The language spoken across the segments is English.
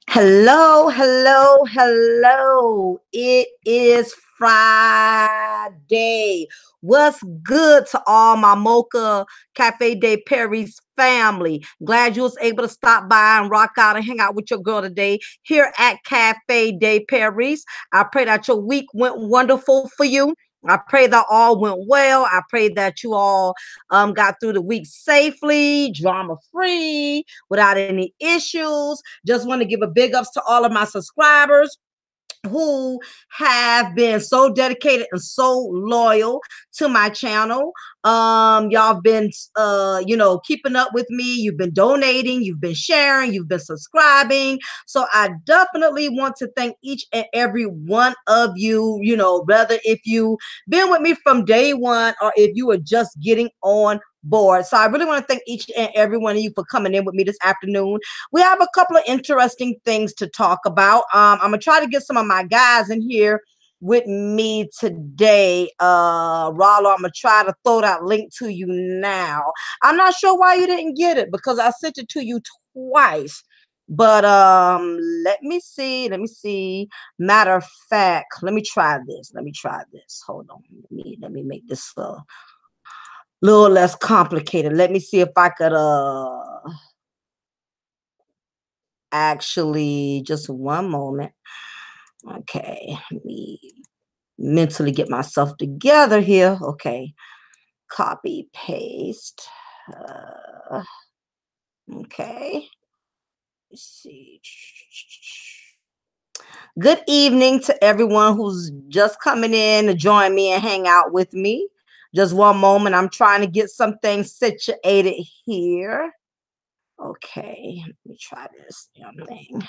Hello, hello, hello. It is Friday. What's good to all my Mocha Cafe de Paris family? Glad you was able to stop by and rock out and hang out with your girl today here at Cafe de Paris. I pray that your week went wonderful for you. I pray that all went well. I pray that you all got through the week safely, drama free, without any issues. Just want to give a big ups to all of my subscribers who have been so dedicated and so loyal to my channel. Y'all been keeping up with me. You've been donating, you've been sharing, you've been subscribing. So I definitely want to thank each and every one of you, whether if you been with me from day one or if you are just getting on board. So I really want to thank each and every one of you for coming in with me this afternoon. We have a couple of interesting things to talk about. I'm gonna try to get some of my guys in here with me today. Rollo, I'm gonna try to throw that link to you now. I'm not sure why you didn't get it because I sent it to you twice. But let me see. Matter of fact, let me try this. Hold on. Let me make this little less complicated. Let me see if I could actually, just one moment. Okay, let me mentally get myself together here. Okay, copy, paste. Okay, let's see. Good evening to everyone who's just coming in to join me and hang out with me. Just one moment. I'm trying to get some things situated here. Okay, let me try this damn thing.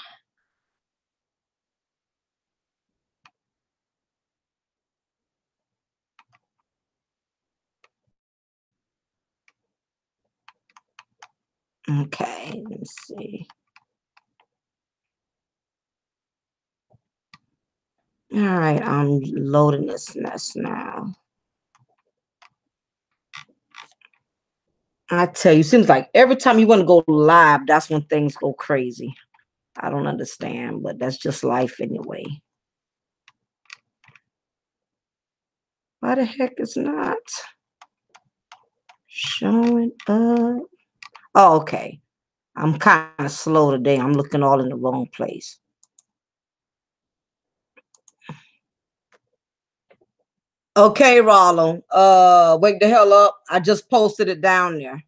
Okay, let me see. All right, I'm loading this mess now. I tell you, seems like every time you want to go live, that's when things go crazy. I don't understand, but that's just life anyway. Why the heck is not showing up? Oh, okay. I'm kind of slow today. I'm looking all in the wrong place. Okay, Rollo. Wake the hell up. I just posted it down there.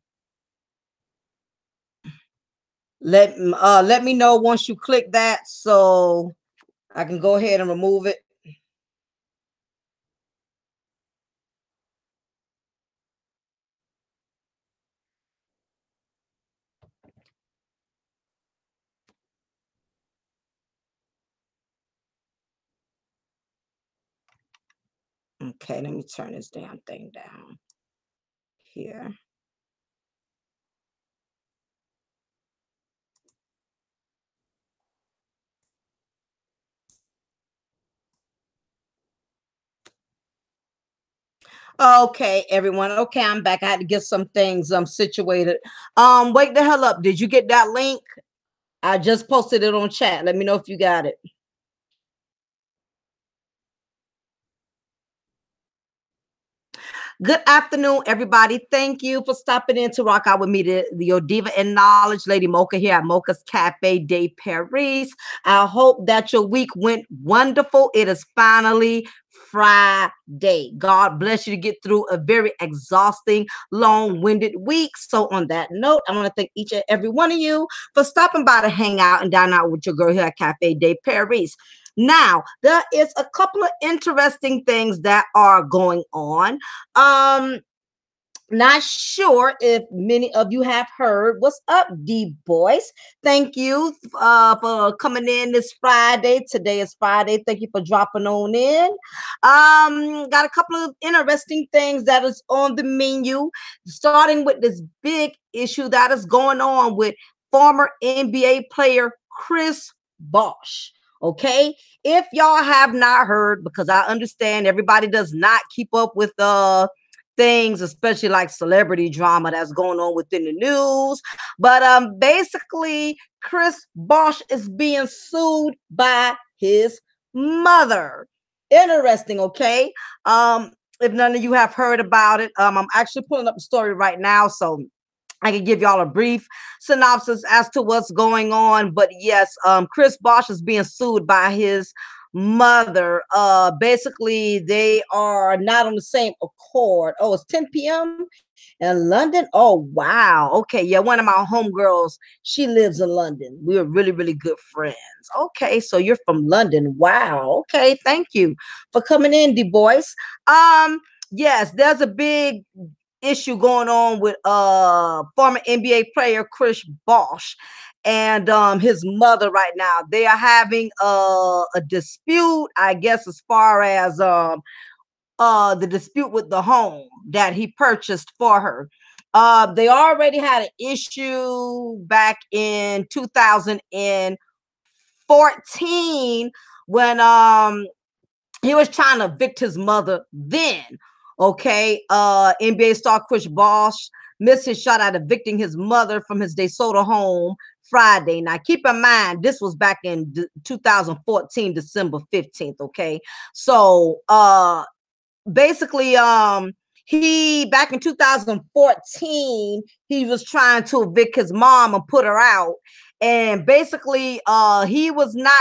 Let me know once you click that so I can go ahead and remove it. Okay, let me turn this damn thing down here. Okay, everyone. Okay, I'm back. I had to get some things situated. Wake the hell up. Did you get that link? I just posted it on chat. Let me know if you got it. Good afternoon, everybody. Thank you for stopping in to rock out with me, your diva in knowledge, Lady Mocha here at Mocha's Cafe de Paris. I hope that your week went wonderful. It is finally Friday. God bless you to get through a very exhausting, long-winded week. So on that note, I want to thank each and every one of you for stopping by to hang out and dine out with your girl here at Cafe de Paris. Now, there is a couple of interesting things that are going on. Um, Not sure if many of you have heard. What's up, D boys? Thank you for coming in this Friday. Today is Friday. Thank you for dropping on in. Got a couple of interesting things that is on the menu, starting with this big issue that is going on with former NBA player Chris Bosh. Okay, if y'all have not heard, because I understand everybody does not keep up with things, especially like celebrity drama that's going on within the news. But basically, Chris Bosh is being sued by his mother. Interesting, okay? If none of you have heard about it, I'm actually pulling up the story right now, so I can give y'all a brief synopsis as to what's going on. But yes, Chris Bosh is being sued by his mother. Basically, they are not on the same accord. Oh, it's 10 p.m. in London. Oh, wow. Okay. Yeah, one of my homegirls, she lives in London. We're really, really good friends. Okay, so you're from London. Wow. Okay, thank you for coming in, D boys. Yes, there's a big issue going on with former NBA player Chris Bosh and his mother right now. They are having a dispute, I guess, as far as the dispute with the home that he purchased for her. They already had an issue back in 2014 when he was trying to evict his mother then. Okay. NBA star Chris Bosh missed his shot at evicting his mother from his DeSoto home Friday. Now, keep in mind, this was back in 2014, December 15th. Okay. So, basically, he back in 2014 he was trying to evict his mom and put her out, and basically he was not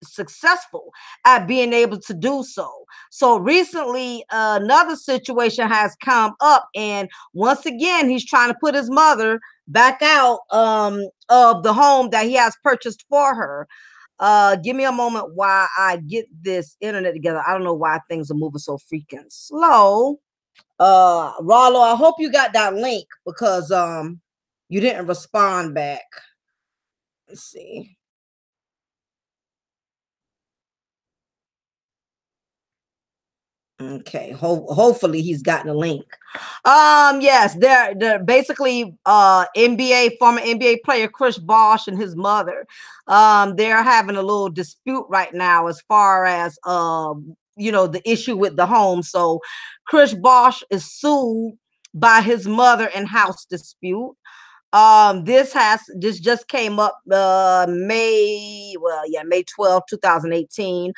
successful at being able to do so. So recently another situation has come up, and once again he's trying to put his mother back out of the home that he has purchased for her. Give me a moment while I get this internet together. I don't know why things are moving so freaking slow. Rollo, I hope you got that link because You didn't respond back. Let's see. Okay, hopefully he's gotten a link. Yes, they're basically NBA former NBA player Chris Bosh and his mother. They're having a little dispute right now as far as the issue with the home. So Chris Bosh is sued by his mother in house dispute. This just came up May 12th, 2018.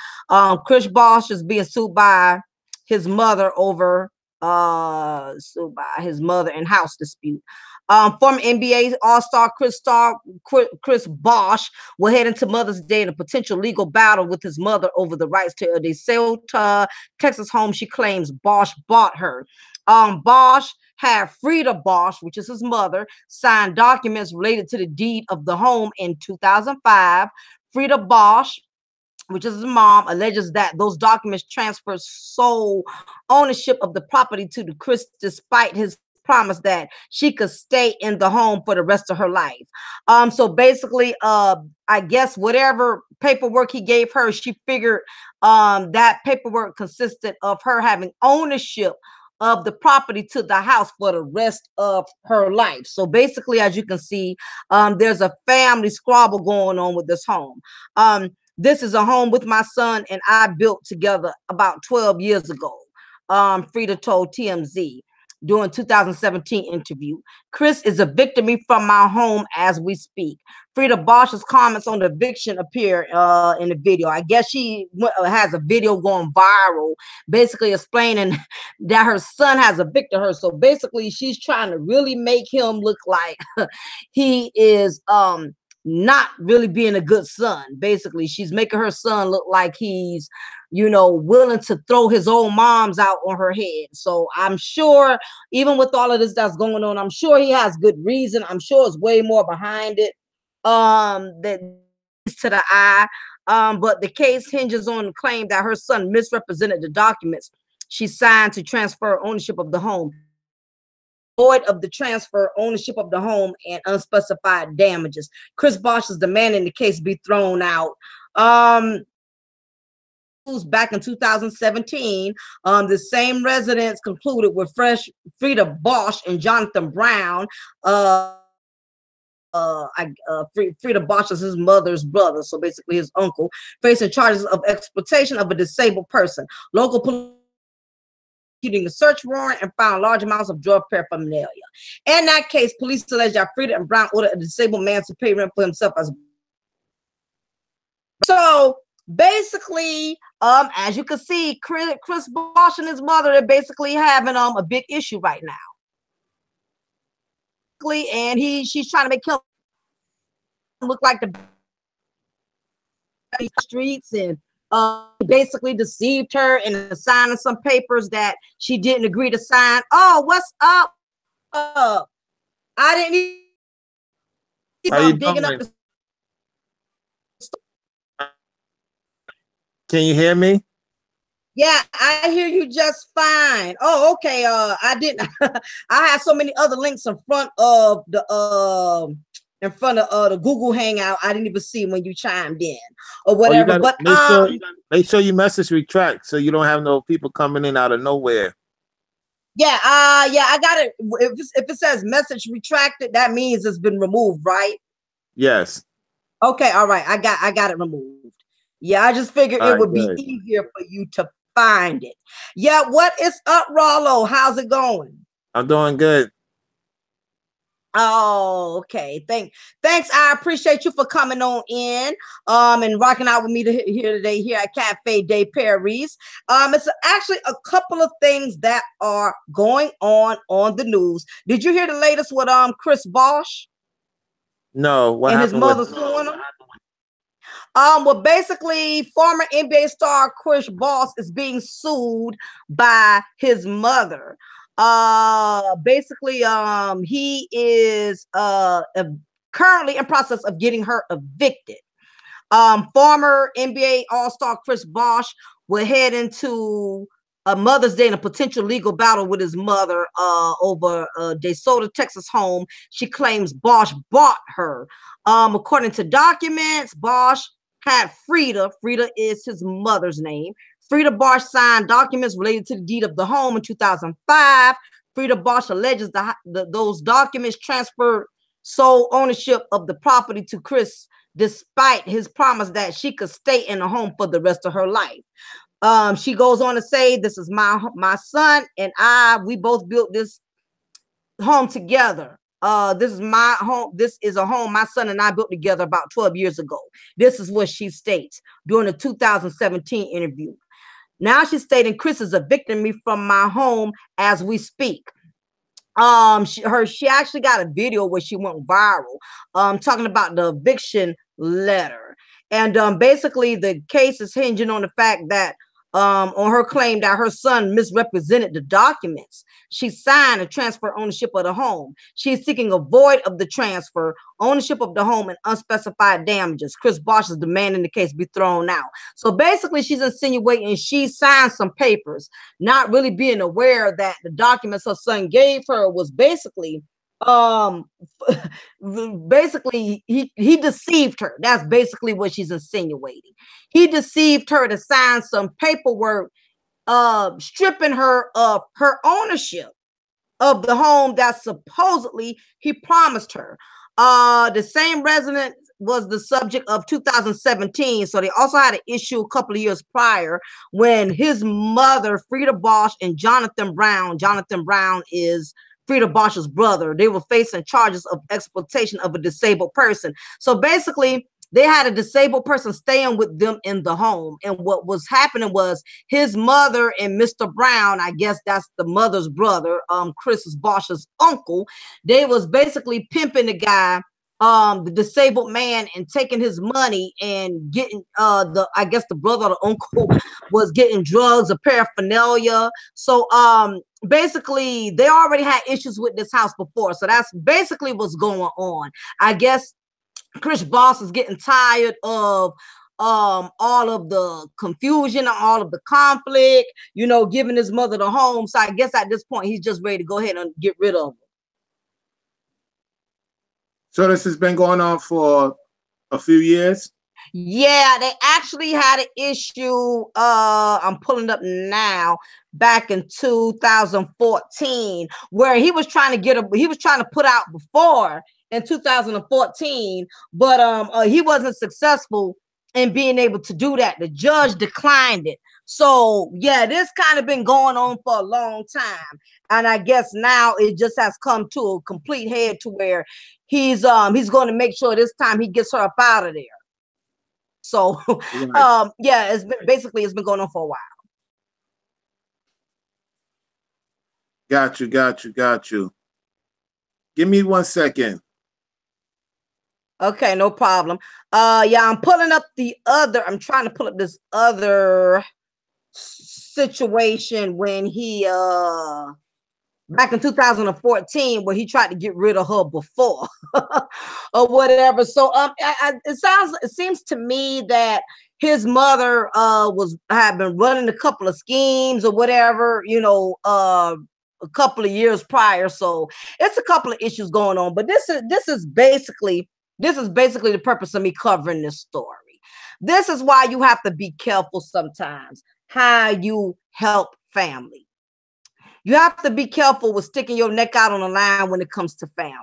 Chris Bosh is being sued by his mother over in house dispute. Former NBA All-Star Chris Bosh will head into Mother's Day in a potential legal battle with his mother over the rights to a DeSoto, Texas home she claims Bosh bought her. Bosh had Frida Bosh, which is his mother, signed documents related to the deed of the home in 2005. Frida Bosh, which is his mom, alleges that those documents transfer sole ownership of the property to the Chris, despite his promise that she could stay in the home for the rest of her life. So basically, I guess whatever paperwork he gave her, she figured that paperwork consisted of her having ownership of the property to the house for the rest of her life. So basically, as you can see, there's a family squabble going on with this home. This is a home with my son and I built together about 12 years ago. Frida told TMZ during 2017 interview. Chris is evicting me from my home as we speak. Frida Bosh's comments on the eviction appear in the video. I guess she has a video going viral, basically explaining that her son has evicted her. So basically, she's trying to really make him look like he is not really being a good son. Basically, she's making her son look like he's, willing to throw his own moms out on her head. So I'm sure, even with all of this that's going on, I'm sure he has good reason. I'm sure it's way more behind it that to the eye. But the case hinges on the claim that her son misrepresented the documents she signed to transfer ownership of the home, void of the transfer ownership of the home and unspecified damages. Chris Bosh is demanding the case be thrown out. Back in 2017, the same residents concluded with Frida Bosh and Jonathan Brown. Frida Bosh is his mother's brother, so basically his uncle, facing charges of exploitation of a disabled person. Local police a search warrant and found large amounts of drug paraphernalia. In that case, police allege that Frida and Brown ordered a disabled man to pay rent for himself as. So basically, as you can see, Chris Bosh and his mother are basically having a big issue right now. And she's trying to make him look like the streets, and basically deceived her into signing some papers that she didn't agree to sign. Oh, what's up? I didn't even digging up the. Can you hear me? Yeah, I hear you just fine. Oh, okay. I didn't. I had so many other links in front of the the Google Hangout. I didn't even see when you chimed in or whatever. Oh, but make sure you message retract so you don't have no people coming in out of nowhere. Yeah, yeah, I got it. If it says message retracted, that means it's been removed, right? Yes. Okay, all right. I got it removed. Yeah, I just figured it would be easier for you to find it. Yeah, what is up, Rollo? How's it going? I'm doing good. Oh, okay. Thanks. I appreciate you for coming on in and rocking out with me here today here at Cafe de Paris. It's actually a couple of things that are going on the news. Did you hear the latest with Chris Bosh? No, what and happened his mother suing him? Well, basically, former NBA star Chris Bosh is being sued by his mother. Basically, he is currently in process of getting her evicted. Former NBA All-Star Chris Bosh will head into a Mother's Day and a potential legal battle with his mother over a DeSoto, Texas home she claims Bosch bought her. According to documents, Bosch had Frida. Frida is his mother's name. Frida Bosch signed documents related to the deed of the home in 2005. Frida Bosch alleges those documents transferred sole ownership of the property to Chris, despite his promise that she could stay in the home for the rest of her life. She goes on to say, "This is my son and I. We both built this home together. This is my home. This is a home my son and I built together about 12 years ago." This is what she states during a 2017 interview. Now she's stating, "Chris is evicting me from my home as we speak." She actually got a video where she went viral, talking about the eviction letter. And basically the case is hinging on the fact that on her claim that her son misrepresented the documents she signed to transfer ownership of the home. She's seeking a void of the transfer, ownership of the home, and unspecified damages. Chris Bosch is demanding the case be thrown out. So basically, she's insinuating she signed some papers, not really being aware that the documents her son gave her was basically basically he deceived her. That's basically what she's insinuating. He deceived her to sign some paperwork stripping her of her ownership of the home that supposedly he promised her. The same resident was the subject of 2017. So they also had an issue a couple of years prior when his mother, Frida Bosch, and Jonathan Brown is Frida Bosch's brother, they were facing charges of exploitation of a disabled person. So basically, they had a disabled person staying with them in the home. And what was happening was his mother and Mr. Brown, I guess that's the mother's brother, Chris Bosch's uncle, they was basically pimping the guy, the disabled man, and taking his money and getting I guess the brother or the uncle was getting drugs or paraphernalia. So basically they already had issues with this house before. So that's basically what's going on. I guess Chris Boss is getting tired of all of the confusion, all of the conflict, giving his mother the home. So I guess at this point he's just ready to go ahead and get rid of her. So this has been going on for a few years? Yeah, they actually had an issue. I'm pulling up now, back in 2014, where he was trying to put out before in 2014, but he wasn't successful in being able to do that. The judge declined it. So yeah, this kind of been going on for a long time, and I guess now it just has come to a complete head to where he's going to make sure this time he gets her up out of there. So right. Yeah, it's been going on for a while. Got you. Give me 1 second. Okay, no problem. Yeah, I'm trying to pull up this other situation when he back in 2014 where he tried to get rid of her before or whatever. So it seems to me that his mother had been running a couple of schemes or whatever, a couple of years prior. So it's a couple of issues going on, but this is basically the purpose of me covering this story. This is why you have to be careful sometimes how you help family. You have to be careful with sticking your neck out on the line when it comes to family,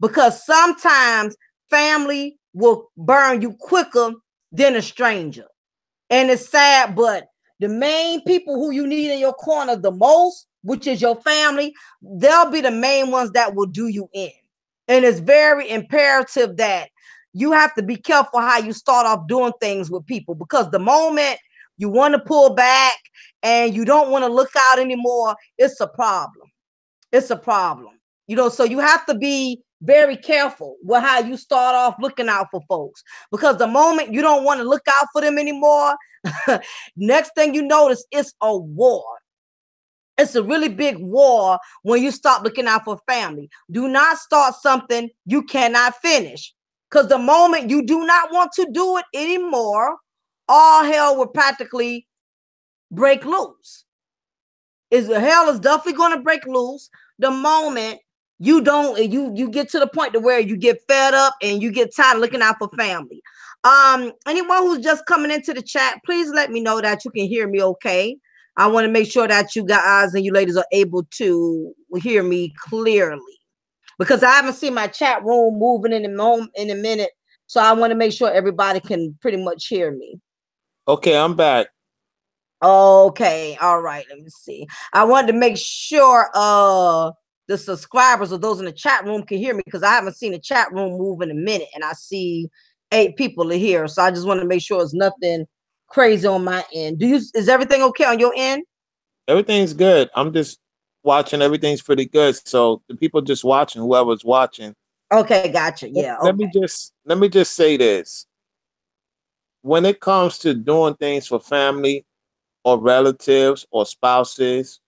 because sometimes family will burn you quicker than a stranger. And it's sad, but the main people who you need in your corner the most, which is your family, they'll be the main ones that will do you in. And it's very imperative that you have to be careful how you start off doing things with people, because the moment you want to pull back and you don't want to look out anymore, it's a problem. It's a problem. So you have to be very careful with how you start off looking out for folks, because the moment you don't want to look out for them anymore, next thing you notice, it's a war. It's a really big war when you stop looking out for family. Do not start something you cannot finish, because the moment you do not want to do it anymore, all hell will practically break loose. is hell is definitely going to break loose the moment you don't you get to the point to where you get fed up and you get tired of looking out for family. Anyone who's just coming into the chat, please let me know that you can hear me okay. I want to make sure that you guys and you ladies are able to hear me clearly, because I haven't seen my chat room moving in a minute. So I want to make sure everybody can pretty much hear me. Okay, I'm back. Okay, all right. Let me see. I wanted to make sure the subscribers or those in the chat room can hear me, because I haven't seen the chat room move in a minute, and I see 8 people are here. So I just want to make sure it's nothing crazy on my end. Is everything okay on your end? Everything's good. I'm just watching. Everything's pretty good. So the people just watching, whoever's watching. Okay, gotcha. Yeah. Let Okay. me just say this. When it comes to doing things for family or relatives or spouses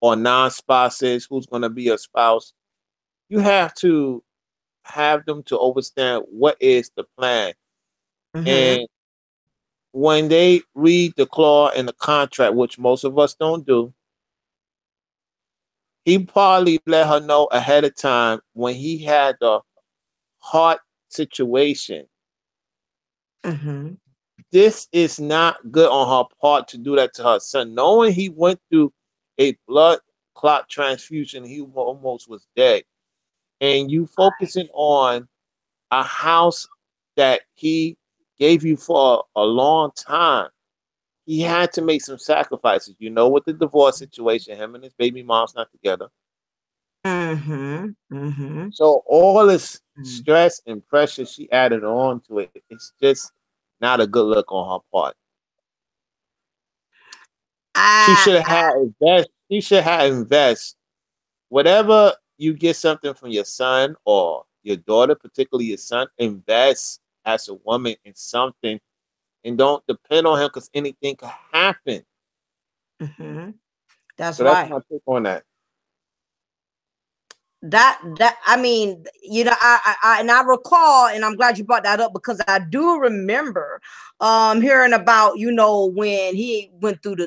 or non-spouses, who's going to be a spouse, you have to have them to understand what is the plan. Mm-hmm. And when they read the clause in the contract, which most of us don't do, he probably let her know ahead of time when he had the heart situation. Mm-hmm. This is not good on her part to do that to her son, knowing he went through a blood clot transfusion. He almost was dead, and you focusing on a house that he gave you for a long time. He had to make some sacrifices. You know, with the divorce situation, him and his baby mom's not together. Mm-hmm. Mm-hmm. So all this stress and pressure she added on to it, it's just not a good look on her part. She I, should have invest. She should have invest whatever you get something from your son or your daughter, particularly your son. Invest as a woman in something, and don't depend on him because anything could happen. mm-hmm. That's So that's right. my take on that. That I mean, and I recall, and I'm glad you brought that up, because I do remember hearing about, when he went through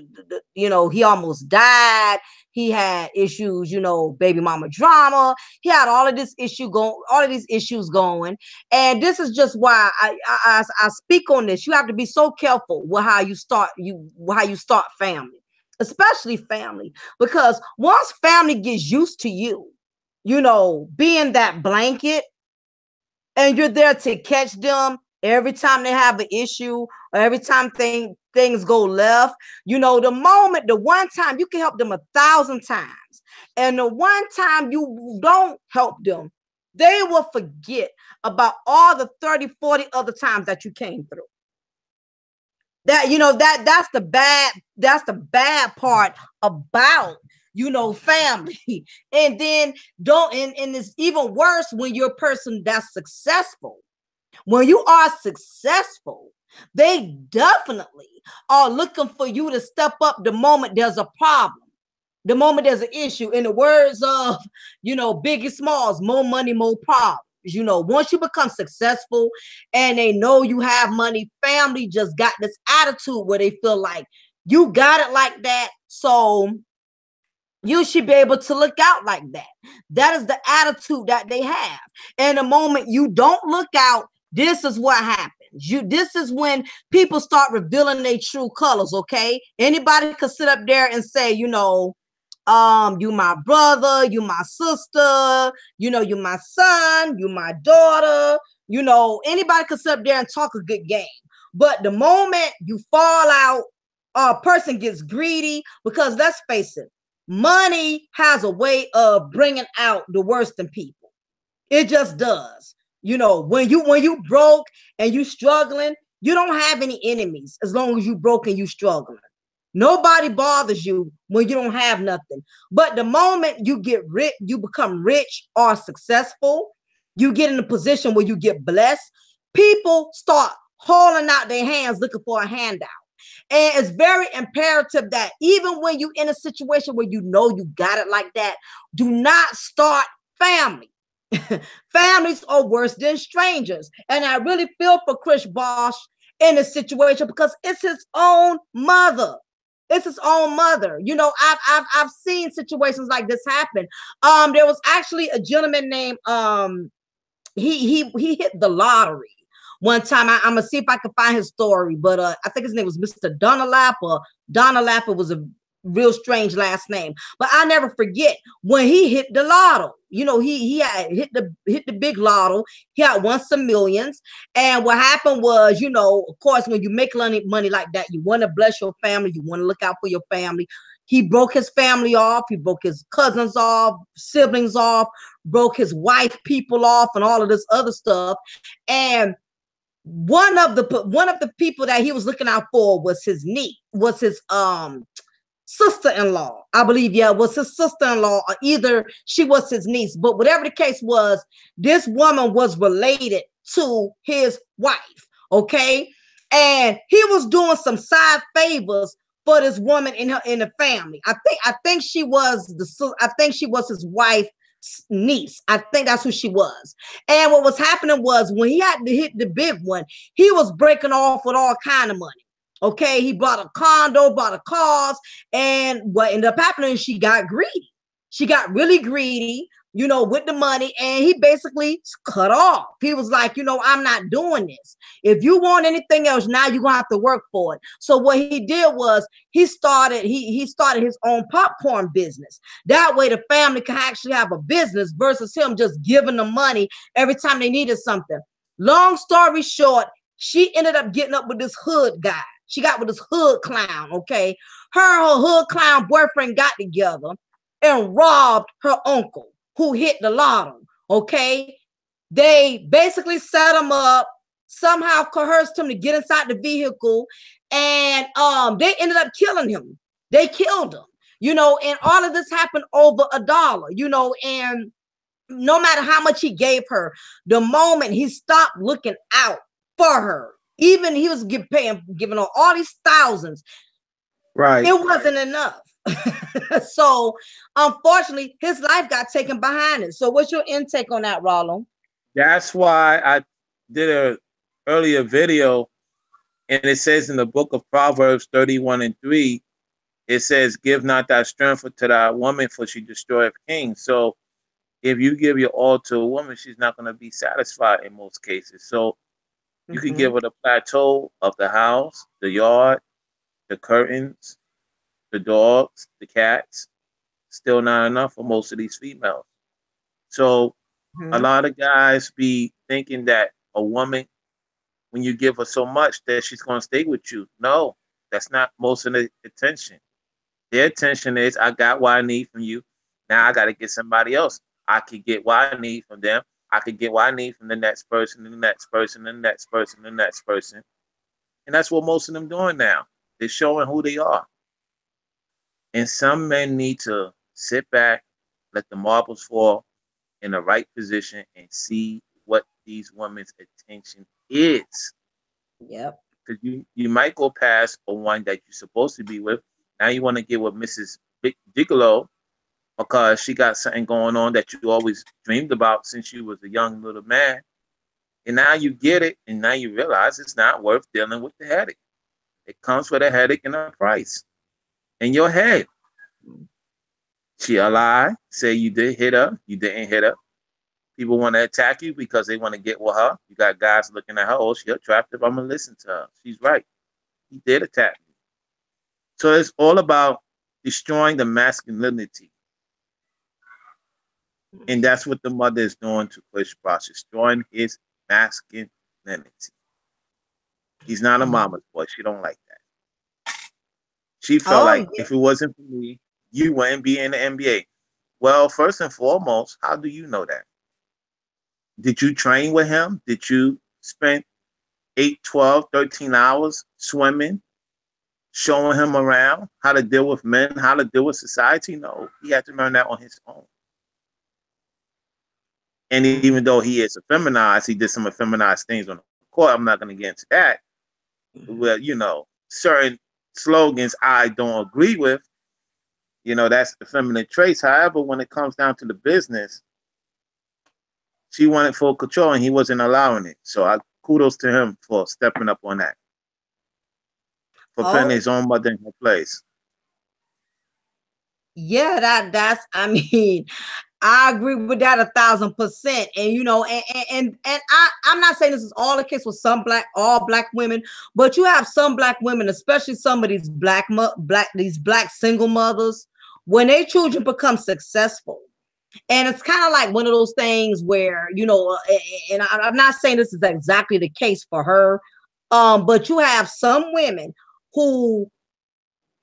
he almost died. He had issues, baby mama drama. He had all of these issues going. And this is just why I speak on this. You have to be so careful with how you start family, especially family, because once family gets used to you, being that blanket, and you're there to catch them every time they have an issue, or every time things go left. The one time you can help them 1,000 times, and the one time you don't help them, they will forget about all the 30, 40 other times that you came through. That's the bad part about family. And then don't and it's even worse when you're a person that's successful. When you are successful, they definitely are looking for you to step up the moment there's a problem, the moment there's an issue. In the words of Biggie Smalls, more money, more problems. Once you become successful and they know you have money, family just got this attitude where they feel like you got it like that, so you should be able to look out like that. That is the attitude that they have. And the moment you don't look out, this is what happens. This is when people start revealing their true colors. Okay, anybody could sit up there and say, you my brother, you my sister, you my son, you my daughter. Anybody could sit up there and talk a good game. But the moment you fall out, a person gets greedy, because let's face it, money has a way of bringing out the worst in people. It just does. When you broke and you struggling, you don't have any enemies as long as you broke and you struggling. Nobody bothers you when you don't have nothing. But the moment you get rich, you become rich or successful, you get in a position where you get blessed, people start holding out their hands looking for a handout. And it's very imperative that even when you're in a situation where you know you got it like that, do not start family. Families are worse than strangers. And I really feel for Chris Bosh in this situation, because it's his own mother. It's his own mother. You know, I've seen situations like this happen. There was actually a gentleman named he hit the lottery one time. I'm gonna see if I can find his story, but I think his name was Mr. Donalap, or Donalap. It was a real strange last name, but I never forget when he hit the lotto. You know, he had hit the big lotto. He had won some millions, and what happened was, you know, of course, when you make money like that, you want to bless your family, you want to look out for your family. He broke his family off. He broke his cousins off, siblings off, broke his wife people off, and all of this other stuff. And one of the people that he was looking out for was his niece, was his sister-in-law. I believe, yeah, was his sister-in-law, or either she was his niece. But whatever the case was, this woman was related to his wife. Okay. And he was doing some side favors for this woman in the family. I think she was his wife niece. I think that's who she was. And what was happening was, when he had to hit the big one, he was breaking off with all kind of money. Okay, he bought a condo, bought a cars, and what ended up happening, she got greedy. She got really greedy, you know, with the money, and he basically cut off. He was like, you know, I'm not doing this. If you want anything else, now you're gonna have to work for it. So what he did was, he started his own popcorn business. That way the family can actually have a business versus him just giving them money every time they needed something. Long story short, she ended up getting up with this hood guy. She got with this hood clown, okay? Her hood clown boyfriend got together and robbed her uncle who hit the lotto, okay? They basically set him up, somehow coerced him to get inside the vehicle, and they ended up killing him. They killed him, you know, and all of this happened over $1, you know, and no matter how much he gave her, the moment he stopped looking out for her, even he was giving her all these thousands, Right. it wasn't enough. So unfortunately, his life got taken behind it. So what's your intake on that, Rollo? That's why I did a earlier video, and it says in the book of Proverbs 31:3, it says, "Give not thy strength to thy woman, for she destroyeth kings." So if you give your all to a woman, she's not going to be satisfied in most cases. So you can give her the plateau of the house, the yard, the curtains, the dogs, the cats. Still not enough for most of these females. So a lot of guys be thinking that a woman, when you give her so much, that she's going to stay with you. No, that's not most of the attention. Their attention is, I got what I need from you. Now I got to get somebody else. I could get what I need from them. I could get what I need from the next person, and the next person, and the next person, and the next person. And that's what most of them doing now. They're showing who they are. And some men need to sit back, let the marbles fall in the right position, and see what these women's attention is. Yep. Because you might go past a one that you're supposed to be with. Now you want to get with Mrs. Big Gigolo because she got something going on that you always dreamed about since you was a young little man. And now you get it, and now you realize it's not worth dealing with the headache. It comes with a headache and a price in your head. She a lie, say you did hit her, you didn't hit her. People want to attack you because they want to get with her. You got guys looking at her, oh, she's attractive, I'm going to listen to her. She's right. He did attack me. So it's all about destroying the masculinity. And that's what the mother is doing to Chris Bosh, destroying his masculinity. He's not a mama's boy. She don't like that. She felt like if it wasn't for me, you wouldn't be in the NBA. Well, first and foremost, how do you know that? Did you train with him? Did you spend 8, 12, 13 hours swimming, showing him around how to deal with men, how to deal with society? No, he had to learn that on his own. And even though he is effeminized, he did some effeminized things on the court. I'm not going to get into that. Well, you know, certain slogans I don't agree with. You know, that's the feminine traits. However, when it comes down to the business, she wanted full control and he wasn't allowing it. So I kudos to him for stepping up on that, for putting his own mother in her place. Yeah, that's I mean, I agree with that 1,000%. And you know, I'm not saying this is all the case with some all black women, but you have some black women, especially some of these these black single mothers, when their children become successful. And it's kind of like one of those things where, you know, and I'm not saying this is exactly the case for her, but you have some women who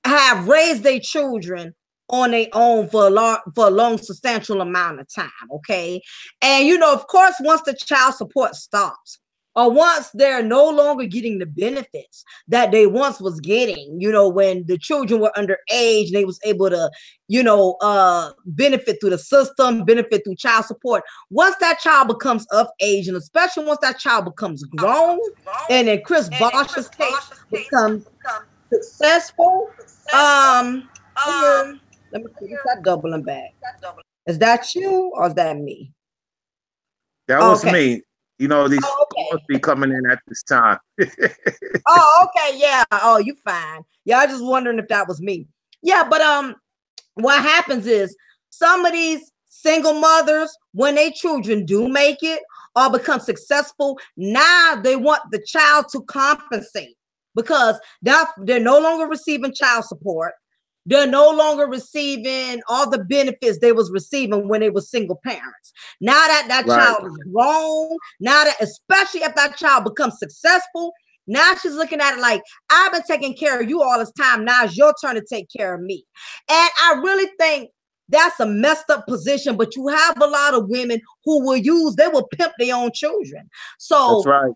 have raised their children on their own for a long substantial amount of time. Okay. And you know, of course, once the child support stops, or once they're no longer getting the benefits that they once was getting, you know, when the children were underage and they was able to, you know, benefit through the system, benefit through child support. Once that child becomes of age, and especially once that child becomes grown, and in Chris Bosch's case becomes successful. Here, let me see. Is that doubling back? Is that you or is that me? That was Okay. me. You know, these Oh, calls okay. be coming in at this time. Oh, okay. Yeah. Oh, you fine. Yeah, I was just wondering if that was me. Yeah, but what happens is some of these single mothers, when their children do make it or become successful, now they want the child to compensate because they're no longer receiving child support. They're no longer receiving all the benefits they was receiving when they were single parents. Now that that Right. child is grown, now that especially if that child becomes successful, now she's looking at it like, I've been taking care of you all this time. Now it's your turn to take care of me. And I really think that's a messed up position, but you have a lot of women who they will pimp their own children. That's So right.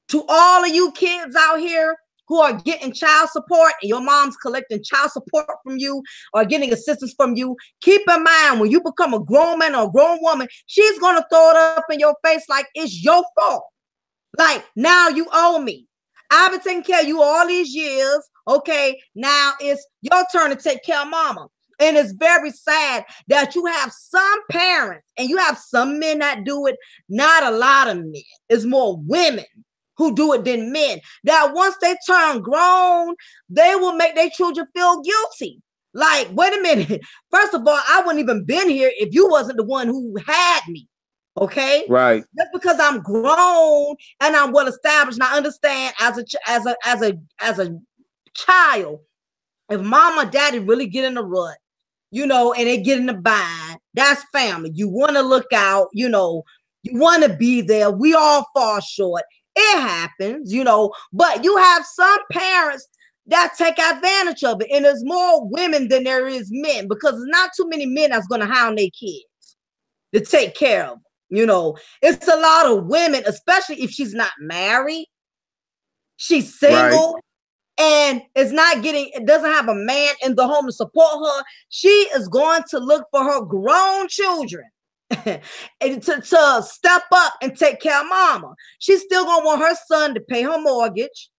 to all of you kids out here who are getting child support and your mom's collecting child support from you or getting assistance from you, keep in mind when you become a grown man or a grown woman, she's going to throw it up in your face like it's your fault. Like, now you owe me. I've been taking care of you all these years. Okay, now it's your turn to take care of mama. And it's very sad that you have some parents and you have some men that do it, not a lot of men. It's more women who do it than men. That once they turn grown, they will make their children feel guilty. Like, wait a minute. First of all, I wouldn't even been here if you wasn't the one who had me. Okay, Right. just because I'm grown and I'm well established and I understand as a child, if mom or daddy really get in the rut, you know, and they get in the bind, that's family. You want to look out, you know, you want to be there. We all fall short. It happens, you know, but you have some parents that take advantage of it. And there's more women than there is men because there's not too many men that's going to hound their kids to take care of them. You know, it's a lot of women, especially if she's not married, she's Right. single, and is not getting, it doesn't have a man in the home to support her. She is going to look for her grown children and to step up and take care of mama. She's still gonna want her son to pay her mortgage.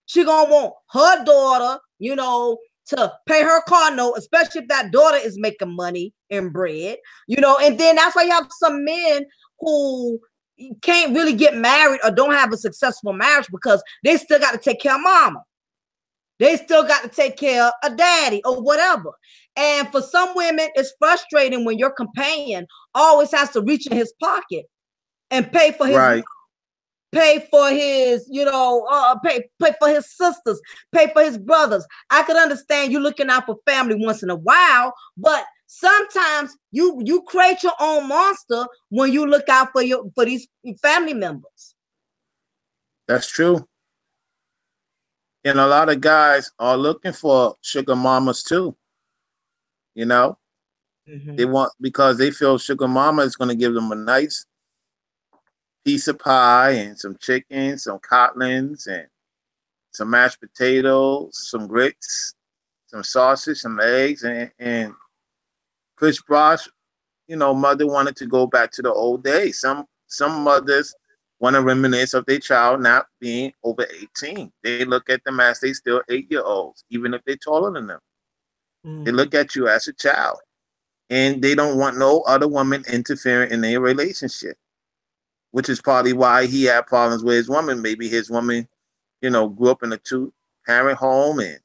She gonna want her daughter, you know, to pay her car note, especially if that daughter is making money and bread, you know. And then that's why you have some men who can't really get married or don't have a successful marriage because they still got to take care of mama. They still got to take care of daddy or whatever. And for some women, it's frustrating when your companion always has to reach in his pocket and Right. pay for his, you know, pay for his sisters, pay for his brothers. I could understand you looking out for family once in a while, but sometimes you create your own monster when you look out for these family members. That's true. And a lot of guys are looking for sugar mamas too. You know, they Mm-hmm. want because they feel sugar mama is going to give them a nice piece of pie and some chicken, some cotlins, and some mashed potatoes, some grits, some sausage, some eggs, and Chris Brosh, you know, mother wanted to go back to the old days. Some mothers want to reminisce of their child not being over 18. They look at them as they still 8-year-olds, even if they're taller than them. They Mm-hmm. look at you as a child. And they don't want no other woman interfering in their relationship, which is probably why he had problems with his woman. Maybe his woman, you know, grew up in a two-parent home and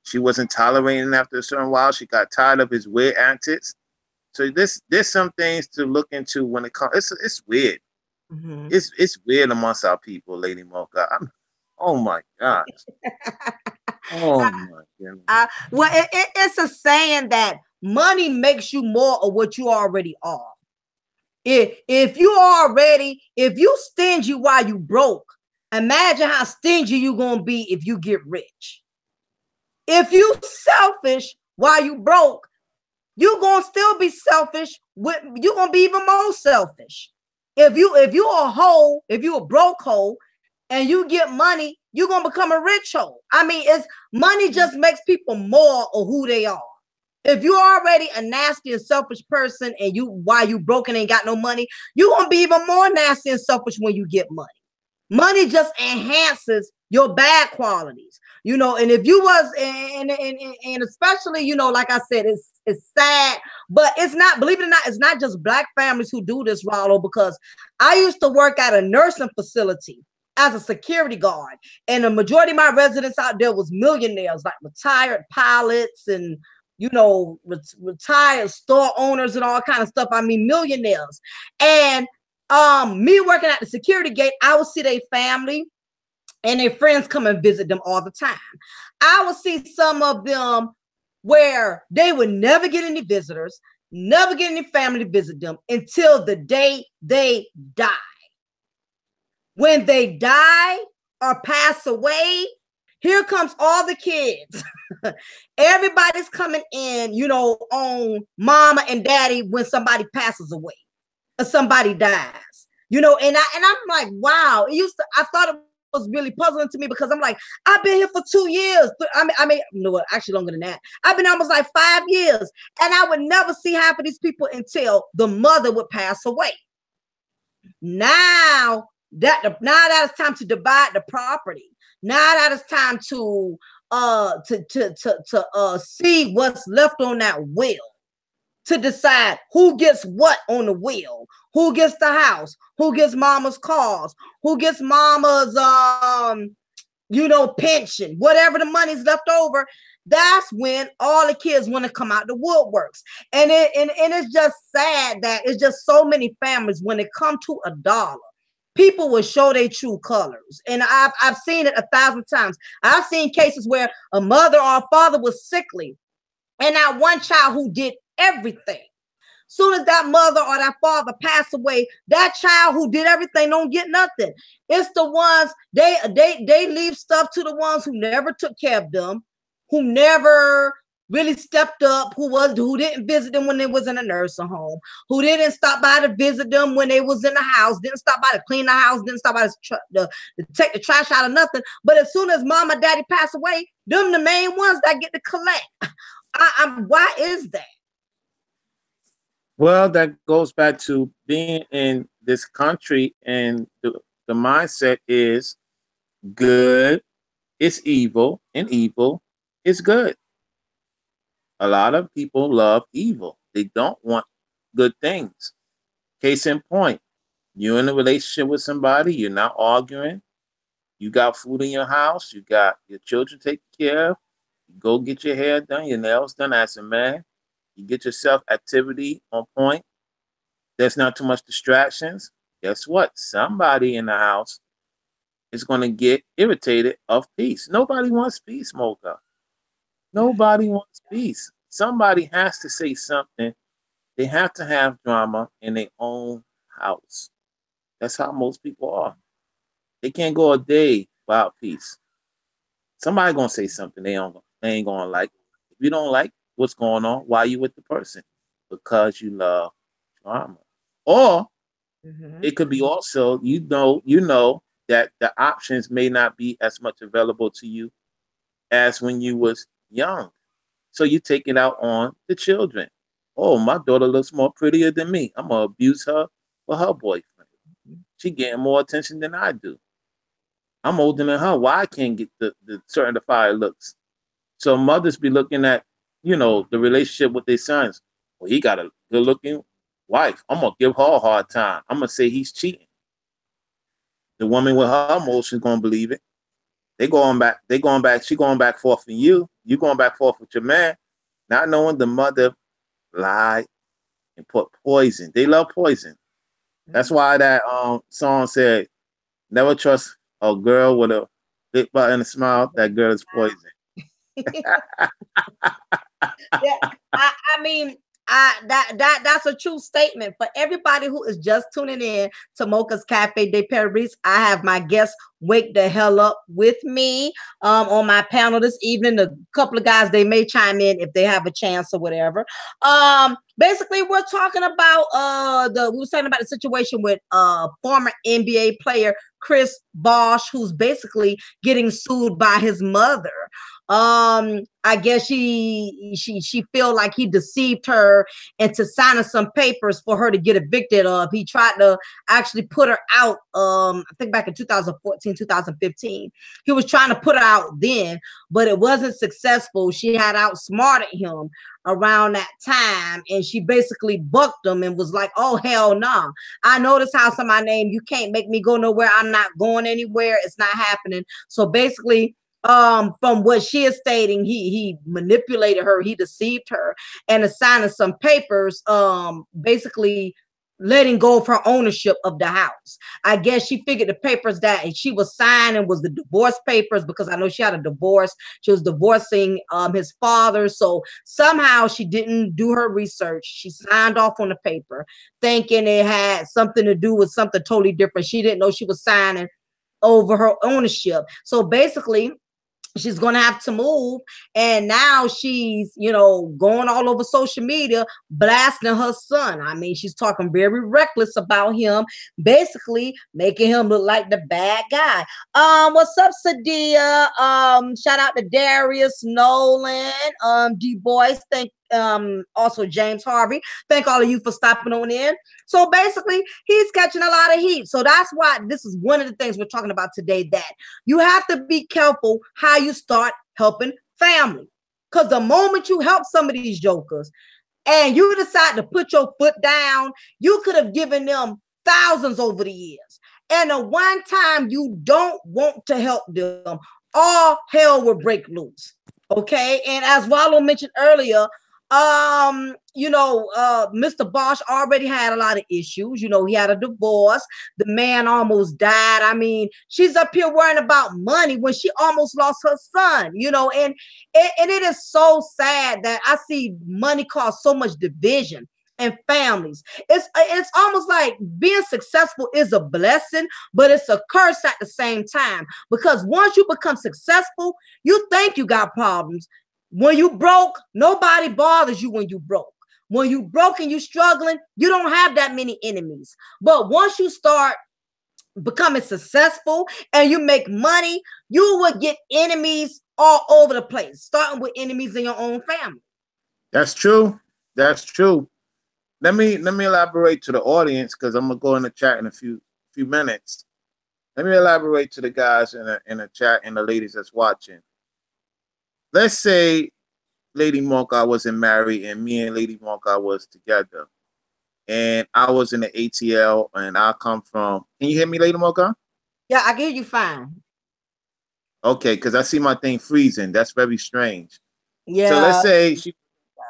She wasn't tolerating after a certain while. She got tired of his weird antics. So there's some things to look into when it comes. It's weird. Mhm. It's weird amongst our people, Lady Mocha. Oh my gosh. Oh my goodness. Well, it's a saying that money makes you more of what you already are. If you stingy while you broke, imagine how stingy you gonna be if you get rich. If you selfish while you broke, you gonna still be selfish. You gonna be even more selfish. If you a hoe, if you a broke hoe, and you get money, you're gonna become a rich hoe. I mean, it's money just makes people more of who they are. If you're already a nasty and selfish person, and you while you broken ain't got no money, you're gonna be even more nasty and selfish when you get money. Money just enhances your bad qualities, and if you was and especially, like I said, it's sad, but it's not, believe it or not, it's not just black families who do this, Rollo, because I used to work at a nursing facility as a security guard, and the majority of my residents out there was millionaires, like retired pilots and retired store owners and all kind of stuff. I mean, millionaires. And me working at the security gate, I would see their family and their friends come and visit them all the time. I would see some of them where they would never get any visitors, never get any family to visit them until the day they die. When they die or pass away, here comes all the kids. Everybody's coming in, on mama and daddy when somebody passes away or somebody dies. And I'm like, wow. I thought it was really puzzling to me, because I'm like, I've been here for 2 years. No, actually longer than that. I've been almost like 5 years, and I would never see half of these people until the mother would pass away. Now that it's time to divide the property. Now that it's time to see what's left on that will, to decide who gets what on the will, who gets the house, who gets mama's cars, who gets mama's pension, whatever the money's left over. That's when all the kids want to come out the woodworks. And it's just sad that it's just so many families, when it come to a dollar, people will show their true colors. And I've seen it 1,000 times. I've seen cases where a mother or a father was sickly, and that one child who did everything. Soon as that mother or that father passed away, that child who did everything don't get nothing. It's the ones they leave stuff to the ones who never took care of them, who never really stepped up, who didn't visit them when they was in a nursing home, who didn't stop by to visit them when they was in the house, didn't stop by to clean the house, didn't stop by to take the trash out of nothing. But as soon as mom or daddy pass away, them the main ones that get to collect. Why is that? Well, that goes back to being in this country, and the mindset is good is evil and evil is good. A lot of people love evil. They don't want good things. Case in point, you're in a relationship with somebody, you're not arguing, you got food in your house, you got your children taken care of, you go get your hair done, your nails done as a man, you get yourself activity on point, there's not too much distractions. Guess what? Somebody in the house is going to get irritated of peace. Nobody wants peace, Mocha. Nobody wants peace. Somebody has to say something. They have to have drama in their own house. That's how most people are. They can't go a day without peace. Somebody gonna say something they ain't gonna like. If you don't like what's going on, why are you with the person? Because you love drama. Or Mm-hmm. it could be also, you know that the options may not be as much available to you as when you was young. So you take it out on the children. Oh, my daughter looks more prettier than me. I'm gonna abuse her for her boyfriend. She getting more attention than I do. I'm older than her. Why I can't get the certified looks? So mothers be looking at, the relationship with their sons. Well, he got a good looking wife. I'm gonna give her a hard time. I'm gonna say he's cheating. The woman with her emotions gonna believe it. They going back. They going back. She going back forth for you. You going back forth with your man, not knowing the mother lied and put poison. They love poison. That's Mhm. why that song said, "Never trust a girl with a big butt and a smile. That girl is poison." Yeah, I mean, that's a true statement for everybody who is just tuning in to Mocha's Cafe de Paris. I have my guests wake the hell up with me on my panel this evening. A couple of guys they may chime in if they have a chance or whatever. Basically, we're talking about we were talking about the situation with former NBA player Chris Bosh, who's basically getting sued by his mother. I guess she feel like he deceived her into signing some papers for her to get evicted of. He tried to actually put her out, I think back in 2014, 2015. He was trying to put her out then, but it wasn't successful. She had outsmarted him around that time, and she basically bucked him and was like, oh hell no, nah. I know this house in my name, you can't make me go nowhere, I'm not going anywhere, it's not happening. So basically, from what she is stating, he manipulated her, he deceived her, and assigning some papers, basically letting go of her ownership of the house. I guess she figured the papers that she was signing was the divorce papers, because I know she had a divorce. She was divorcing his father. So somehow she didn't do her research. She signed off on the paper thinking it had something to do with something totally different. She didn't know she was signing over her ownership. So basically, she's going to have to move, and now she's going all over social media blasting her son. I mean, she's talking very reckless about him, basically making him look like the bad guy. What's up, Sadia? Shout out to Darius Nolan, D Boys. Thank also James Harvey. Thank all of you for stopping on in. So basically, he's catching a lot of heat. So that's why this is one of the things we're talking about today, that you have to be careful how you start helping family. Because the moment you help some of these jokers and you decide to put your foot down, you could have given them thousands over the years. And the one time you don't want to help them, all hell will break loose. Okay. And as Wallow mentioned earlier, Mr. Bosch already had a lot of issues. He had a divorce. The man almost died. I mean, she's up here worrying about money when she almost lost her son, and it is so sad that I see money cause so much division and families. It's almost like being successful is a blessing, but it's a curse at the same time. Because once you become successful, you think you got problems. When you broke, nobody bothers you when you broke. When you broke and you struggling, you don't have that many enemies. But once you start becoming successful and you make money, you will get enemies all over the place, starting with enemies in your own family. That's true. That's true. Let me elaborate to the audience because I'm gonna go in the chat in a few minutes. Let me elaborate to the guys in the chat and the ladies that's watching. Let's say Lady Mocha wasn't married and me and Lady Mocha was together, and I was in the ATL and I come from. Can you hear me, Lady Mocha? Yeah, I get you fine. Okay, because I see my thing freezing. That's very strange. So let's Yeah. say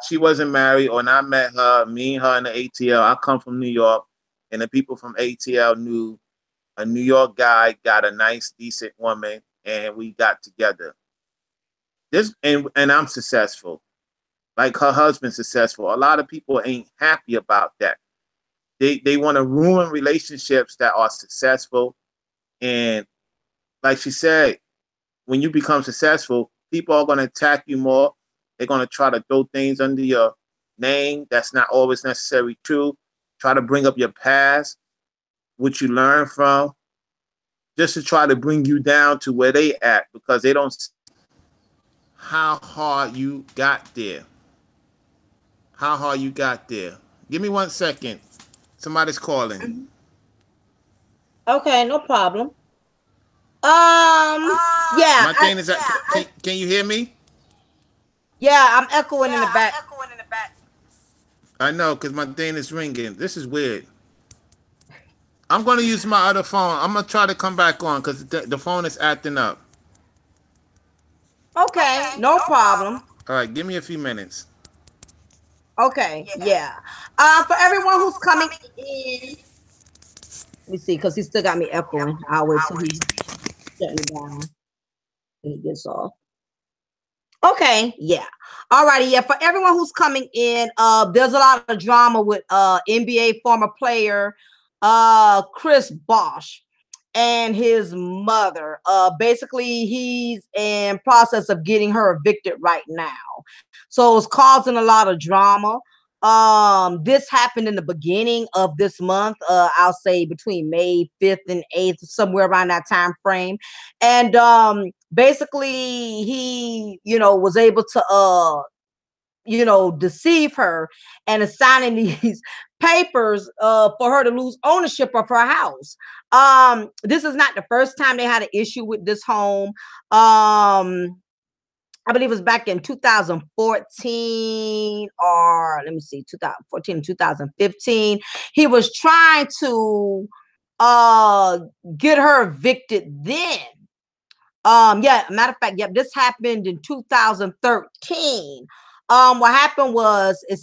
she wasn't married, or I met her, me and her in the ATL. I come from New York, and the people from ATL knew a New York guy got a nice, decent woman, and we got together. And I'm successful, like her husband's successful. A lot of people ain't happy about that. They want to ruin relationships that are successful, and like she said, when you become successful, people are going to attack you more. They're going to try to throw things under your name that's not always necessarily true. Try to bring up your past, what you learned from, just to try to bring you down to where they at because they don't see how hard you got there. How hard you got there. Give me 1 second. Somebody's calling. Mhm. Okay, no problem. Yeah, My thing is that can you hear me? yeah, I'm echoing in the back. I know because my thing is ringing. This is weird. I'm going to use my other phone. I'm going to try to come back on because the phone is acting up. Okay, no problem. All right, give me a few minutes. Okay, yeah. For everyone who's coming in, let me see, because he still got me echoing. I'll wait till he shut me down and he gets off. Okay, yeah. All righty, yeah. For everyone who's coming in, there's a lot of drama with NBA former player Chris Bosh and his mother. Basically, he's in process of getting her evicted right now. So it's causing a lot of drama. This happened in the beginning of this month. I'll say between May 5th and 8th, somewhere around that time frame. And basically he, was able to deceive her and assigning these papers for her to lose ownership of her house. This is not the first time they had an issue with this home. I believe it was back in 2014, or let me see, 2014 2015. He was trying to uh get her evicted then. Yeah, matter of fact, yep, this happened in 2013. What happened was, it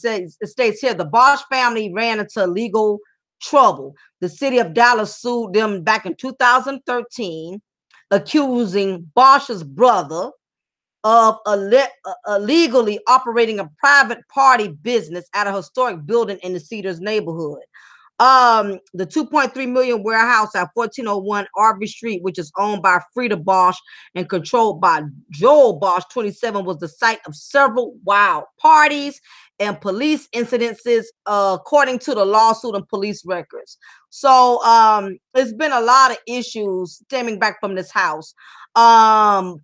states here, the Bosch family ran into legal trouble. The city of Dallas sued them back in 2013, accusing Bosch's brother of illegally operating a private party business at a historic building in the Cedars neighborhood. The 2.3 million warehouse at 1401 Arby Street, which is owned by Frida Bosch and controlled by Joel Bosch, 27, was the site of several wild parties and police incidences, according to the lawsuit and police records. So there's been a lot of issues stemming back from this house.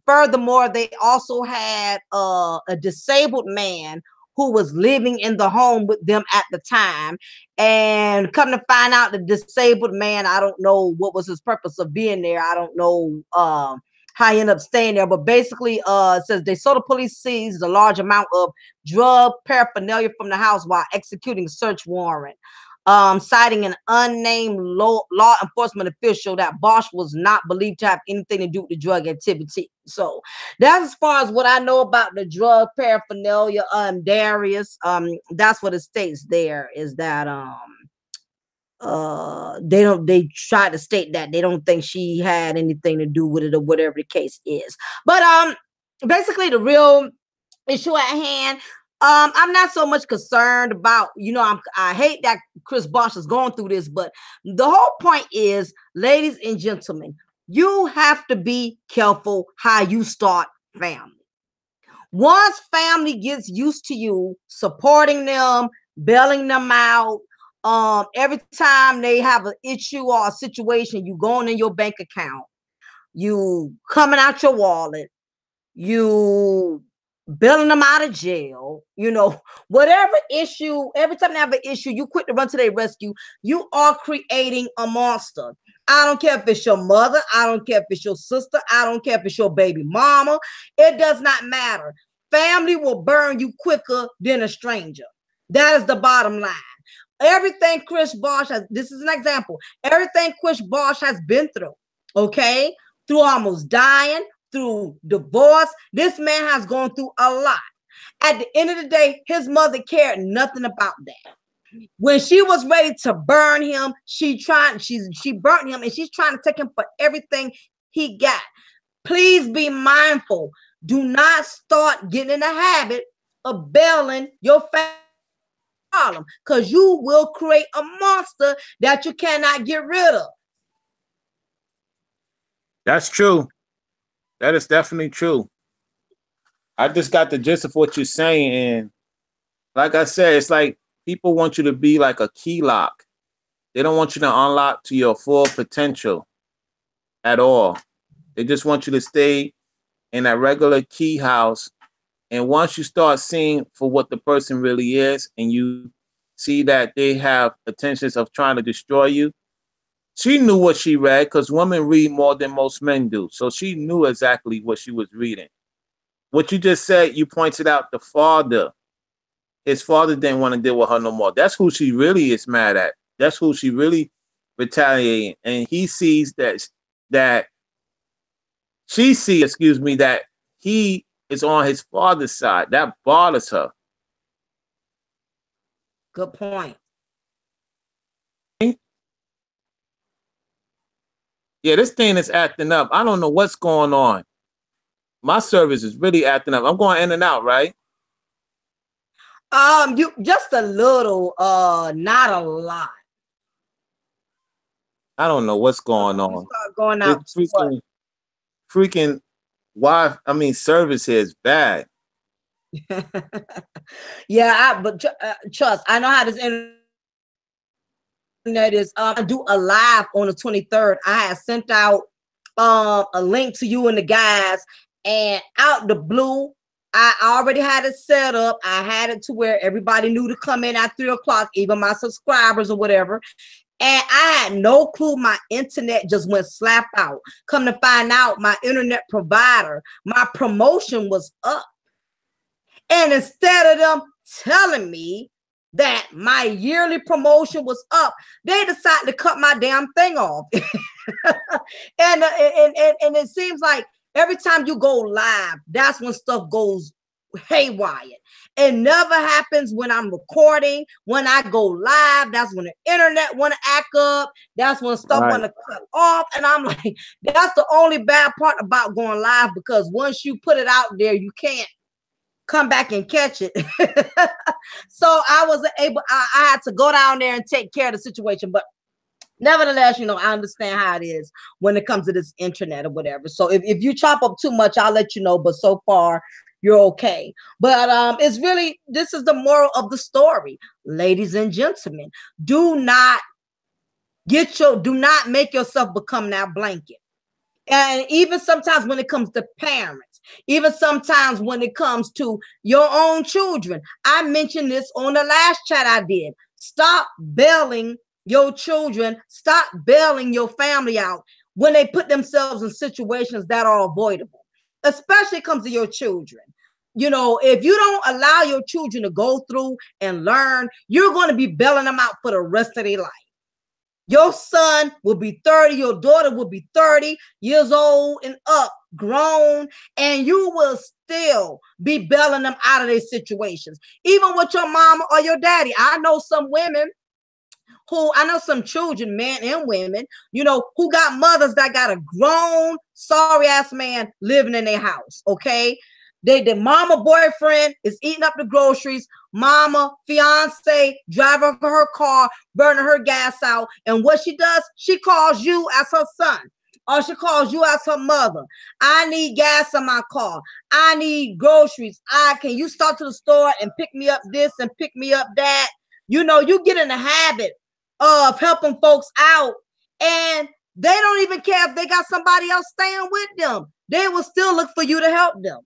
Furthermore, they also had a disabled man who was living in the home with them at the time. And come to find out, the disabled man, I don't know what was his purpose of being there. I don't know how he ended up staying there. But basically, it says they saw the police seized a large amount of drug paraphernalia from the house while executing a search warrant. Citing an unnamed law enforcement official that Bosch was not believed to have anything to do with the drug activity. So that's as far as what I know about the drug paraphernalia. Darius, that's what it states there, is that they tried to state that they don't think she had anything to do with it or whatever the case is. But basically the real issue at hand, I'm not so much concerned about, I hate that Chris Bosh is going through this, but the whole point is, ladies and gentlemen, you have to be careful how you start family. Once family gets used to you supporting them, bailing them out, every time they have an issue or a situation, you going in your bank account, you coming out your wallet, you bailing them out of jail, whatever issue, every time they have an issue, you quick to run to their rescue. You are creating a monster. I don't care if it's your mother. I don't care if it's your sister. I don't care if it's your baby mama. It does not matter. Family will burn you quicker than a stranger. That is the bottom line. Everything Chris Bosh has, this is an example, everything Chris Bosh has been through, okay? Through almost dying, through divorce. This man has gone through a lot. At the end of the day, his mother cared nothing about that. When she was ready to burn him, she burnt him, and she's trying to take him for everything he got. Please be mindful. Do not start getting in the habit of bailing your family problem, because you will create a monster that you cannot get rid of. That's true. That is definitely true. I just got the gist of what you're saying, and like I said, it's like people want you to be like a key lock. They don't want you to unlock to your full potential at all. They just want you to stay in that regular key house. And once you start seeing for what the person really is, and you see that they have intentions of trying to destroy you, she knew what she read, because women read more than most men do. So she knew exactly what she was reading. What you just said, you pointed out the father. His father didn't want to deal with her no more. That's who she really is mad at. That's who she really retaliating. And he sees that she sees, excuse me, that he is on his father's side. That bothers her. Good point. Yeah, this thing is acting up. I don't know what's going on. My service is really acting up. I'm going in and out, right? You just a little, not a lot. I don't know what's So going you on. start going This out too much. freaking service here is bad. Yeah, but trust, I know how this internet is. I do a live on the 23rd. I had sent out a link to you and the guys, and out the blue, I already had it set up. I had it to where everybody knew to come in at 3 o'clock, even my subscribers or whatever. And I had no clue my internet just went slap out. Come to find out, my internet provider, my promotion was up. And instead of them telling me that my yearly promotion was up, they decided to cut my damn thing off. And it seems like every time you go live, that's when stuff goes haywire. It never happens when I'm recording. When I go live, that's when the internet want to act up. That's when stuff Right. want to cut off. And I'm like, that's the only bad part about going live, because once you put it out there, you can't come back and catch it. So I wasn't able, I had to go down there and take care of the situation. But nevertheless, I understand how it is when it comes to this internet or whatever. So if you chop up too much, I'll let you know. But so far, you're okay. But it's really, this is the moral of the story. Ladies and gentlemen, do not make yourself become that blanket. And even sometimes when it comes to parents, even sometimes when it comes to your own children, I mentioned this on the last chat I did. Stop bailing your children, stop bailing your family out when they put themselves in situations that are avoidable, especially comes to your children. If you don't allow your children to go through and learn, you're going to be bailing them out for the rest of their life. Your son will be 30, your daughter will be 30 years old and up, grown, and you will still be bailing them out of their situations. Even with your mama or your daddy. I know some children, men and women, who got mothers that got a grown, sorry ass man living in their house, okay? The mama boyfriend is eating up the groceries. Mama, fiance, driver of her car, burning her gas out. And what she does, she calls you as her son, or she calls you as her mother. I need gas in my car. I need groceries. Can you stop to the store and pick me up this and pick me up that? You get in the habit of helping folks out, and they don't even care if they got somebody else staying with them. They will still look for you to help them.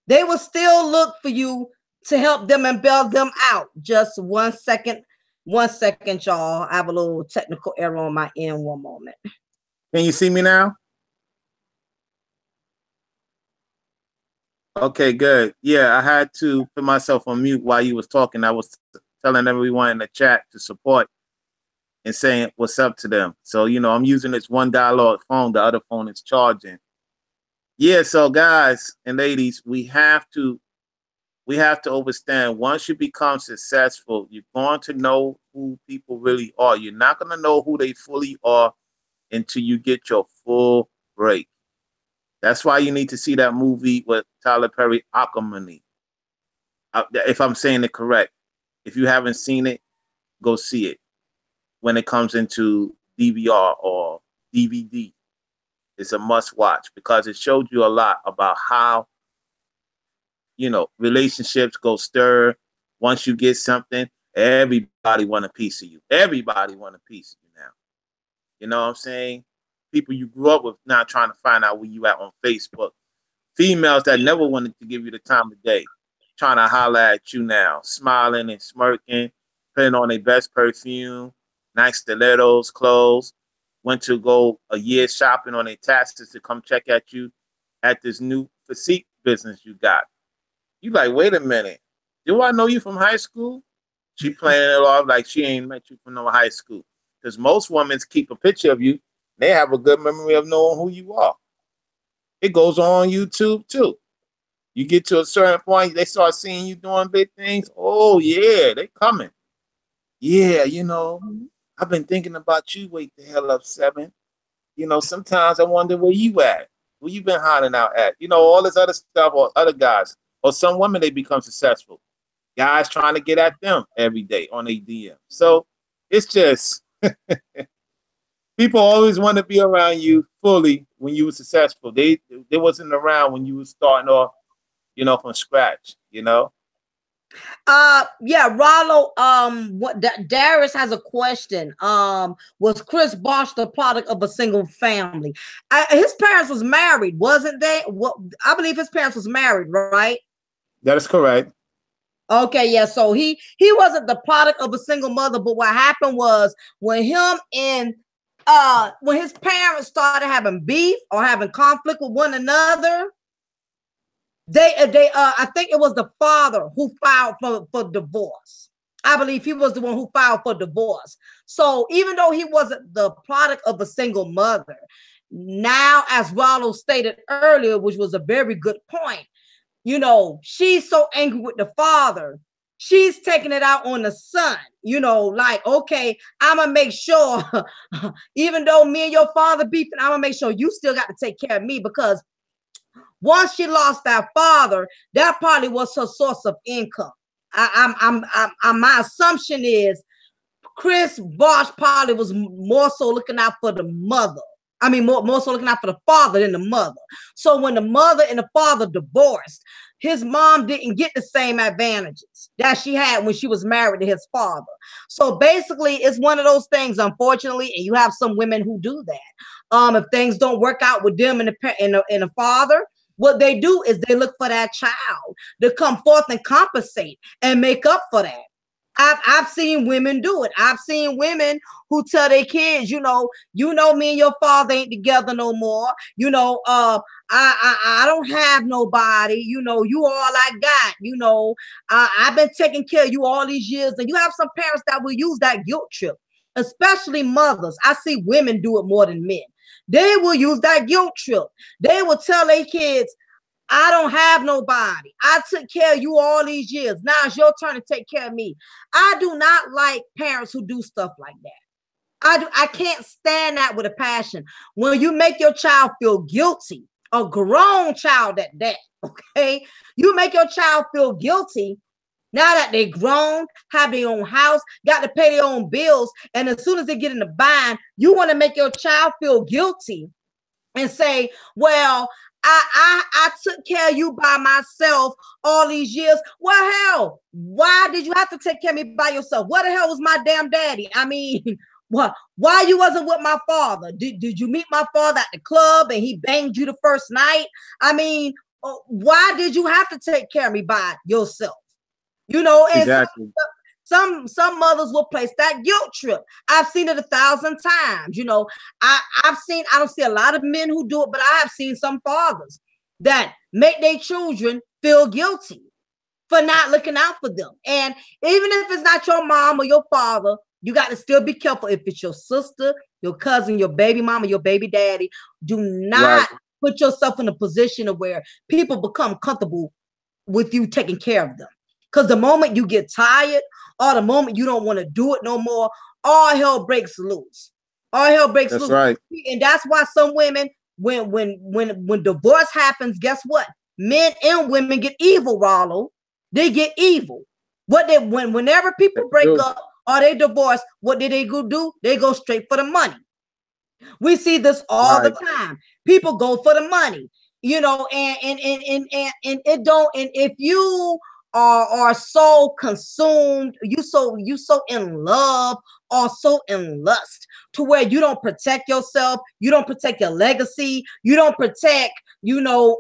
They will still look for you to help them and bail them out. Just 1 second. 1 second, y'all. I have a little technical error on my end. One moment. Can you see me now? Okay, good. Yeah, I had to put myself on mute while you was talking. I was telling everyone in the chat to support and saying what's up to them. So, I'm using this $1 phone. The other phone is charging. Yeah, so guys and ladies, we have to understand, once you become successful, you're going to know who people really are. You're not going to know who they fully are until you get your full break. That's why you need to see that movie with Tyler Perry, Aquaman. If I'm saying it correct. If you haven't seen it, go see it. When it comes into DVR or DVD, it's a must watch, because it showed you a lot about how, relationships go stir. Once you get something, everybody want a piece of you. Everybody want a piece of you now. You know what I'm saying? People you grew up with now trying to find out where you at on Facebook. Females that never wanted to give you the time of day, trying to holler at you now, smiling and smirking, putting on their best perfume, nice stilettos, clothes, went to go a year shopping on their taxes to come check at you at this new physique business you got. You like, wait a minute. Do I know you from high school? She playing it off like she ain't met you from no high school. Because most women keep a picture of you. They have a good memory of knowing who you are. It goes on YouTube too. You get to a certain point, they start seeing you doing big things. Oh yeah, they coming. Yeah, I've been thinking about you. Wake the hell up, 7. Sometimes I wonder where you at. Where you been hiding out at? All this other stuff, or other guys. Or some women, they become successful. Guys trying to get at them every day on a DM. So it's just people always want to be around you fully when you were successful. They wasn't around when you was starting off, from scratch. Yeah, Rollo, what Darius has a question. Was Chris Bosh the product of a single family? His parents was married, wasn't they? What I believe his parents was married, right? That is correct. Okay, yeah. So he wasn't the product of a single mother, but what happened was when his parents started having beef or having conflict with one another, I think it was the father who filed for divorce. I believe he was the one who filed for divorce. So even though he wasn't the product of a single mother, now, as Rollo stated earlier, which was a very good point, she's so angry with the father. She's taking it out on the son, like, okay, I'm going to make sure, even though me and your father beefing, I'm going to make sure you still got to take care of me, because once she lost that father, that probably was her source of income. My assumption is Chris Bosh probably was more so looking out for the mother. I mean, more so looking out for the father than the mother. So when the mother and the father divorced, his mom didn't get the same advantages that she had when she was married to his father. So basically, it's one of those things, unfortunately, and you have some women who do that. If things don't work out with them and the father, what they do is they look for that child to come forth and compensate and make up for that. I've seen women do it. I've seen women who tell their kids, me and your father ain't together no more. I don't have nobody. You all I got. I've been taking care of you all these years. And you have some parents that will use that guilt trip, especially mothers. I see women do it more than men. They will use that guilt trip. They will tell their kids, I don't have nobody. I took care of you all these years. Now it's your turn to take care of me. I do not like parents who do stuff like that. I can't stand that with a passion. When you make your child feel guilty, a grown child at that, okay? You make your child feel guilty now that they're grown, have their own house, got to pay their own bills, and as soon as they get in the bind, you want to make your child feel guilty and say, well, I took care of you by myself all these years. Well, hell, why did you have to take care of me by yourself? What the hell was my damn daddy? I mean, what? Why you wasn't with my father? Did you meet my father at the club and he banged you the first night? I mean, why did you have to take care of me by yourself? And exactly. Some mothers will place that guilt trip. I've seen it 1,000 times. I don't see a lot of men who do it, but I have seen some fathers that make their children feel guilty for not looking out for them. And even if it's not your mom or your father, you got to still be careful. If it's your sister, your cousin, your baby mama, your baby daddy, do not put yourself in a position of where people become comfortable with you taking care of them. Because the moment you get tired or the moment you don't want to do it no more, all hell breaks loose. All hell breaks loose. Right. And that's why some women, when divorce happens, guess what? Men and women get evil, Rollo. They get evil. Whenever people break up or they divorce, what did they go do? They go straight for the money. We see this all the time. People go for the money, and it don't. And if you are so consumed, you so in love or so in lust to where you don't protect yourself, you don't protect your legacy, you don't protect, all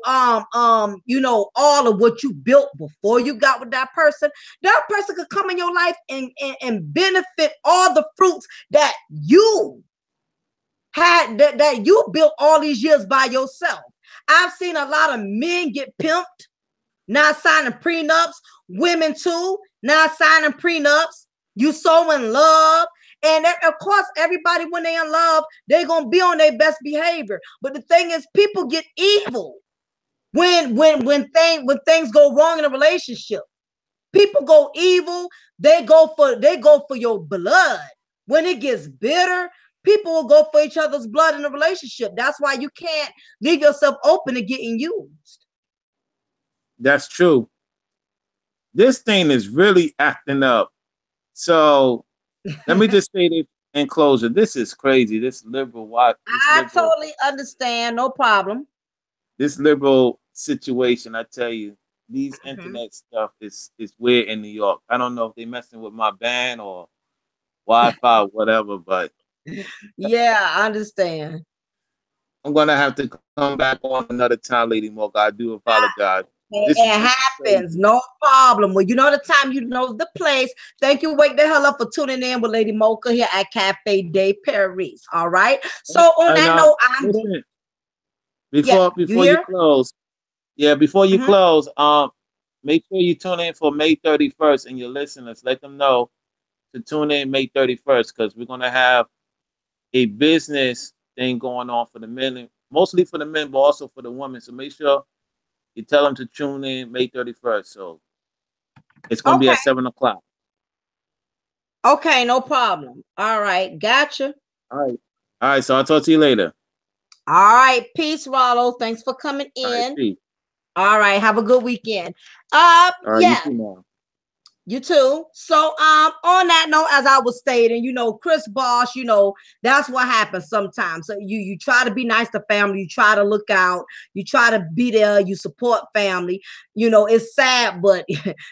of what you built before you got with that person could come in your life and benefit all the fruits that you had, that you built all these years by yourself. I've seen a lot of men get pimped, not signing prenups, women too, not signing prenups, You so in love. And of course, everybody, when they in love, they're gonna be on their best behavior. But the thing is, people get evil when things go wrong in a relationship. People go evil. They go for your blood. When it gets bitter, people will go for each other's blood in a relationship. That's why you can't leave yourself open to getting used. That's true. This thing is really acting up. So let me just say this in closure. This is crazy. I totally understand. No problem. This liberal situation. I tell you, these Mhm. internet stuff is weird in New York. I don't know if they messing with my band or Wi-Fi or whatever, but Yeah, I understand. I'm gonna have to come back on another time, Lady Mocha. I do apologize. It This is happens, crazy. no problem. Well, you know the time, you know the place. Thank you, wake the hell up, for tuning in with Lady Mocha here at Cafe de Paris. All right. So on And that note, I'm going. listen, Yeah, you before you here? close, yeah, before you Hmm. close, make sure you tune in for May 31st and your listeners. Let them know to tune in May 31st because we're gonna have a business thing going on for the men, mostly for the men, but also for the women. So make sure you tell them to tune in May 31st. So it's gonna be Okay. at 7 o'clock. Okay, no problem. All right, gotcha. All right. All right. So I'll talk to you later. All right, peace, Rollo. Thanks for coming All right. in. Peace. All right, have a good weekend. All right. You Yeah. too now. You too. So, on that note, as I was stating, Chris Bosh, that's what happens sometimes. So you try to be nice to family, you try to look out, you try to be there, you support family. It's sad, but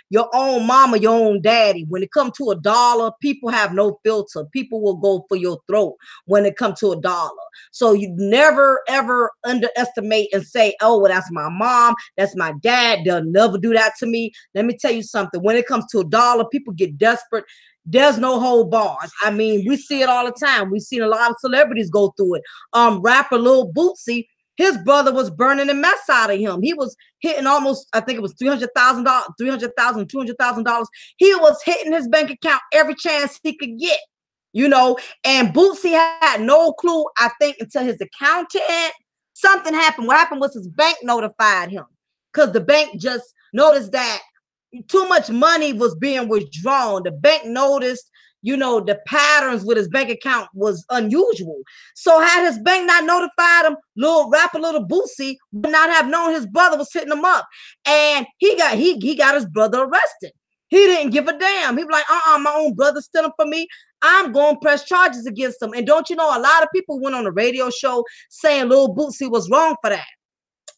your own mama, your own daddy, when it comes to a dollar, people have no filter. People will go for your throat when it comes to a dollar. So you never ever underestimate and say, oh, well, that's my mom, that's my dad. They'll never do that to me. Let me tell you something. When it comes to a dollar, people get desperate. There's no hold bars. I mean, we see it all the time. We've seen a lot of celebrities go through it. Rapper Lil Bootsy, his brother was burning the mess out of him. He was hitting almost, I think it was $300,000, $200,000. He was hitting his bank account every chance he could get, you know. And Bootsy had no clue, I think, until his accountant, something happened. What happened was his bank notified him because the bank just noticed that too much money was being withdrawn. The bank noticed, the patterns with his bank account was unusual. So had his bank not notified him, little Boosie would not have known his brother was hitting him up. And he got his brother arrested. He didn't give a damn. He was like, my own brother stealing from me. I'm going to press charges against him. And don't you know, a lot of people went on a radio show saying Lil Boosie was wrong for that,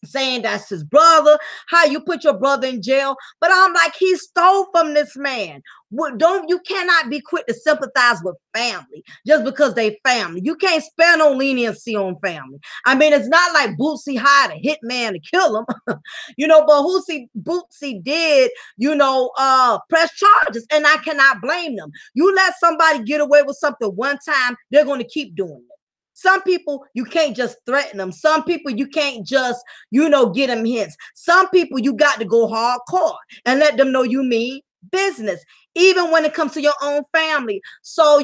saying that's his brother. How you put your brother in jail? But I'm like, he stole from this man. You cannot be quick to sympathize with family just because they family. You can't spare no leniency on family. I mean, it's not like Bootsy hired a hitman to kill him, but Bootsy did, press charges, and I cannot blame them. You let somebody get away with something one time, they're going to keep doing it. Some people, you can't just threaten them. Some people, you can't just, get them hints. Some people, you got to go hardcore and let them know you mean business, even when it comes to your own family. So,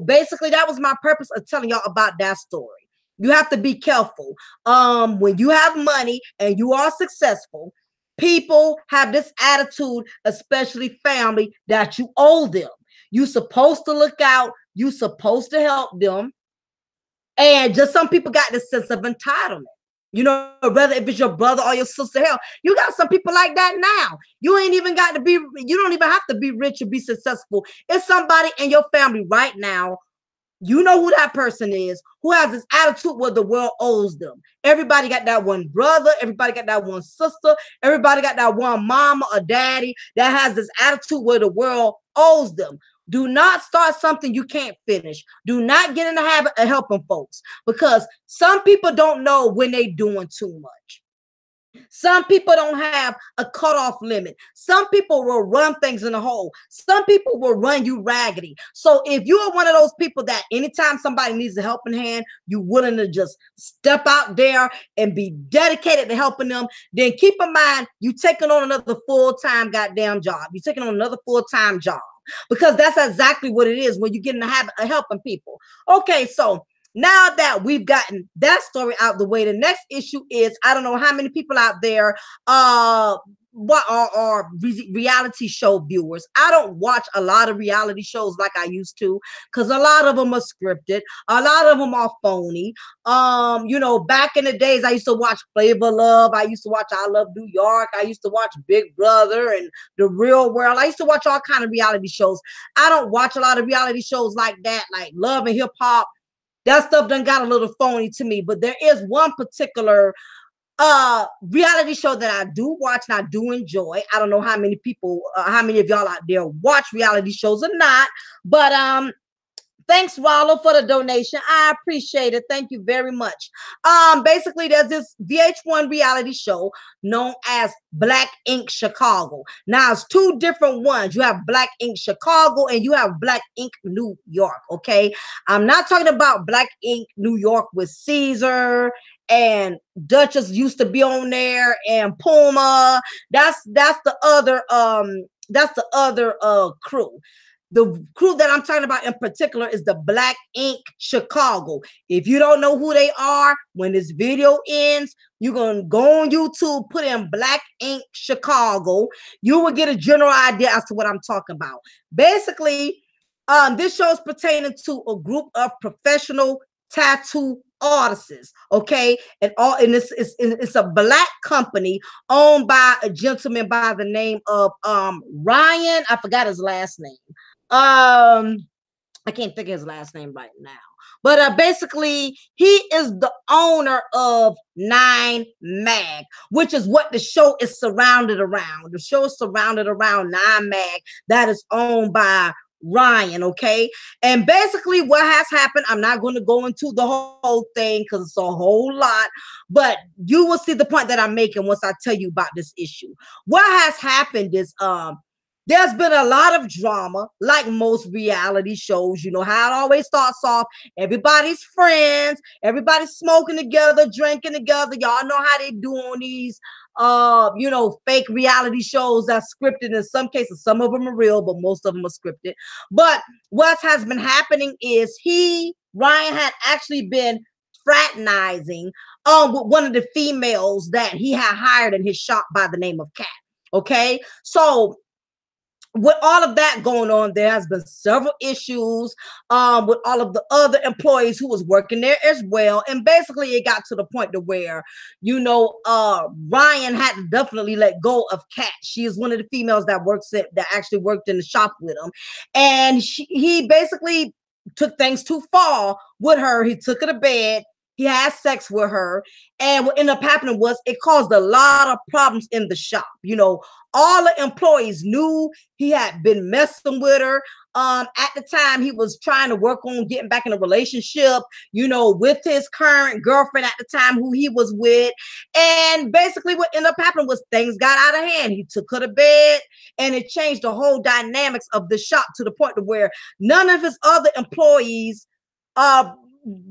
basically, that was my purpose of telling y'all about that story. You have to be careful. When you have money and you are successful, people have this attitude, especially family, that you owe them. You're supposed to look out. You're supposed to help them. And just some people got this sense of entitlement. Whether if it's your brother or your sister, hell, you got some people like that now. You ain't even got to be, you don't even have to be rich or be successful. It's somebody in your family right now. You know who that person is, who has this attitude where the world owes them. Everybody got that one brother. Everybody got that one sister. Everybody got that one mama or daddy that has this attitude where the world owes them. Do not start something you can't finish. Do not get in the habit of helping folks, because some people don't know when they're doing too much. Some people don't have a cutoff limit. Some people will run things in a hole. Some people will run you raggedy. So if you are one of those people that anytime somebody needs a helping hand, you're willing to just step out there and be dedicated to helping them, then keep in mind you taking on another full-time goddamn job. You're taking on another full-time job. because that's exactly what it is when you get in the habit of helping people. Okay, so now that we've gotten that story out the way, the next issue is, I don't know how many people out there what are reality show viewers. I don't watch a lot of reality shows like I used to, because a lot of them are scripted, a lot of them are phony. You know, back in the days, I used to watch Flavor Love, I used to watch I Love New York, I used to watch Big Brother and The Real World. I used to watch all kind of reality shows. I don't watch a lot of reality shows like that, like Love and Hip Hop. That stuff done got a little phony to me. But there is one particular reality show that I do watch and I do enjoy. I don't know how many people, how many of y'all out there watch reality shows or not, but thanks, Rollo, for the donation. I appreciate it. Thank you very much. Basically, there's this VH1 reality show known as Black Ink Chicago. Now, it's two different ones. You have Black Ink Chicago and you have Black Ink New York. Okay, I'm not talking about Black Ink New York with Caesar and Duchess used to be on there and Puma. That's the other crew. The crew that I'm talking about in particular is the Black Ink Chicago. If you don't know who they are, when this video ends, you're going to go on YouTube, put in Black Ink Chicago. You will get a general idea as to what I'm talking about. Basically, this show is pertaining to a group of professional tattoo artists, okay? And it's a black company owned by a gentleman by the name of Ryan. I forgot his last name. I can't think of his last name right now. But basically, he is the owner of Nine Mag, which is what the show is surrounded around. The show is surrounded around Nine Mag that is owned by Ryan, okay? And basically what has happened, I'm not going to go into the whole thing because it's a whole lot, but you will see the point that I'm making once I tell you about this issue. What has happened is there's been a lot of drama, like most reality shows. You know how it always starts off. Everybody's friends, everybody's smoking together, drinking together. Y'all know how they do on these you know, fake reality shows that's scripted. In some cases, some of them are real, but most of them are scripted. But what has been happening is Ryan had actually been fraternizing with one of the females that he had hired in his shop by the name of Kat. Okay, so with all of that going on, there has been several issues with all of the other employees who was working there as well. And basically it got to the point to where, you know, Ryan had to definitely let go of Kat. She is one of the females that actually worked in the shop with him. And he basically took things too far with her. He took her to bed. He had sex with her. And what ended up happening was it caused a lot of problems in the shop. You know, all the employees knew he had been messing with her. At the time, he was trying to work on getting back in a relationship, you know, with his current girlfriend at the time who he was with. And basically what ended up happening was things got out of hand. He took her to bed and it changed the whole dynamics of the shop to the point to where none of his other employees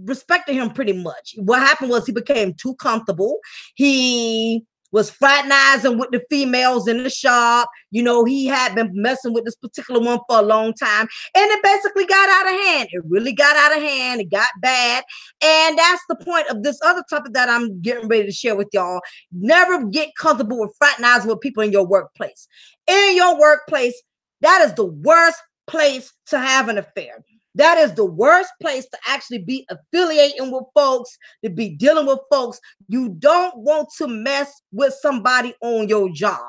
respected him pretty much. What happened was he became too comfortable. He was fraternizing with the females in the shop. You know, he had been messing with this particular one for a long time. And it basically got out of hand. It really got out of hand. It got bad. And that's the point of this other topic that I'm getting ready to share with y'all. Never get comfortable with fraternizing with people in your workplace. In your workplace, that is the worst place to have an affair. That is the worst place to actually be affiliating with folks, to be dealing with folks. You don't want to mess with somebody on your job,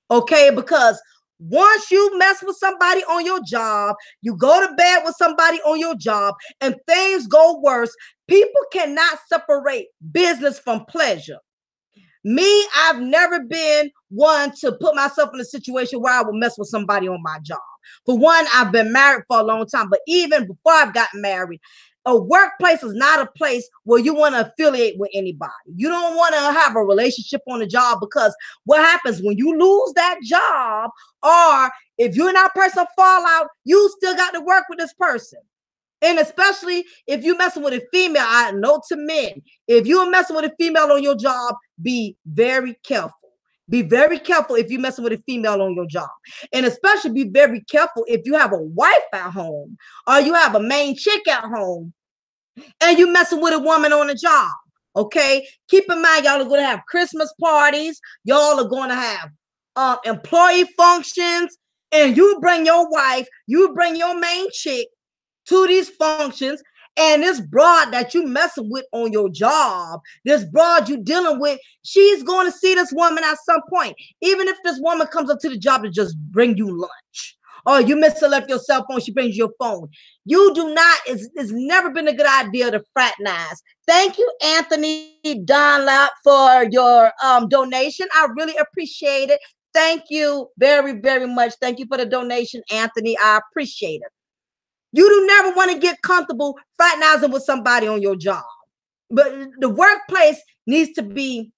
okay? Because once you mess with somebody on your job, you go to bed with somebody on your job, and things go worse. People cannot separate business from pleasure. Me, I've never been one to put myself in a situation where I would mess with somebody on my job. For one, I've been married for a long time, but even before I've gotten married, a workplace is not a place where you want to affiliate with anybody. You don't want to have a relationship on the job, because what happens when you lose that job, or if you and that person fall out, you still got to work with this person. And especially if you're messing with a female, I know to men, if you're messing with a female on your job, be very careful. Be very careful if you're messing with a female on your job. And especially be very careful if you have a wife at home or you have a main chick at home and you messing with a woman on a job. Okay, keep in mind, y'all are going to have Christmas parties, y'all are going to have employee functions, and you bring your wife, you bring your main chick to these functions, and this broad that you messing with on your job, this broad you dealing with, she's going to see this woman at some point. Even if this woman comes up to the job to just bring you lunch, or you left your cell phone, she brings you your phone. You do not, it's never been a good idea to fraternize. Thank you, Anthony Dunlap, for your donation. I really appreciate it. Thank you very, very much. Thank you for the donation, Anthony. I appreciate it. You do never want to get comfortable fraternizing with somebody on your job. But the workplace needs to be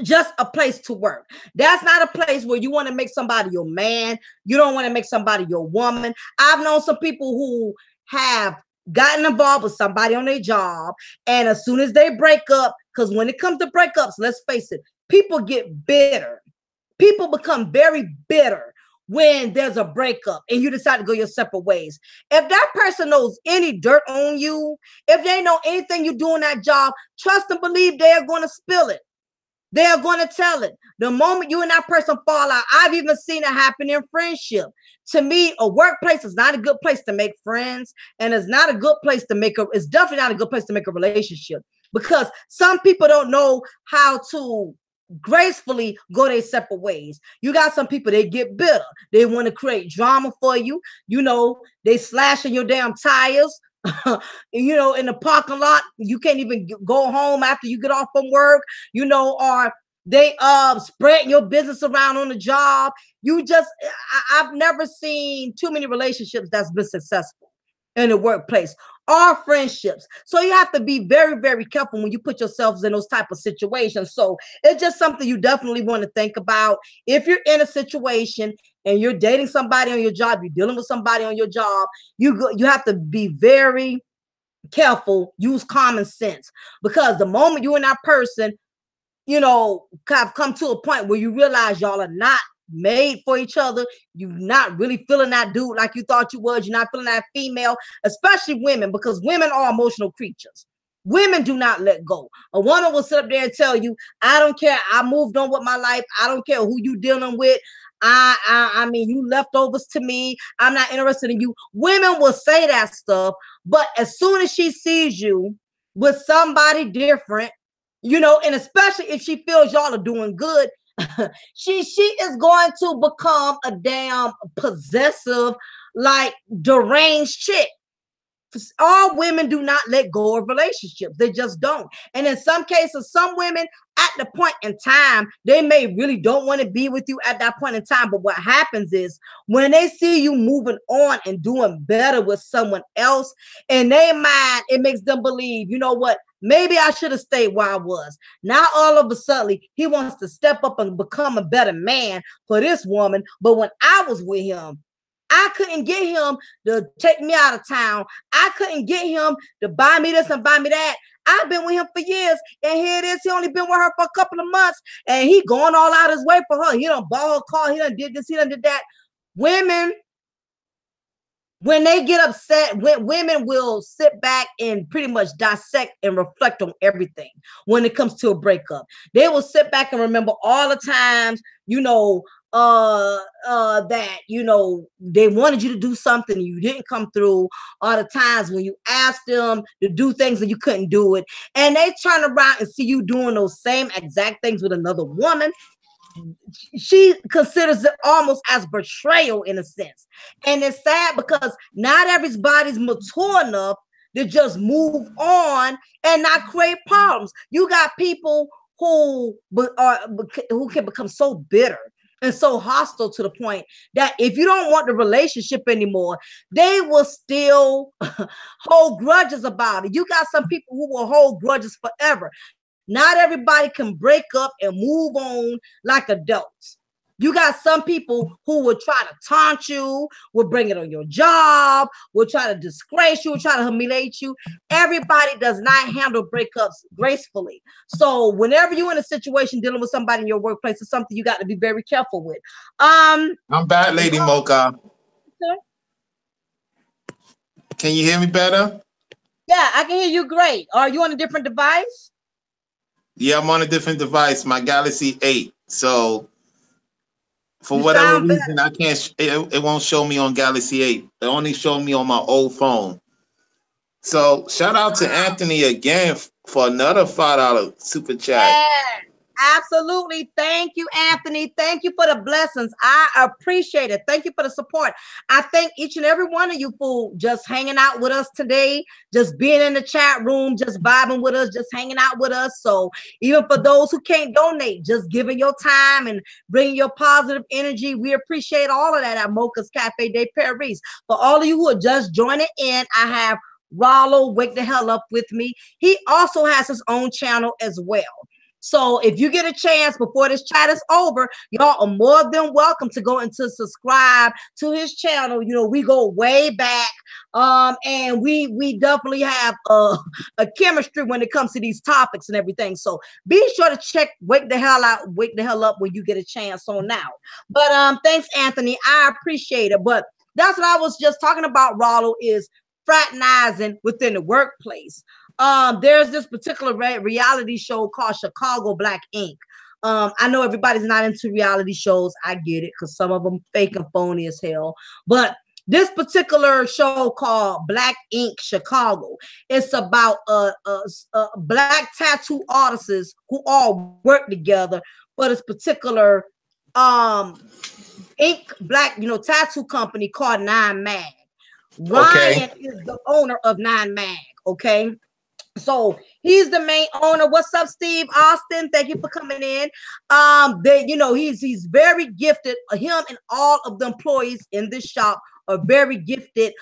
just a place to work. That's not a place where you want to make somebody your man. You don't want to make somebody your woman. I've known some people who have gotten involved with somebody on their job, and as soon as they break up, because when it comes to breakups, let's face it, people get bitter. People become very bitter when there's a breakup and you decide to go your separate ways. If that person knows any dirt on you, if they know anything you do in that job, trust and believe they are going to spill it. They are going to tell it. The moment you and that person fall out, I've even seen it happen in friendship. To me, a workplace is not a good place to make friends, and it's not a good place to make it's definitely not a good place to make a relationship, because some people don't know how to gracefully go their separate ways. You got some people, they get bitter. They want to create drama for you. You know, they slashing your damn tires. You know, in the parking lot, you can't even go home after you get off from work, you know, or they spreading your business around on the job. I've never seen too many relationships that's been successful in the workplace or friendships. So you have to be very, very careful when you put yourselves in those type of situations. So it's just something you definitely want to think about. If you're in a situation and you're dating somebody on your job, you're dealing with somebody on your job, you have to be very careful, use common sense, because the moment you and that person, you know, have come to a point where you realize y'all are not made for each other, you're not really feeling that dude like you thought you was, you're not feeling that female, especially women, because women are emotional creatures. Women do not let go. A woman will sit up there and tell you, I don't care, I moved on with my life, I don't care who you dealing with, I mean, you leftovers to me, I'm not interested in you. Women will say that stuff, but as soon as she sees you with somebody different, you know, and especially if she feels y'all are doing good, she is going to become a damn possessive, like deranged chick. All women do not let go of relationships. They just don't. And in some cases, some women at the point in time, they may really don't want to be with you at that point in time. But what happens is when they see you moving on and doing better with someone else, in their mind, it makes them believe, you know what? Maybe I should have stayed where I was. Now, all of a sudden, he wants to step up and become a better man for this woman. But when I was with him, I couldn't get him to take me out of town. I couldn't get him to buy me this and buy me that. I've been with him for years, and here it is. He only been with her for a couple of months, and he going all out his way for her. He done bought her car. He done did this. He done did that. Women, when they get upset, women will sit back and pretty much dissect and reflect on everything when it comes to a breakup. They will sit back and remember all the times, you know, that, you know, they wanted you to do something and you didn't come through, all the times when you asked them to do things and you couldn't do it, and they turn around and see you doing those same exact things with another woman. She considers it almost as betrayal in a sense. And it's sad because not everybody's mature enough to just move on and not create problems. You got people who can become so bitter and so hostile to the point that if you don't want the relationship anymore, they will still hold grudges about it. You got some people who will hold grudges forever. Not everybody can break up and move on like adults. You got some people who will try to taunt you, will bring it on your job, will try to disgrace you, will try to humiliate you. Everybody does not handle breakups gracefully. So whenever you're in a situation dealing with somebody in your workplace, it's something you got to be very careful with. I'm back, Lady Mocha. Can you hear me better? Yeah, I can hear you great. Are you on a different device? Yeah, I'm on a different device, my Galaxy 8. So for You whatever sound better. reason, I can't. It won't show me on Galaxy 8. It only showed me on my old phone. So shout out to Anthony again for another $5 super chat. Yeah, absolutely. Thank you, Anthony. Thank you for the blessings. I appreciate it. Thank you for the support. I thank each and every one of you for just hanging out with us today, just being in the chat room, just vibing with us, just hanging out with us. So even for those who can't donate, just giving your time and bringing your positive energy, we appreciate all of that at Mocha's Cafe de Paris. For all of you who are just joining in, I have Rollo Wake the Hell Up with me. He also has his own channel as well. So if you get a chance before this chat is over, y'all are more than welcome to go and to subscribe to his channel. You know, we go way back. And we definitely have a chemistry when it comes to these topics and everything. So be sure to check Wake the Hell Up when you get a chance on now. But thanks, Anthony. I appreciate it. But that's what I was just talking about, Rollo, is fraternizing within the workplace. There's this particular reality show called Chicago Black Ink. I know everybody's not into reality shows. I get it, because some of them fake and phony as hell. But this particular show called Black Ink Chicago, it's about black tattoo artists who all work together for this particular ink black, tattoo company called Nine Mag. Ryan is the owner of Nine Mag. Okay. So he's the main owner. What's up, Steve Austin? Thank you for coming in. He's very gifted. Him and all of the employees in this shop are very gifted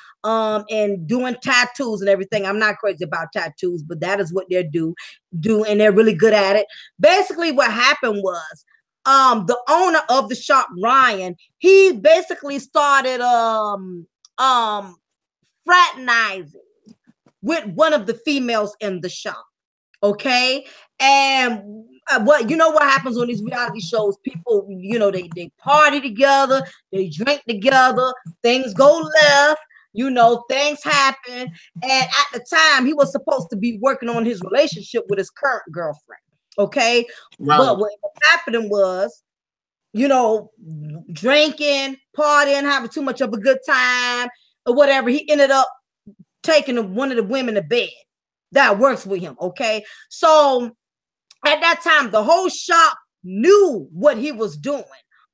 in doing tattoos and everything. I'm not crazy about tattoos, but that is what they do, and they're really good at it. Basically, what happened was the owner of the shop, Ryan, he basically started fraternizing with one of the females in the shop. Okay. And what happens on these reality shows, people, they party together, they drink together, things go left, things happen. And at the time, he was supposed to be working on his relationship with his current girlfriend. Okay. Right. But what happened was, drinking, partying, having too much of a good time or whatever, he ended up taking one of the women to bed that works with him. Okay. So at that time, the whole shop knew what he was doing.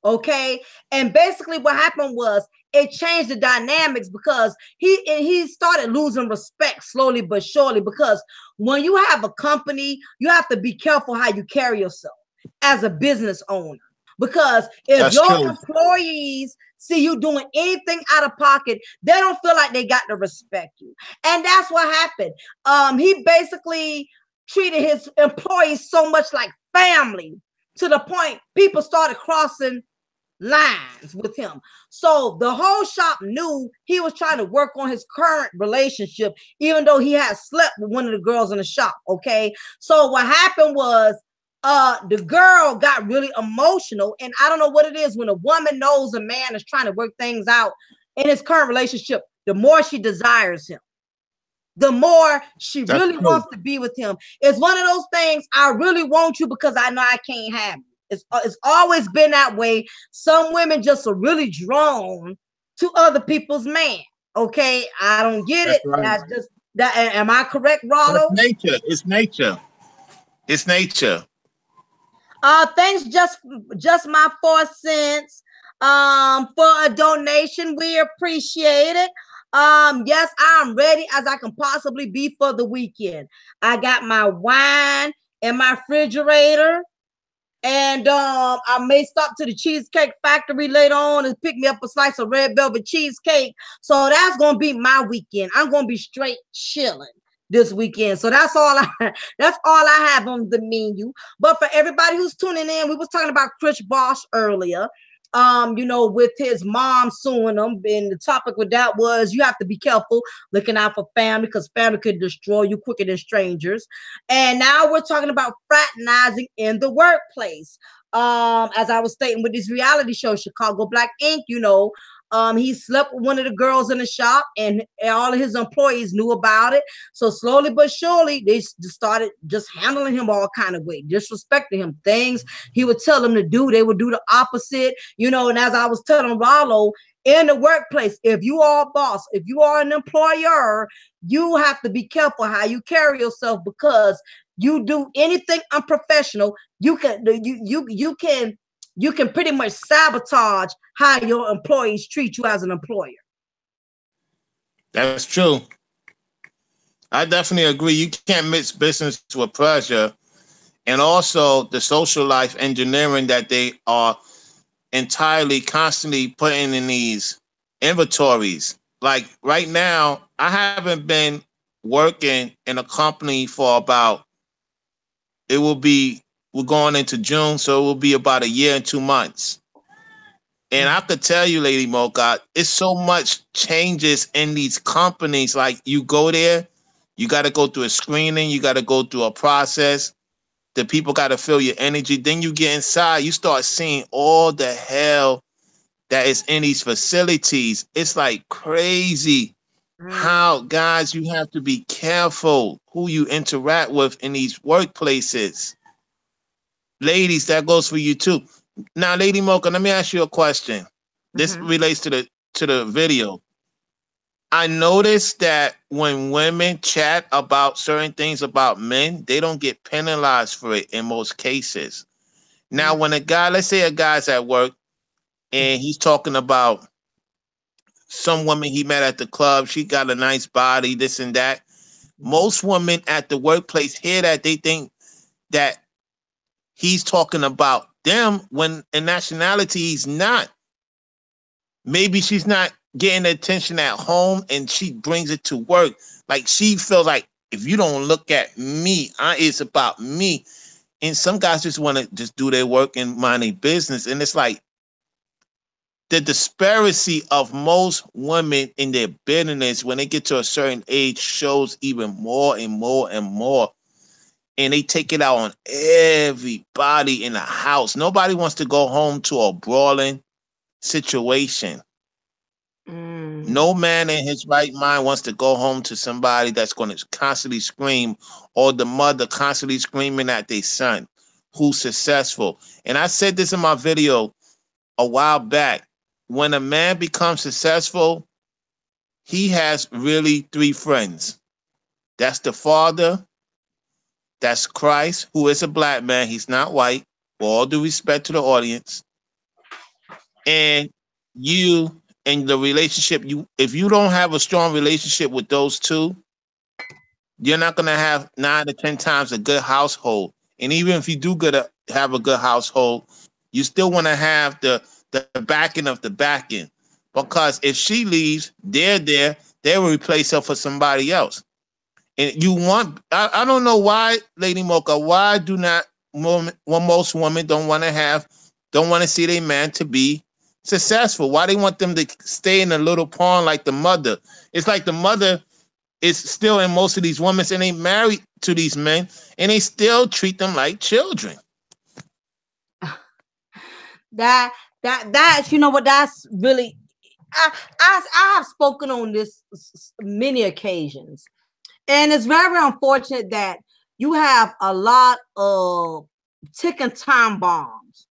Okay. And basically what happened was it changed the dynamics, because he started losing respect slowly but surely, because when you have a company, you have to be careful how you carry yourself as a business owner. Because if your employees see you doing anything out of pocket, they don't feel like they got to respect you. And that's what happened. He basically treated his employees so much like family, to the point people started crossing lines with him. So the whole shop knew he was trying to work on his current relationship, even though he had slept with one of the girls in the shop. Okay. So what happened was, the girl got really emotional, and I don't know what it is when a woman knows a man is trying to work things out in his current relationship. The more she desires him, the more she really wants to be with him. It's one of those things. I really want you because I know I can't have you. It's always been that way. Some women just are really drawn to other people's man. Okay, I don't get it. Right. That's just that. Am I correct, Rollo? It's nature. It's nature. It's nature. Thanks, just my 4 cents for a donation. We appreciate it. Yes, I'm ready as I can possibly be for the weekend. I got my wine in my refrigerator, and I may stop to the Cheesecake Factory later on and pick me up a slice of red velvet cheesecake. So that's gonna be my weekend. I'm gonna be straight chilling this weekend. So that's all I have on the menu. But for everybody who's tuning in, we was talking about Chris Bosh earlier. you know, with his mom suing him. And the topic with that was you have to be careful looking out for family because family could destroy you quicker than strangers. And now we're talking about fraternizing in the workplace. As I was stating with this reality show, Chicago Black Ink, you know, he slept with one of the girls in the shop, and all of his employees knew about it. So slowly but surely, they just started just handling him all kind of way, disrespecting him. Things he would tell them to do, they would do the opposite, you know. And as I was telling Rollo, in the workplace, if you are a boss, if you are an employer, you have to be careful how you carry yourself, because you do anything unprofessional, you can pretty much sabotage how your employees treat you as an employer. That's true. I definitely agree. You can't mix business with pleasure. And also the social life engineering that they are entirely constantly putting in these inventories. Like right now, I haven't been working in a company for about, it will be, we're going into June, so it will be about a year and 2 months. And I could tell you, Lady Mocha, it's so much changes in these companies. Like you go there, you got to go through a screening, you got to go through a process. The people got to feel your energy. Then you get inside, you start seeing all the hell that is in these facilities. It's like crazy how, guys, you have to be careful who you interact with in these workplaces. Ladies, that goes for you too. Now, Lady Mocha, let me ask you a question. This relates to the video. I noticed that when women chat about certain things about men, they don't get penalized for it in most cases. Now, when a guy, let's say a guy's at work and he's talking about some woman he met at the club, she got a nice body, this and that. Most women at the workplace hear that, they think that he's talking about them when in nationality he's not. Maybe she's not getting attention at home and she brings it to work. Like she feels like if you don't look at me, it's about me. And some guys just want to just do their work and mind their business. And it's like the disparity of most women in their bitterness when they get to a certain age shows even more and more and more. And they take it out on everybody in the house. Nobody wants to go home to a brawling situation. No man in his right mind wants to go home to somebody that's going to constantly scream, or the mother constantly screaming at their son who's successful. And I said this in my video a while back. When a man becomes successful, he has really three friends. That's the father, that's Christ, who is a black man. He's not white. With all due respect to the audience. And you and the relationship, if you don't have a strong relationship with those two, you're not going to have 9 to 10 times a good household. And even if you do have a good household, you still want to have the backing of the backing. Because if she leaves, they're there, they will replace her for somebody else. And you want, I don't know why, Lady Mocha, why do not most women don't want to see their man to be successful? Why they want them to stay in a little pond like the mother? It's like the mother is still in most of these women, and they married to these men, and they still treat them like children. That you know what, that's really, I have spoken on this many occasions, and it's very unfortunate that you have a lot of ticking time bombs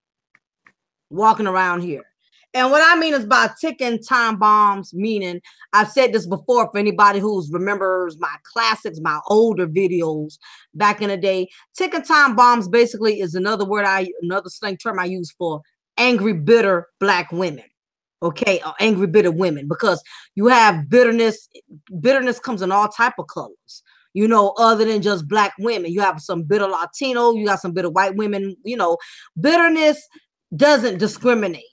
walking around here. And what I mean is by ticking time bombs, meaning, I've said this before for anybody who remembers my classics, my older videos back in the day. Ticking time bombs basically is another slang term I use for angry, bitter black women. Okay, or angry, bitter women, because you have bitterness. Bitterness comes in all type of colors. You know, other than just black women, you have some bitter Latino, you got some bitter white women. You know, bitterness doesn't discriminate.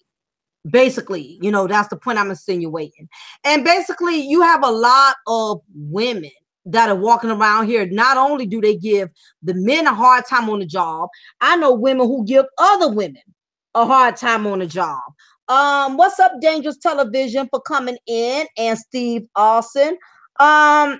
Basically, you know, that's the point I'm insinuating. And basically, you have a lot of women that are walking around here. Not only do they give the men a hard time on the job, I know women who give other women a hard time on the job. What's up, Dangerous Television, for coming in, and Steve Austin. I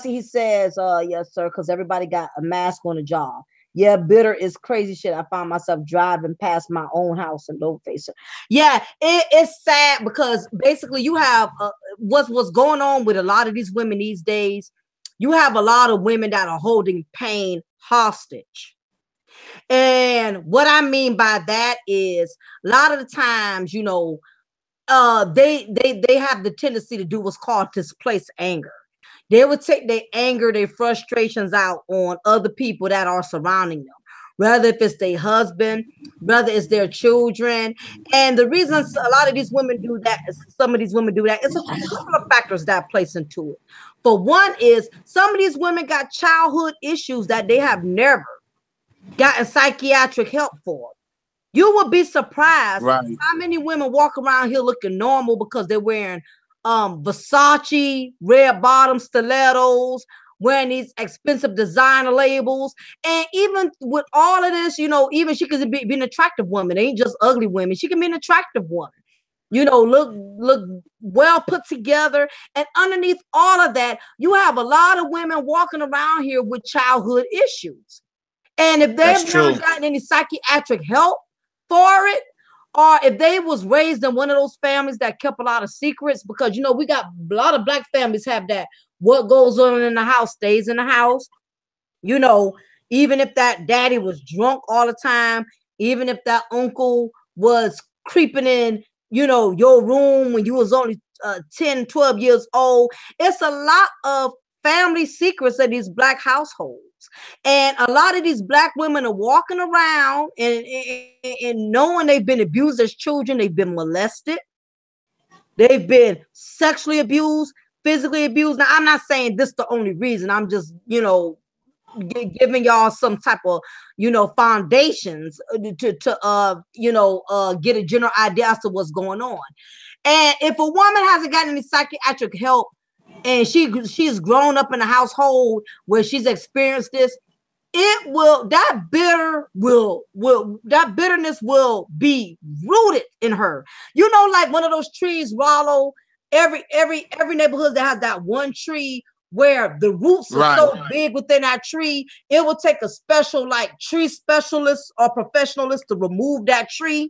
see he says, yes, sir, because everybody got a mask on the job. Yeah, bitter is crazy shit. I found myself driving past my own house in low face. Yeah, it's sad because basically you have what's going on with a lot of these women these days. You have a lot of women that are holding pain hostage. And what I mean by that is a lot of the times, you know, they have the tendency to do what's called displaced anger. They would take their anger, their frustrations out on other people that are surrounding them, whether if it's their husband, whether it's their children. And the reason a lot of these women do that, some of these women do that, it's a couple of factors that place into it. For one is some of these women got childhood issues that they have never gotten psychiatric help for. You would be surprised how many women walk around here looking normal because they're wearing Versace, red bottom stilettos, wearing these expensive designer labels. And even with all of this, you know, even she could be an attractive woman. It ain't just ugly women. She can be an attractive woman. You know, look well put together. And underneath all of that, you have a lot of women walking around here with childhood issues. And if they've never gotten any psychiatric help for it, or if they was raised in one of those families that kept a lot of secrets, because, you know, we got a lot of black families have that. What goes on in the house stays in the house. You know, even if that daddy was drunk all the time, even if that uncle was creeping in, you know, your room when you was only 10, 12 years old. It's a lot of family secrets in these black households. And a lot of these black women are walking around and knowing they've been abused as children, they've been molested, they've been sexually abused, physically abused. Now, I'm not saying this is the only reason. I'm just, you know, giving y'all some type of, you know, foundations to you know, get a general idea as to what's going on. And if a woman hasn't gotten any psychiatric help, and she's grown up in a household where she's experienced this, it will, that bitterness will be rooted in her. You know, like one of those trees, Rollo, every neighborhood that has that one tree where the roots are so big within that tree, it will take a special like tree specialist or professionalist to remove that tree,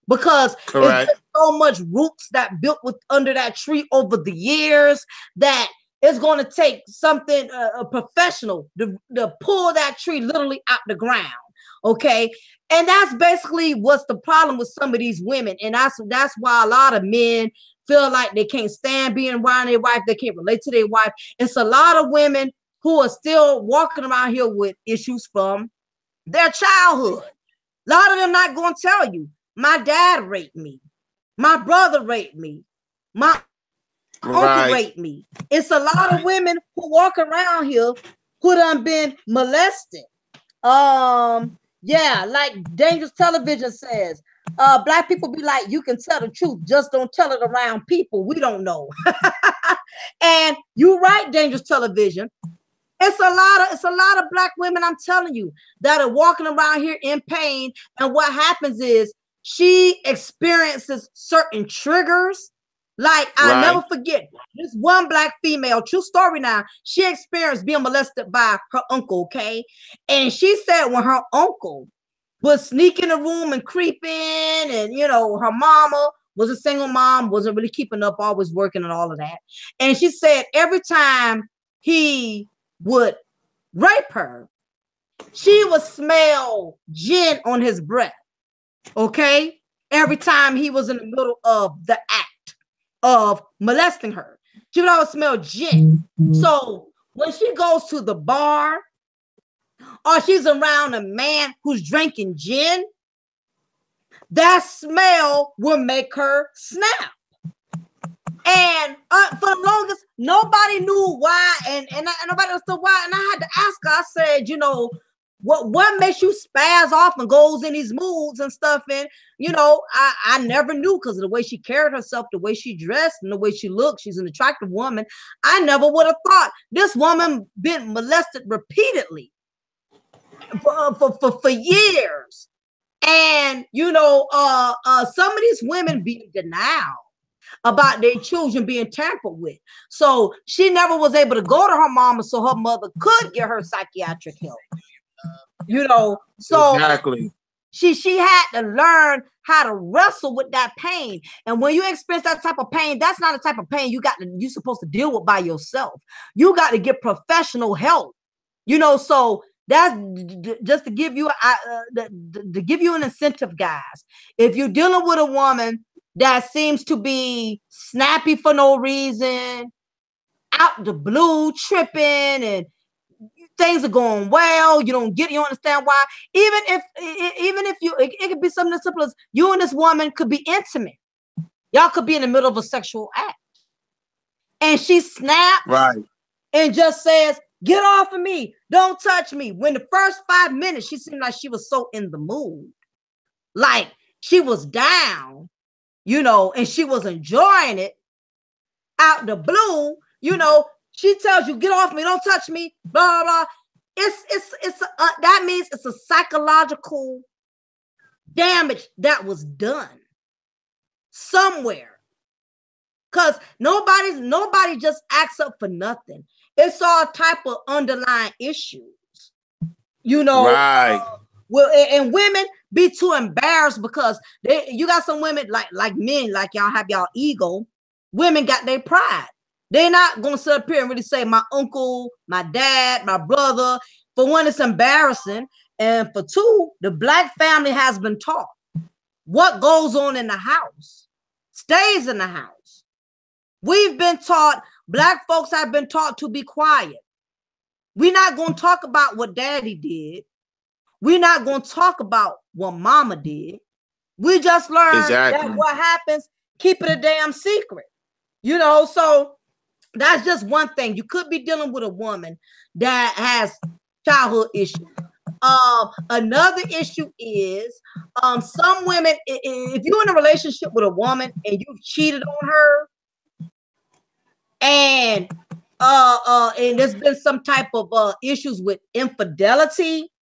because it's so much roots that built with under that tree over the years that it's going to take something a professional to pull that tree literally out the ground. Okay, and that's basically what's the problem with some of these women, and that's why a lot of men feel like they can't stand being around their wife, they can't relate to their wife. It's a lot of women who are still walking around here with issues from their childhood. A lot of them not going to tell you, my dad raped me, my brother raped me, my uncle raped me. It's a lot of women who walk around here who done been molested. Yeah, like Dangerous Television says, black people be like, you can tell the truth, just don't tell it around people we don't know. And you're right, Dangerous Television. It's a lot of black women, I'm telling you, that are walking around here in pain. And what happens is she experiences certain triggers. Like, I'll never forget this one black female, true story now, she experienced being molested by her uncle, okay? And she said when her uncle would sneak in the room and creep in, and, you know, her mama was a single mom, wasn't really keeping up, always working and all of that. And she said every time he would rape her, she would smell gin on his breath, okay? Every time he was in the middle of the act of molesting her, she would always smell gin. So when she goes to the bar or she's around a man who's drinking gin, that smell will make her snap. And for the longest, nobody knew why, and nobody understood why. And I had to ask her, I said, you know, what makes you spaz off and goes in these moods and stuff? And, you know, I never knew, because of the way she carried herself, the way she dressed, and the way she looked. She's an attractive woman. I never would have thought this woman been molested repeatedly for years. And some of these women be in denial about their children being tampered with. So she never was able to go to her mama so her mother could get her psychiatric help. So Exactly. she had to learn how to wrestle with that pain. And when you experience that type of pain, that's not a type of pain you're supposed to deal with by yourself. You got to get professional help. So that's just to give you to give you an incentive, guys. If you're dealing with a woman that seems to be snappy for no reason, out the blue, tripping, and things are going well, you understand why. Even if it could be something as simple as you and this woman could be intimate. Y'all could be in the middle of a sexual act, and she snaps, right, and just says, "Get off of me! Don't touch me!" When the first 5 minutes, she seemed like she was so in the mood, like she was down, and she was enjoying it. Out the blue, she tells you, "Get off me! Don't touch me!" Blah blah blah. That means it's a psychological damage that was done somewhere. Because nobody just acts up for nothing. It's all type of underlying issues. right. And women be too embarrassed because you got some women like men, like y'all have y'all ego. Women got their pride. They're not gonna sit up here and really say my uncle, my dad, my brother. For one, it's embarrassing. And for two, the Black family has been taught what goes on in the house stays in the house. We've been taught, Black folks have been taught to be quiet. We're not going to talk about what daddy did. We're not going to talk about what mama did. We just learned that what happens, keep it a damn secret. So that's just one thing. You could be dealing with a woman that has childhood issues. Another issue is some women, if you're in a relationship with a woman and you've cheated on her, and there's been some type of issues with infidelity,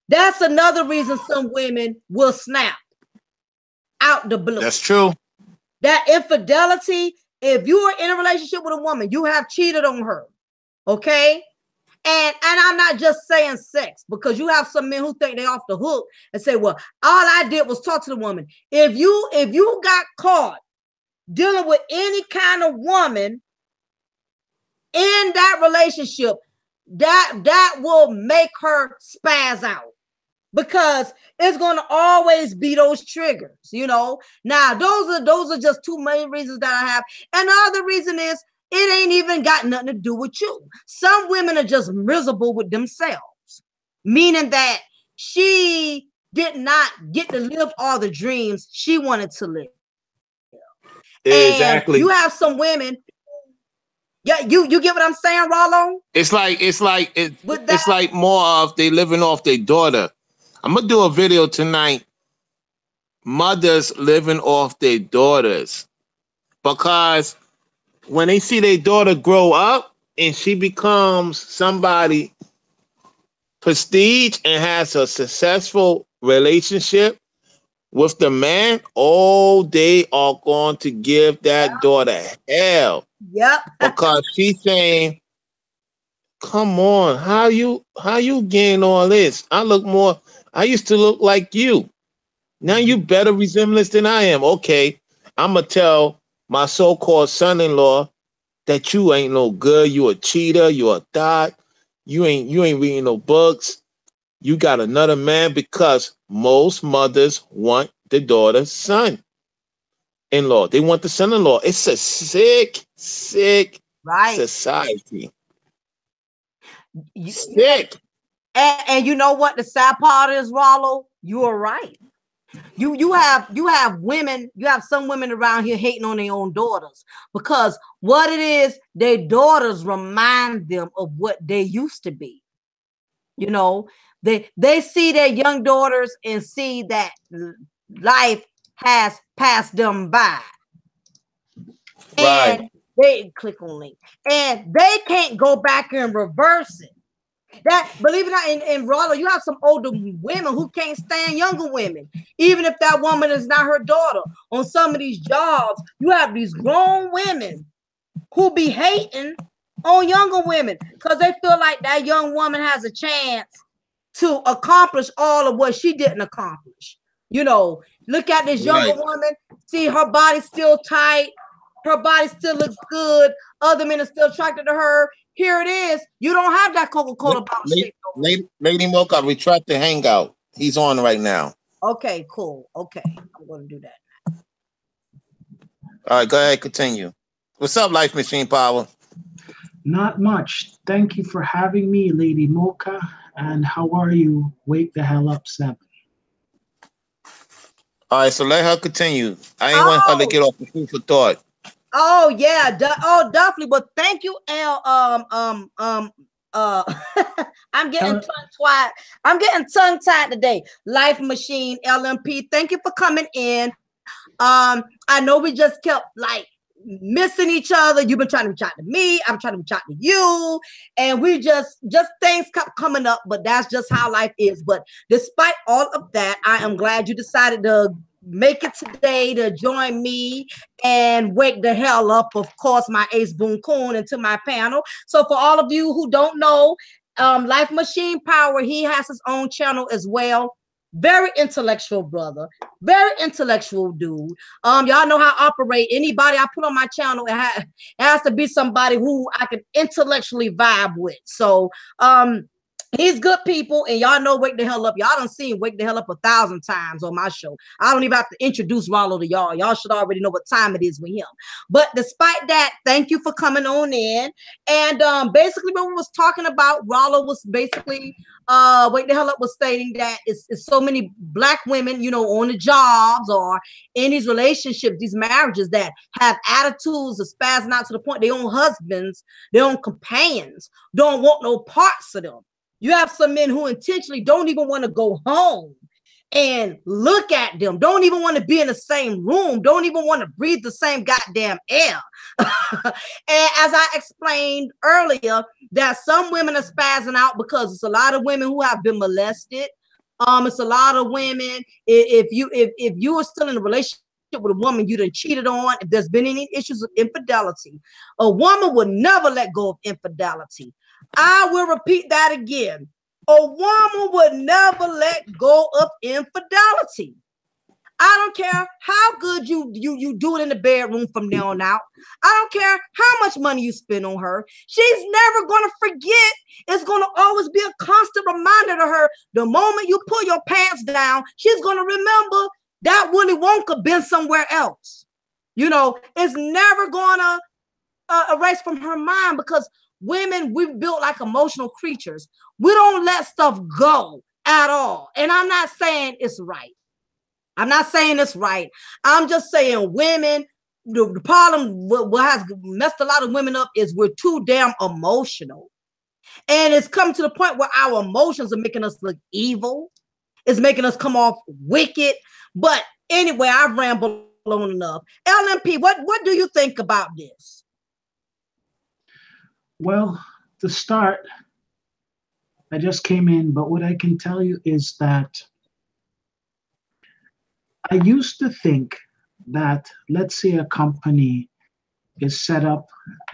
that's another reason some women will snap out the blue. That's true. That infidelity, if you are in a relationship with a woman, you have cheated on her, okay? And I'm not just saying sex, because you have some men who think they're off the hook and say, well, all I did was talk to the woman. If you got caught dealing with any kind of woman in that relationship, that will make her spaz out, because it's going to always be those triggers, Now, those are just two main reasons that I have. And the other reason is it ain't even got nothing to do with you. Some women are just miserable with themselves, meaning that she did not get to live all the dreams she wanted to live. Exactly. And you have some women. Yeah, you get what I'm saying, Rollo? It's like more of they living off their daughter. I'm gonna do a video tonight. Mothers living off their daughters, because when they see their daughter grow up and she becomes somebody prestige and has a successful relationship with the man, they are going to give that daughter hell. Yep. Because she's saying, come on, how you gain all this? I used to look like you. Now you better resemblance than I am. Okay, I'm gonna tell my so-called son-in-law that you ain't no good. You a cheater. You a thot. You ain't reading no books. You got another man, because most mothers want the daughter's son-in-law. They want the son-in-law. It's a sick society. Sick. And you know what the sad part is, Rollo? You are right. You have women, you have some women around here hating on their own daughters, because what it is, their daughters remind them of what they used to be. They see their young daughters and see that life has passed them by. Right. And they click on link, and they can't go back and reverse it. That, believe it or not, in Rollo, you have some older women who can't stand younger women, even if that woman is not her daughter. On some of these jobs, you have these grown women who be hating on younger women because they feel like that young woman has a chance to accomplish all of what she didn't accomplish. You know, look at this younger Right. woman, see her body still tight, her body still looks good, other men are still attracted to her. Here it is. You don't have that Coca-Cola bottle shape no more. Lady Mocha, retract the hangout. He's on right now. Okay, cool. Okay, I'm gonna do that. All right, go ahead, continue. What's up, Life Machine Power? Not much. Thank you for having me, Lady Mocha. And how are you? Wake the hell up, 7. All right, so let her continue. I ain't want her to Oh, get off the food for thought. oh yeah, definitely. But thank you, L. I'm getting El- tongue-tied. I'm getting tongue-tied today. Life Machine LMP. Thank you for coming in. I know we just kept like missing each other. You've been trying to reach out to me. I'm trying to reach out to you, and we just things kept coming up. But that's just how life is. But despite all of that, I am glad you decided to make it today to join me and wake the hell up, of course, my ace boon coon into my panel. So for all of you who don't know, Life Machine Power, he has his own channel as well. Very intellectual brother, very intellectual dude. Y'all know how I operate. Anybody I put on my channel, it has to be somebody who I can intellectually vibe with. So he's good people, and y'all know Wake the Hell Up. Y'all done seen Wake the Hell Up 1,000 times on my show. I don't even have to introduce Rollo to y'all. Y'all should already know what time it is with him. But despite that, thank you for coming on in. And basically what we was talking about, Rollo was basically Wake the Hell Up was stating that it's so many black women, you know, on the jobs or in these relationships, these marriages that have attitudes of spazzing out to the point their own husbands, their own companions don't want no parts of them. You have some men who intentionally don't even want to go home and look at them, don't even want to be in the same room, don't even want to breathe the same goddamn air. And as I explained earlier, that some women are spazzing out because it's a lot of women who have been molested. It's a lot of women. If you are still in a relationship with a woman you done cheated on, if there's been any issues of infidelity, a woman would never let go of infidelity. I will repeat that again. A woman would never let go of infidelity. I don't care how good you do it in the bedroom from now on out. I don't care how much money you spend on her. She's never going to forget. It's going to always be a constant reminder to her. The moment you pull your pants down, she's going to remember that Willy Wonka been somewhere else. You know, it's never going to erase from her mind because women, we've built like emotional creatures. We don't let stuff go at all. And I'm not saying it's right. I'm not saying it's right. I'm just saying women, the problem what has messed a lot of women up is we're too damn emotional. And it's come to the point where our emotions are making us look evil. It's making us come off wicked. But anyway, I've rambled on enough. LMP, what do you think about this? Well, to start, I just came in, but what I can tell you is that I used to think that, let's say, a company is set up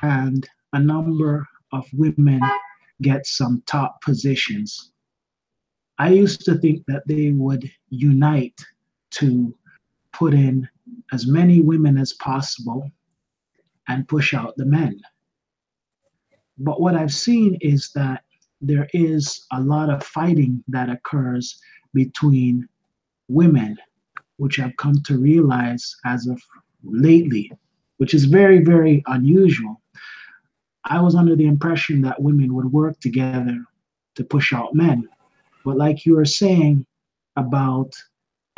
and a number of women get some top positions. I used to think that they would unite to put in as many women as possible and push out the men. But what I've seen is that there is a lot of fighting that occurs between women, which I've come to realize as of lately, which is very, very unusual. I was under the impression that women would work together to push out men. But like you were saying about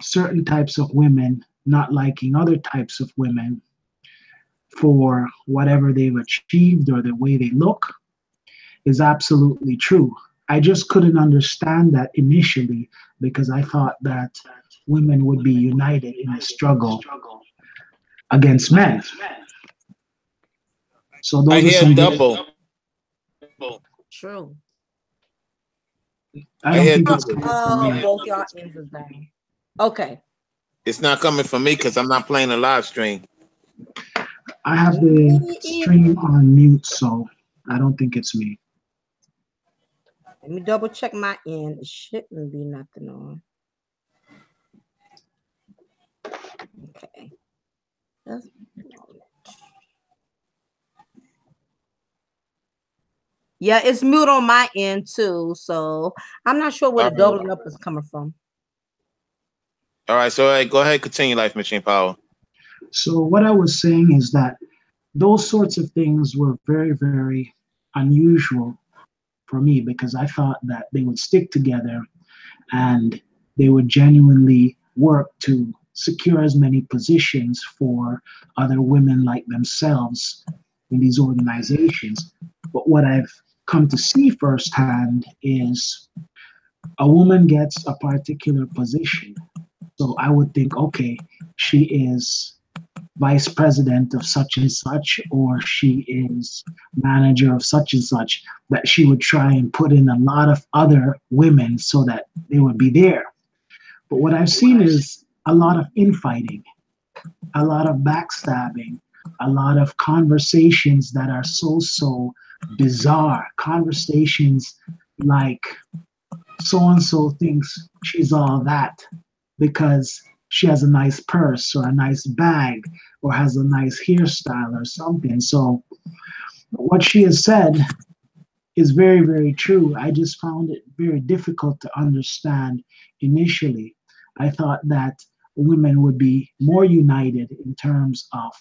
certain types of women not liking other types of women for whatever they've achieved or the way they look is absolutely true. I just couldn't understand that initially because I thought that women would be united in a struggle against men. So I those are hear some double. True. I I don't hear think it's double. coming from me. Both y'all ends is down. Okay. It's not coming from me because I'm not playing the live stream. I have the Me either. stream on mute, so I don't think it's me. Let me double check my end. It shouldn't be nothing on. Okay. That's yeah, it's mute on my end too. So I'm not sure where All the right. doubling up is coming from. All right. So go ahead, continue, Life Machine Power. So what I was saying is that those sorts of things were very, very unusual for me because I thought that they would stick together and they would genuinely work to secure as many positions for other women like themselves in these organizations. But what I've come to see firsthand is a woman gets a particular position. So I would think, okay, she is vice president of such and such, or she is manager of such and such, that she would try and put in a lot of other women so that they would be there. But what I've seen is a lot of infighting, a lot of backstabbing, a lot of conversations that are so bizarre. Conversations like so and so thinks she's all that because she has a nice purse or a nice bag or has a nice hairstyle or something. So what she has said is very, very true. I just found it very difficult to understand initially. I thought that women would be more united in terms of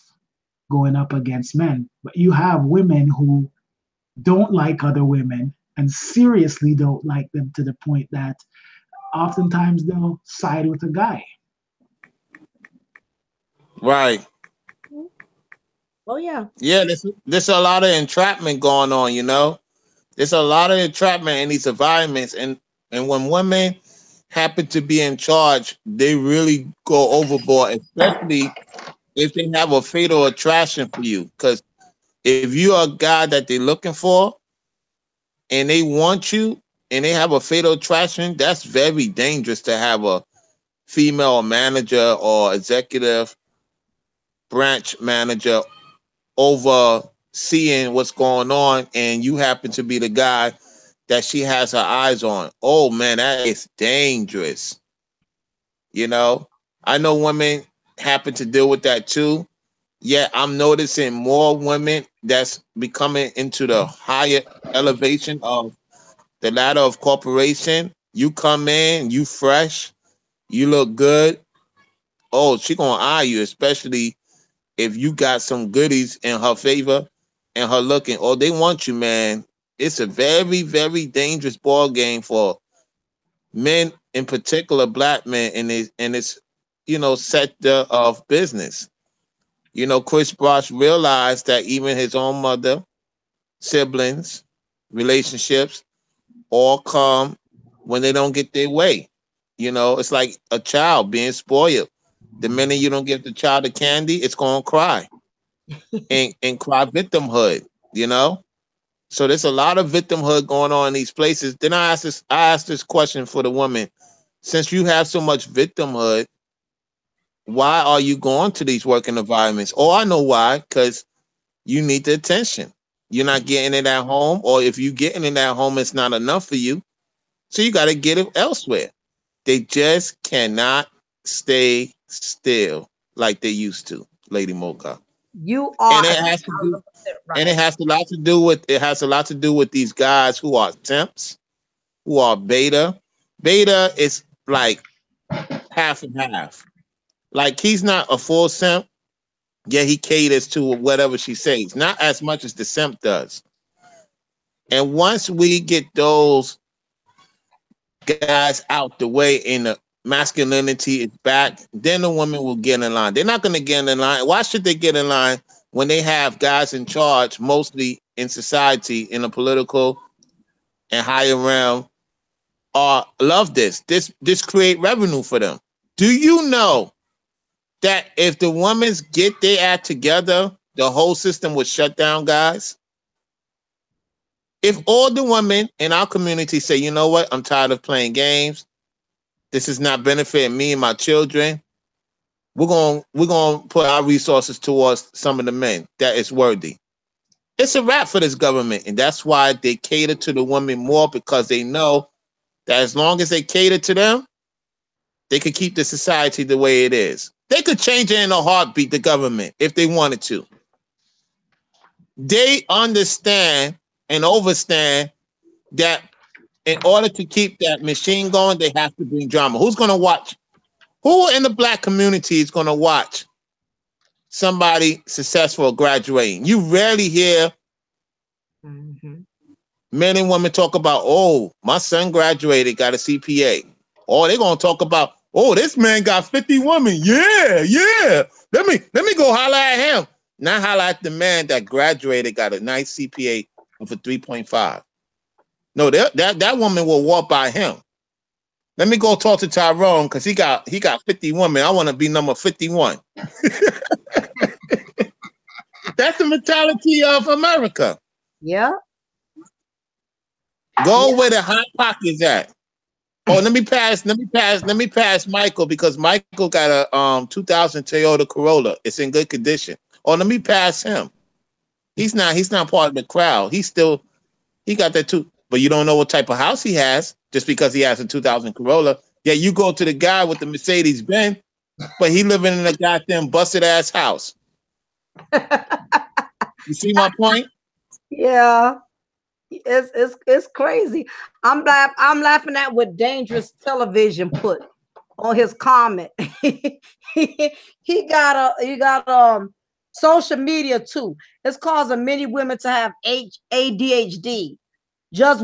going up against men. But you have women who don't like other women and seriously don't like them to the point that oftentimes they'll side with a guy. Right. Oh yeah. Yeah. There's a lot of entrapment going on. There's a lot of entrapment in these environments, and when women happen to be in charge, they really go overboard, especially if they have a fatal attraction for you. Because if you're a guy that they're looking for and they want you and they have a fatal attraction, that's very dangerous to have a female manager or executive branch manager overseeing what's going on, and you happen to be the guy that she has her eyes on. Oh man, that is dangerous. You know, I know women happen to deal with that too. Yet I'm noticing more women that's becoming into the higher elevation of the ladder of corporation. You come in, you fresh, you look good. Oh, she gonna eye you, especially if you got some goodies in her favor and her looking. Oh, they want you, man. It's a very, very dangerous ball game for men, in particular, black men in this sector of business. Chris Bosh realized that even his own mother, siblings, relationships all come when they don't get their way. It's like a child being spoiled. The minute you don't give the child the candy, it's gonna cry and cry victimhood. You know, so there's a lot of victimhood going on in these places. Then I asked this question for the woman: since you have so much victimhood, why are you going to these working environments? Oh, I know why, because you need the attention. You're not getting it at home, or if you're getting it at home, it's not enough for you. So you got to get it elsewhere. They just cannot stay still like they used to, Lady Mocha. You are And it has to do, 1,000% and it right. has a lot to do with these guys who are temps, who are beta. Beta is like half and half. Like he's not a full simp, yet he caters to whatever she says, not as much as the simp does. And once we get those guys out the way and the masculinity is back, then the women will get in line. They're not going to get in line. Why should they get in line when they have guys in charge, mostly in society, in the political and higher realm, love this? This create revenue for them. Do you know that if the women get their act together, the whole system would shut down, guys? If all the women in our community say, you know what, I'm tired of playing games. This is not benefiting me and my children. We're gonna put our resources towards some of the men that is worthy. It's a wrap for this government, and that's why they cater to the women more, because they know that as long as they cater to them, they could keep the society the way it is. They could change it in a heartbeat, the government, if they wanted to. They understand and overstand that in order to keep that machine going, they have to bring drama. Who's going to watch? Who in the black community is going to watch somebody successful graduating? You rarely hear men and women talk about, oh, my son graduated, got a CPA. Or they're going to talk about, oh, this man got 50 women. Yeah, yeah. Let me go holler at him. Not holler at the man that graduated, got a nice CPA of a 3.5. No, that woman will walk by him. Let me go talk to Tyrone because he got 50 women. I want to be number 51. That's the mentality of America. Yeah. Go where the hot pocket's at. Oh, let me pass Michael, because Michael got a 2000 Toyota Corolla. It's in good condition. Oh, let me pass him. He's not part of the crowd. He got that too. But you don't know what type of house he has just because he has a 2000 Corolla. Yeah, you go to the guy with the Mercedes Benz, but he living in a goddamn busted ass house. You see my point? Yeah. It's crazy. I'm laughing at what Dangerous Television put on his comment. he got social media too. It's causing many women to have ADHD. Just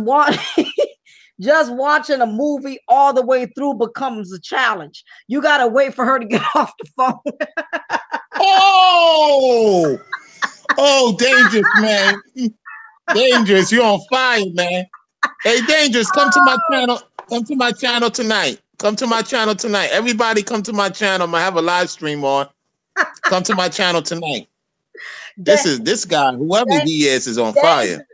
watching a movie all the way through becomes a challenge. You gotta wait for her to get off the phone. Oh, Dangerous, man. Dangerous, you're on fire, man. Hey, Dangerous, come to my channel. Come to my channel tonight. Everybody come to my channel. I'm gonna have a live stream on. Come to my channel tonight. This guy, whoever he is on fire.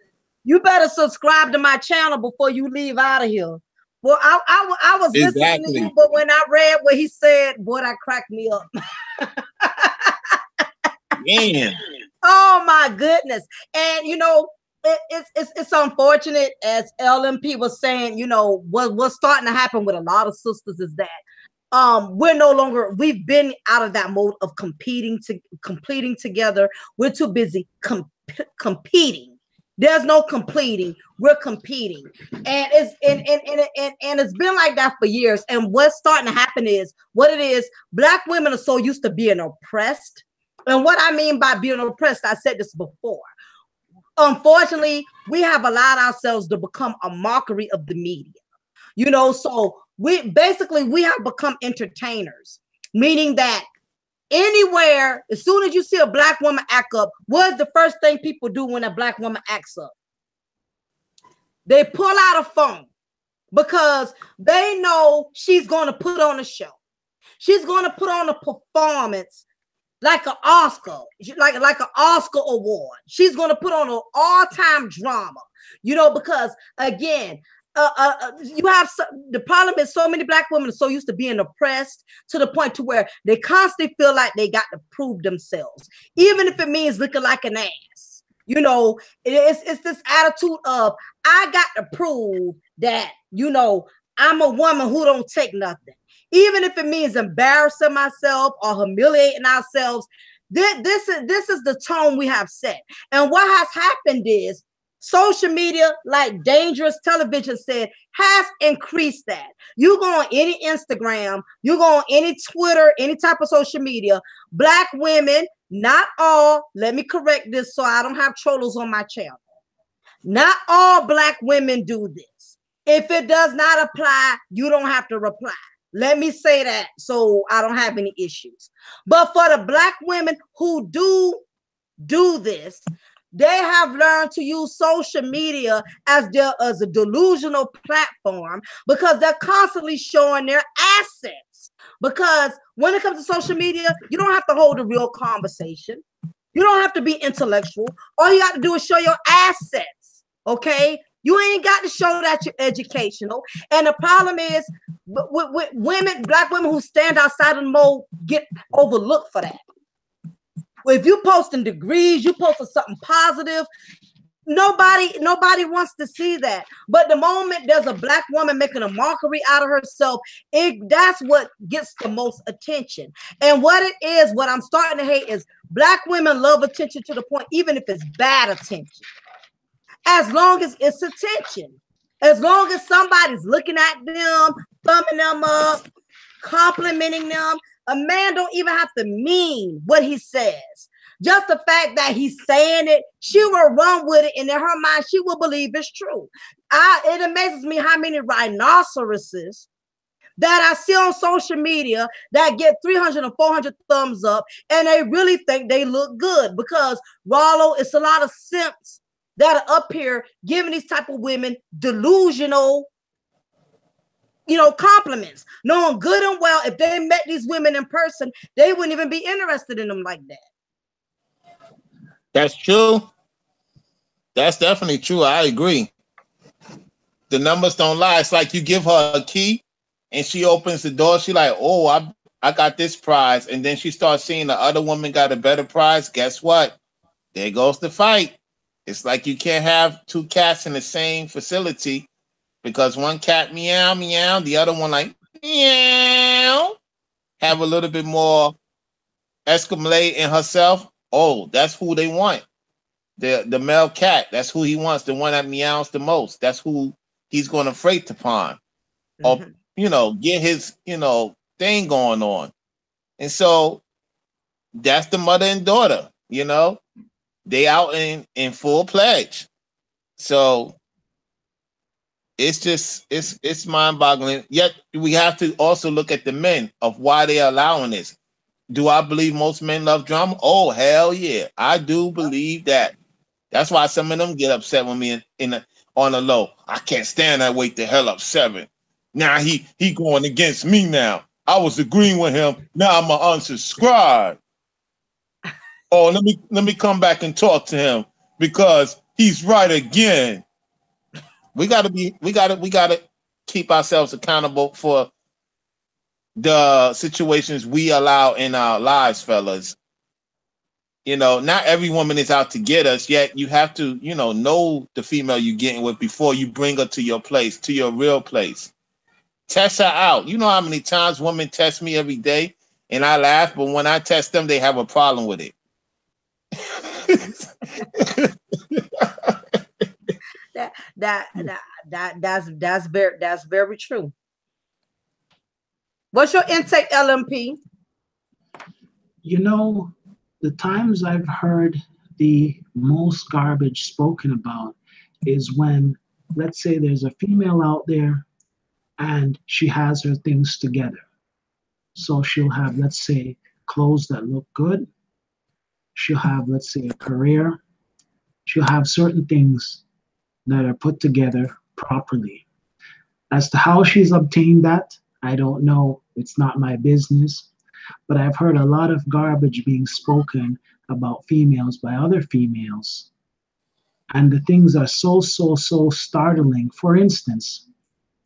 You better subscribe to my channel before you leave out of here. Well, I was listening to you, but when I read what he said, boy, that cracked me up. Damn. Oh my goodness. And you know, it's unfortunate, as LMP was saying, you know, what's starting to happen with a lot of sisters is that we've been out of that mode of completing together. We're too busy competing. There's no completing. We're competing. And it's been like that for years. And what's starting to happen is Black women are so used to being oppressed. And what I mean by being oppressed, I said this before. Unfortunately, we have allowed ourselves to become a mockery of the media. You know, so we have become entertainers, meaning that anywhere, as soon as you see a Black woman act up, what's the first thing people do when a Black woman acts up? They pull out a phone because they know she's going to put on a show. She's going to put on a performance like an Oscar, like an Oscar award. She's going to put on an all-time drama, you know, because again, the problem is so many Black women are so used to being oppressed to the point to where they constantly feel like they got to prove themselves, even if it means looking like an ass. You know, it's this attitude of, I got to prove that, you know, I'm a woman who don't take nothing, even if it means embarrassing myself or humiliating ourselves. This is the tone we have set. And what has happened is, social media, like Dangerous Television said, has increased that. You go on any Instagram, you go on any Twitter, any type of social media, Black women, not all, let me correct this so I don't have trollers on my channel. Not all Black women do this. If it does not apply, you don't have to reply. Let me say that so I don't have any issues. But for the Black women who do this, they have learned to use social media as a delusional platform, because they're constantly showing their assets. Because when it comes to social media, you don't have to hold a real conversation. You don't have to be intellectual. All you got to do is show your assets. Okay, you ain't got to show that you're educational. And the problem is, with women, black women who stand outside of the mold get overlooked for that. If you posting degrees, you posting something positive, nobody wants to see that. But the moment there's a black woman making a mockery out of herself, that's what gets the most attention. And what it is, what I'm starting to hate is black women love attention to the point, even if it's bad attention, as long as it's attention, as long as somebody's looking at them, thumbing them up, complimenting them. A man don't even have to mean what he says. Just the fact that he's saying it, she will run with it, and in her mind, she will believe it's true. It amazes me how many rhinoceroses that I see on social media that get 300 and 400 thumbs up, and they really think they look good, because Rollo, it's a lot of simps that are up here giving these type of women delusional, compliments, knowing good and well if they met these women in person, they wouldn't even be interested in them like that. That's true. That's definitely true. I agree. The numbers don't lie. It's like you give her a key and she opens the door. She like, oh, I got this prize. And then she starts seeing the other woman got a better prize. Guess what? There goes the fight. It's like you can't have two cats in the same facility, because one cat meow, meow, the other one like meow, have a little bit more escalate in herself. Oh, that's who they want. The male cat, that's who he wants, the one that meows the most. That's who he's going to freight upon, or get his thing going on. And so that's the mother and daughter. They out in full pledge. So it's just it's mind-boggling. Yet we have to also look at the men of why they're allowing this. Do I believe most men love drama? Oh, hell yeah, I do believe that. That's why some of them get upset with me on the low. I can't stand that. Wait the hell up 7. Now he going against me now. I was agreeing with him. Now I'm gonna unsubscribe. Oh, let me come back and talk to him because he's right again. We gotta keep ourselves accountable for the situations we allow in our lives, fellas. Not every woman is out to get us, yet you have to, know the female you're getting with before you bring her to your place, to your real place. Test her out. You know how many times women test me every day and I laugh, but when I test them, they have a problem with it. That's very true. What's your intake, LMP? The times I've heard the most garbage spoken about is when, let's say, there's a female out there and she has her things together. So she'll have, let's say, clothes that look good. She'll have, let's say, a career. She'll have certain things that are put together properly. As to how she's obtained that, I don't know. It's not my business. But I've heard a lot of garbage being spoken about females by other females. And the things are so startling. For instance,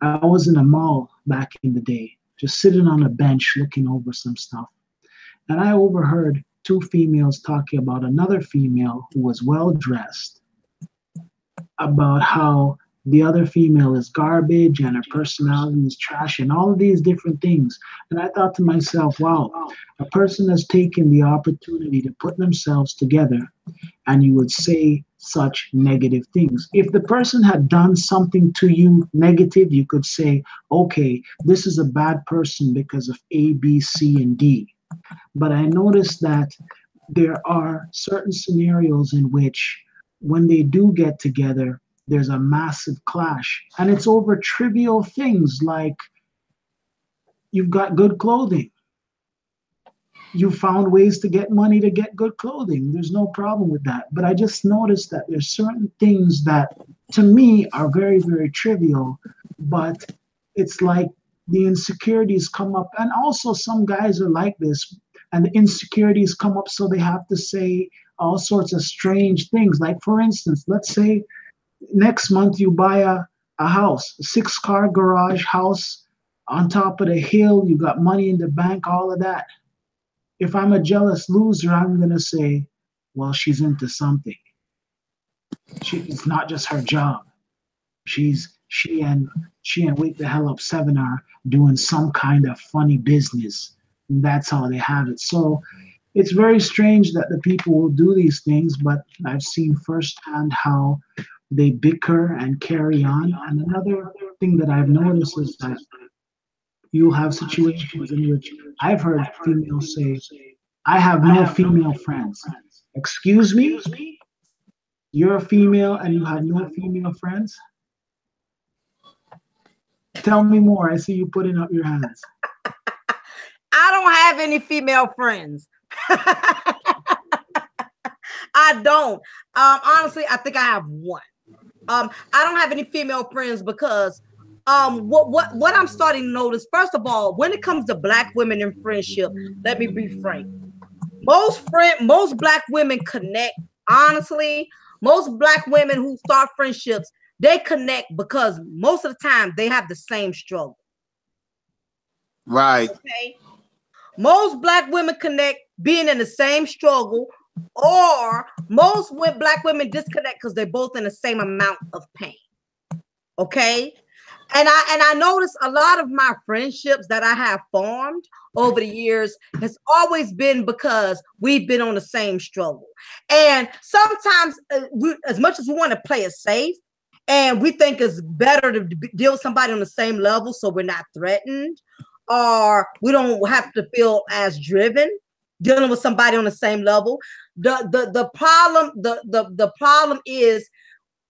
I was in a mall back in the day, just sitting on a bench looking over some stuff. And I overheard 2 females talking about another female who was well dressed, about how the other female is garbage and her personality is trash and all of these different things. And I thought to myself, wow, a person has taken the opportunity to put themselves together and you would say such negative things. If the person had done something to you negative, you could say, okay, this is a bad person because of A, B, C, and D. But I noticed that there are certain scenarios in which when they do get together, there's a massive clash. And it's over trivial things like you've got good clothing. You found ways to get money to get good clothing. There's no problem with that. But I just noticed that there's certain things that to me are very, very trivial, but it's like the insecurities come up. And also some guys are like this, and the insecurities come up so they have to say all sorts of strange things. Like, for instance, let's say Next month you buy a house, a 6 car garage house on top of the hill. You got money in the bank, all of that. If I'm a jealous loser, I'm gonna say, well, she's into something. It's not just her job. She and Wake the Hell Up 7 are doing some kind of funny business. And that's how they have it. So it's very strange that the people will do these things, but I've seen firsthand how they bicker and carry on. And another thing that I've noticed is that you'll have situations in which I've heard females say, I have no female friends. Excuse me? You're a female and you have no female friends? Tell me more. I see you putting up your hands. I don't have any female friends. I don't. Honestly, I think I have one. I don't have any female friends because what I'm starting to notice, first of all, when it comes to black women in friendship, let me be frank. Most black women connect, honestly. Most black women who start friendships, they connect because most of the time they have the same struggle. Right. Okay. Most black women connect being in the same struggle, or most black women disconnect because they're both in the same amount of pain. Okay. And I notice a lot of my friendships that I have formed over the years has always been because we've been on the same struggle. And sometimes as much as we want to play it safe and we think it's better to deal with somebody on the same level so we're not threatened, or we don't have to feel as driven dealing with somebody on the same level. The problem is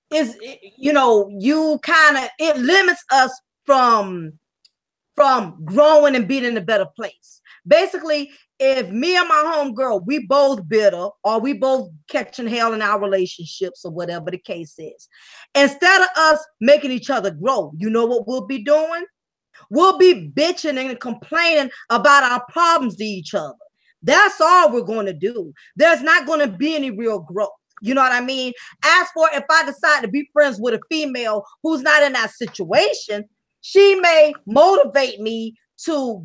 you kind of, it limits us from growing and being in a better place. Basically, if me and my homegirl, we both bitter or we both catching hell in our relationships or whatever the case is, instead of us making each other grow, you know what we'll be doing? We'll be bitching and complaining about our problems to each other. That's all we're going to do. There's not going to be any real growth. You know what I mean? As for if I decide to be friends with a female who's not in that situation, she may motivate me to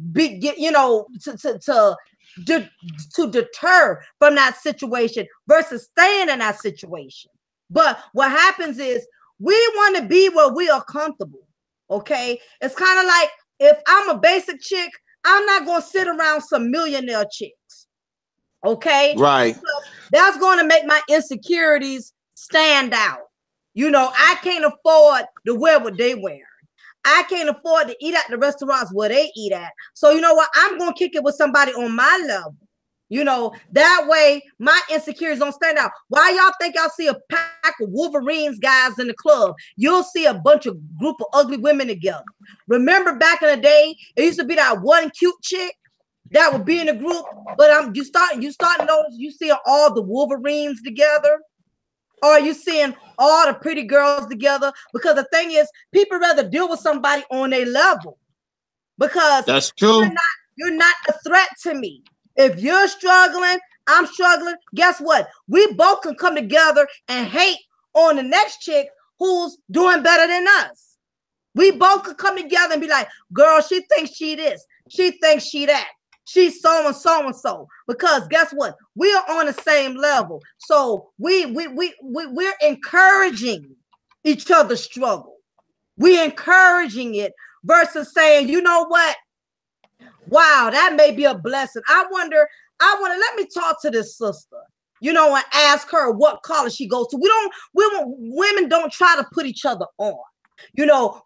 to deter from that situation versus staying in that situation. But what happens is we want to be where we are comfortable. Okay. It's kind of like if I'm a basic chick, I'm not going to sit around some millionaire chicks. Okay. Right. So that's going to make my insecurities stand out. I can't afford to wear what they wear. I can't afford to eat at the restaurants where they eat at. So you know what? I'm going to kick it with somebody on my level. That way my insecurities don't stand out. Why y'all think y'all see a pack of Wolverines guys in the club? You'll see a bunch of group of ugly women together. Remember back in the day, it used to be that one cute chick that would be in a group, but you start to notice you see all the Wolverines together, or you seeing all the pretty girls together, because the thing is, people rather deal with somebody on their level because that's true. You're not a threat to me. If you're struggling, I'm struggling. Guess what? We both can come together and hate on the next chick who's doing better than us. We both could come together and be like, girl, she thinks she this. She thinks she that. She's so and so and so. Because guess what? We are on the same level. So we're encouraging each other's struggle. We're encouraging it versus saying, you know what? Wow, that may be a blessing. I wonder, let me talk to this sister, and ask her what college she goes to. Women don't try to put each other on.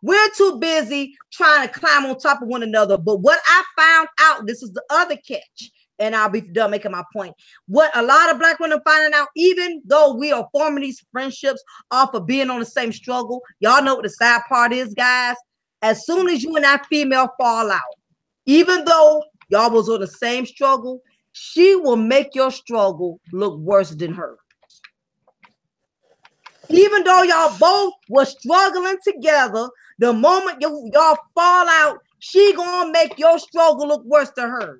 We're too busy trying to climb on top of one another. But what I found out, this is the other catch, and I'll be done making my point. What a lot of black women are finding out, even though we are forming these friendships off of being on the same struggle, y'all know what the sad part is, guys. As soon as you and that female fall out, even though y'all was on the same struggle, she will make your struggle look worse than hers. Even though y'all both were struggling together, the moment y'all fall out, she gonna make your struggle look worse than hers.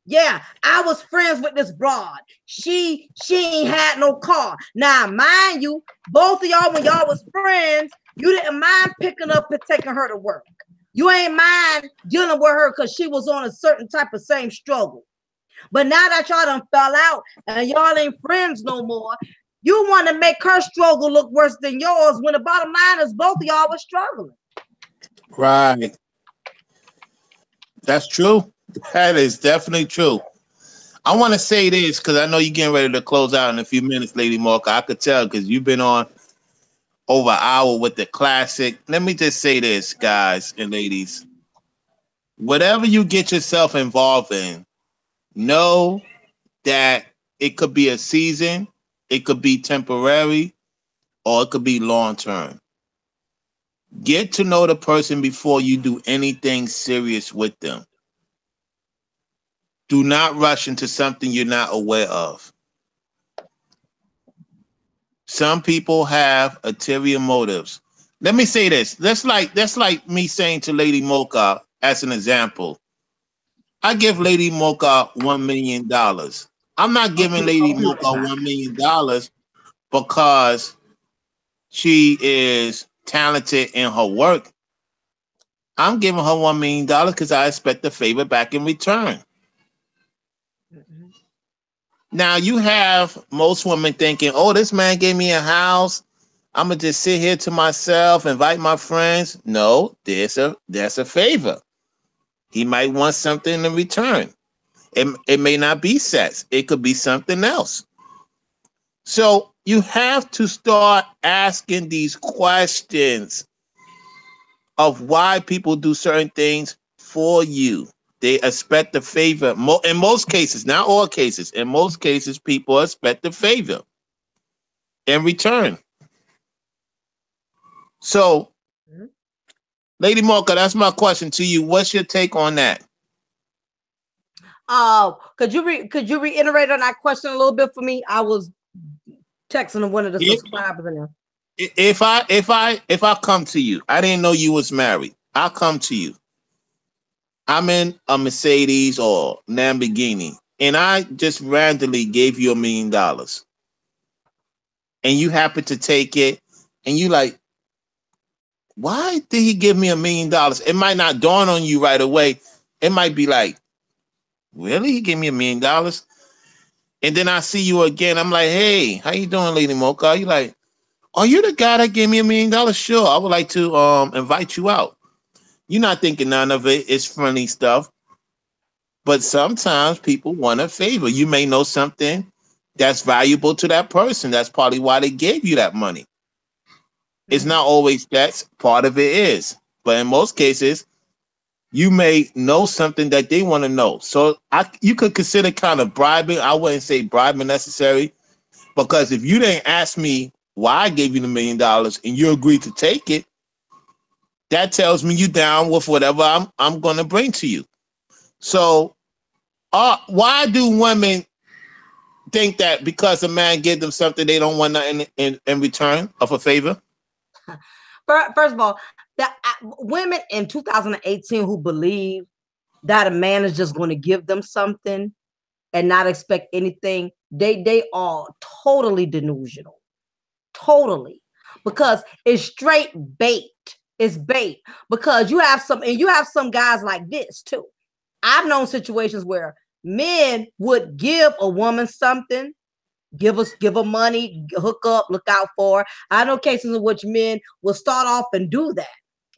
Yeah, I was friends with this broad. She ain't had no car. Now, mind you, both of y'all, when y'all was friends, you didn't mind picking up and taking her to work. You ain't mind dealing with her because she was on a certain type of same struggle. But now that y'all done fell out and y'all ain't friends no more, you want to make her struggle look worse than yours when the bottom line is both of y'all were struggling. Right. That's true. That is definitely true. I want to say this because I know you're getting ready to close out in a few minutes, Lady Mocha. I could tell because you've been on over an hour with the classic. Let me just say this, guys and ladies. Whatever you get yourself involved in, know that it could be a season, it could be temporary, or it could be long term. Get to know the person before you do anything serious with them. Do not rush into something you're not aware of. Some people have ulterior motives. Let me say this. That's like me saying to Lady Mocha as an example. I give Lady Mocha $1 million. I'm not giving Okay, Lady I'll be Mocha right back. $1 million because she is talented in her work. I'm giving her $1 million because I expect a favor back in return. Mhm. Now you have most women thinking, "Oh, this man gave me a house. I'm gonna just sit here to myself, invite my friends." No, there's a favor. He might want something in return. It may not be sex. It could be something else. So you have to start asking these questions of why people do certain things for you. They expect a favor. In most cases, not all cases, in most cases, people expect a favor in return. So, Mhm. Lady Mocha, that's my question to you. What's your take on that? Could you reiterate on that question a little bit for me? I was texting one of the If subscribers in there. if I come to you, I didn't know you was married. I come to you. I'm in a Mercedes or Lamborghini, and I just randomly gave you $1 million, and you happen to take it, and you like, why did he give me $1 million? It might not dawn on you right away. It might be like, really? He gave me $1 million? And then I see you again. I'm like, hey, how you doing, Lady Mocha? You like, are you the guy that gave me $1 million? Sure, I would like to invite you out. You're not thinking none of it. It's funny stuff. But sometimes people want a favor. You may know something that's valuable to that person. That's probably why they gave you that money. It's Mhm. not always that's part of it is. But in most cases, you may know something that they want to know. So you could consider kind of bribing. I wouldn't say bribing necessary because if you didn't ask me why I gave you the $1 million and you agreed to take it, that tells me you down with whatever I'm going to bring to you. So, why do women think that because a man give them something, they don't want nothing in return of a favor? First of all, the women in 2018 who believe that a man is just going to give them something and not expect anything, they are totally delusional. Totally. Because it's straight bait. It's bait. Because you have some guys like this too. I've known situations where men would give a woman something, give her money, hook up, look out for her. I know cases in which men will start off and do that.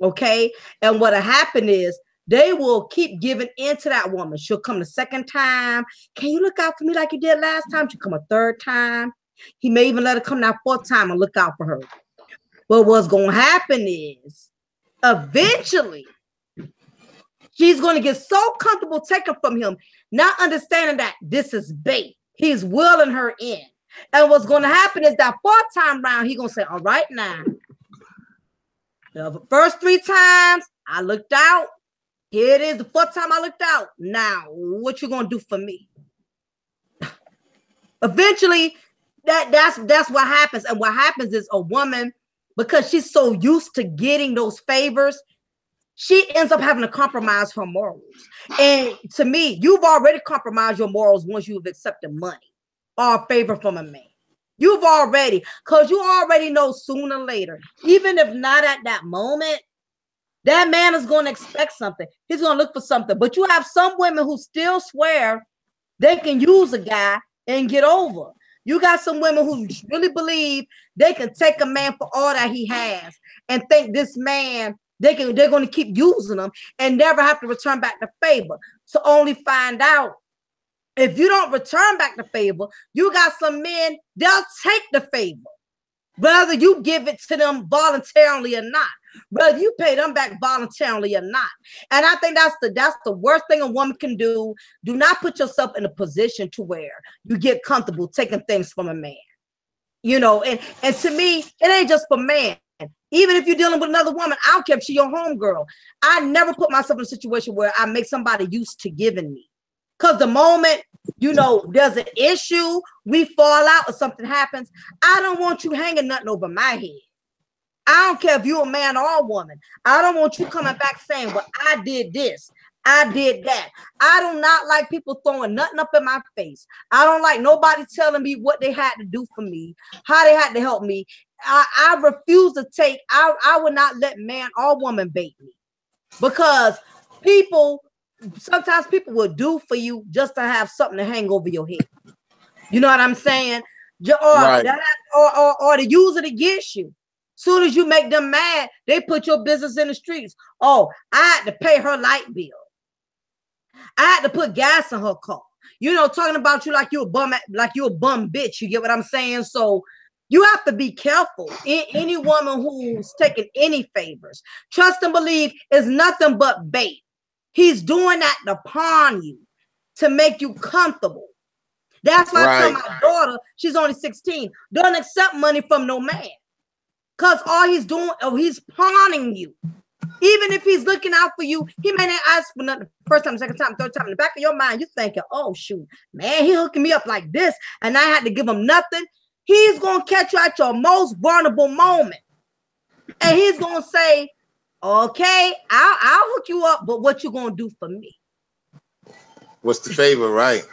Okay. And what'll happen is they will keep giving in to that woman. She'll come the second time. Can you look out for me like you did last time? She'll come a third time. He may even let her come that fourth time and look out for her. But what's going to happen is eventually she's going to get so comfortable taking from him, not understanding that this is bait. He's willing her in. And what's going to happen is that fourth time round, he's going to say, all right, now, the first three times I looked out. Here it is. The fourth time I looked out. Now, what you going to do for me? Eventually, that's what happens. And what happens is a woman, because she's so used to getting those favors, she ends up having to compromise her morals. And to me, you've already compromised your morals once you've accepted money or favor from a man. You've already, because you already know sooner or later, even if not at that moment, that man is going to expect something. He's going to look for something. But you have some women who still swear they can use a guy and get over. You got some women who really believe they can take a man for all that he has and think this man, they're going to keep using him and never have to return back the favor. So only find out if you don't return back the favor, you got some men, they'll take the favor, whether you give it to them voluntarily or not, whether you pay them back voluntarily or not. And I think that's the worst thing a woman can do. Do not put yourself in a position to where you get comfortable taking things from a man. You know, and to me, it ain't just for man. Even if you're dealing with another woman, I don't care if she's your homegirl. I never put myself in a situation where I make somebody used to giving me. Because the moment, you know, there's an issue, we fall out or something happens, I don't want you hanging nothing over my head. I don't care if you're a man or a woman. I don't want you coming back saying, well, I did this, I did that. I do not like people throwing nothing up in my face. I don't like nobody telling me what they had to do for me, how they had to help me. I refuse to take, I would not let man or woman bait me. Because sometimes people will do for you just to have something to hang over your head. You know what I'm saying? Or to use it against you. Soon as you make them mad, they put your business in the streets. Oh, I had to pay her light bill. I had to put gas in her car. You know, talking about you like you a bum bitch. You get what I'm saying? So you have to be careful. Any woman who's taking any favors, trust and believe, is nothing but bait. He's doing that to pawn you, to make you comfortable. That's why I tell my daughter, she's only 16, don't accept money from no man. Because all he's doing, he's pawning you. Even if he's looking out for you, he may not ask for nothing the first time, second time, third time. In the back of your mind, you're thinking, oh, shoot, man, he hooking me up like this, and I had to give him nothing. He's going to catch you at your most vulnerable moment. And he's going to say, okay, I'll hook you up, but what you going to do for me? What's the favor, right?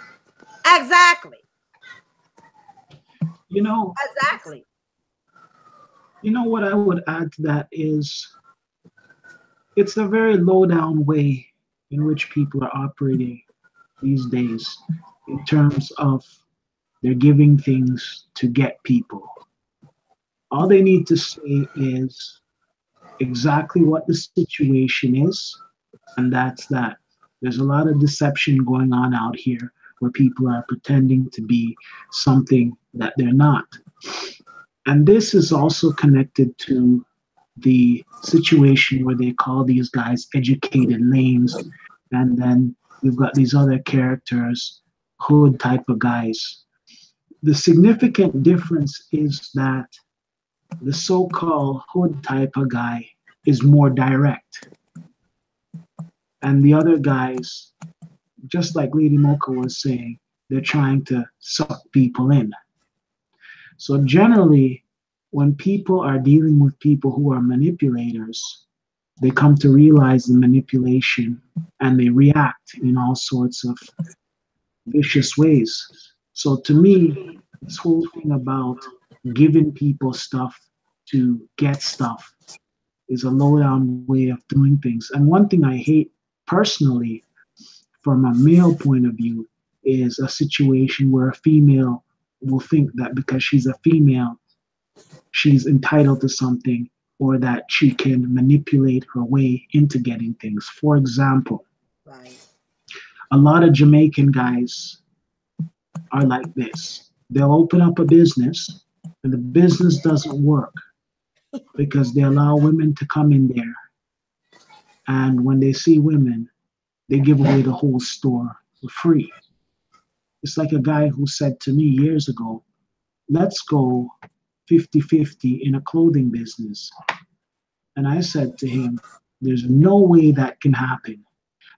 Exactly. You know, exactly. You know what I would add to that is it's a very low down way in which people are operating these days in terms of they're giving things to get people. All they need to say is exactly what the situation is, and that's that. There's a lot of deception going on out here where people are pretending to be something that they're not. And this is also connected to the situation where they call these guys educated lames, and then you've got these other characters, hood type of guys. The significant difference is that the so-called hood type of guy is more direct. And the other guys, just like Lady Mocha was saying, they're trying to suck people in. So generally, when people are dealing with people who are manipulators, they come to realize the manipulation and they react in all sorts of vicious ways. So to me, this whole thing about giving people stuff to get stuff is a low-down way of doing things. And one thing I hate personally, from a male point of view, is a situation where a female will think that because she's a female, she's entitled to something, or that she can manipulate her way into getting things. For example, a lot of Jamaican guys are like this. They'll open up a business, and the business doesn't work because they allow women to come in there. And when they see women, they give away the whole store for free. It's like a guy who said to me years ago, let's go 50-50 in a clothing business. And I said to him, there's no way that can happen.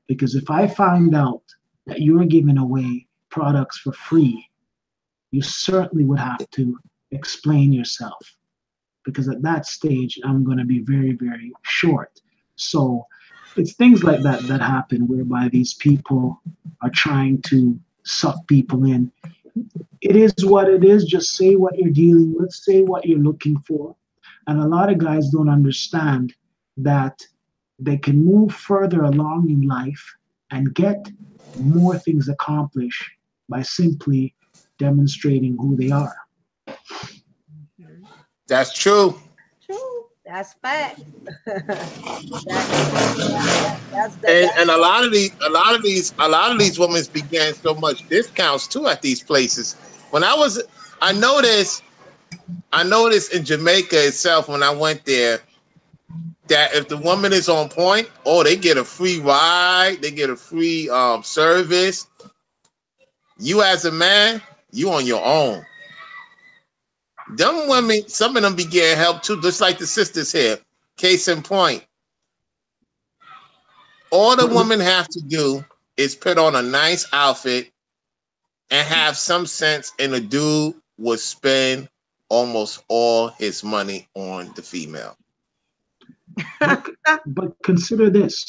Because if I find out that you're giving away products for free, you certainly would have to explain yourself. Because at that stage, I'm going to be very, very short. So It's things like that that happen whereby these people are trying to suck people in. It is what it is. Just say what you're dealing with, say what you're looking for. And a lot of guys don't understand that they can move further along in life and get more things accomplished by simply demonstrating who they are. Mhm. That's true. True. That's fact. That's true. And a lot of these women began so much discounts too at these places. When I noticed I noticed in Jamaica itself when I went there that if the woman is on point, oh, they get a free ride, they get a free service. You as a man, you on your own. Them women, some of them be getting help too, just like the sisters here. Case in point, all the women have to do is put on a nice outfit and have some sense, and the dude would spend almost all his money on the female. But, but consider this.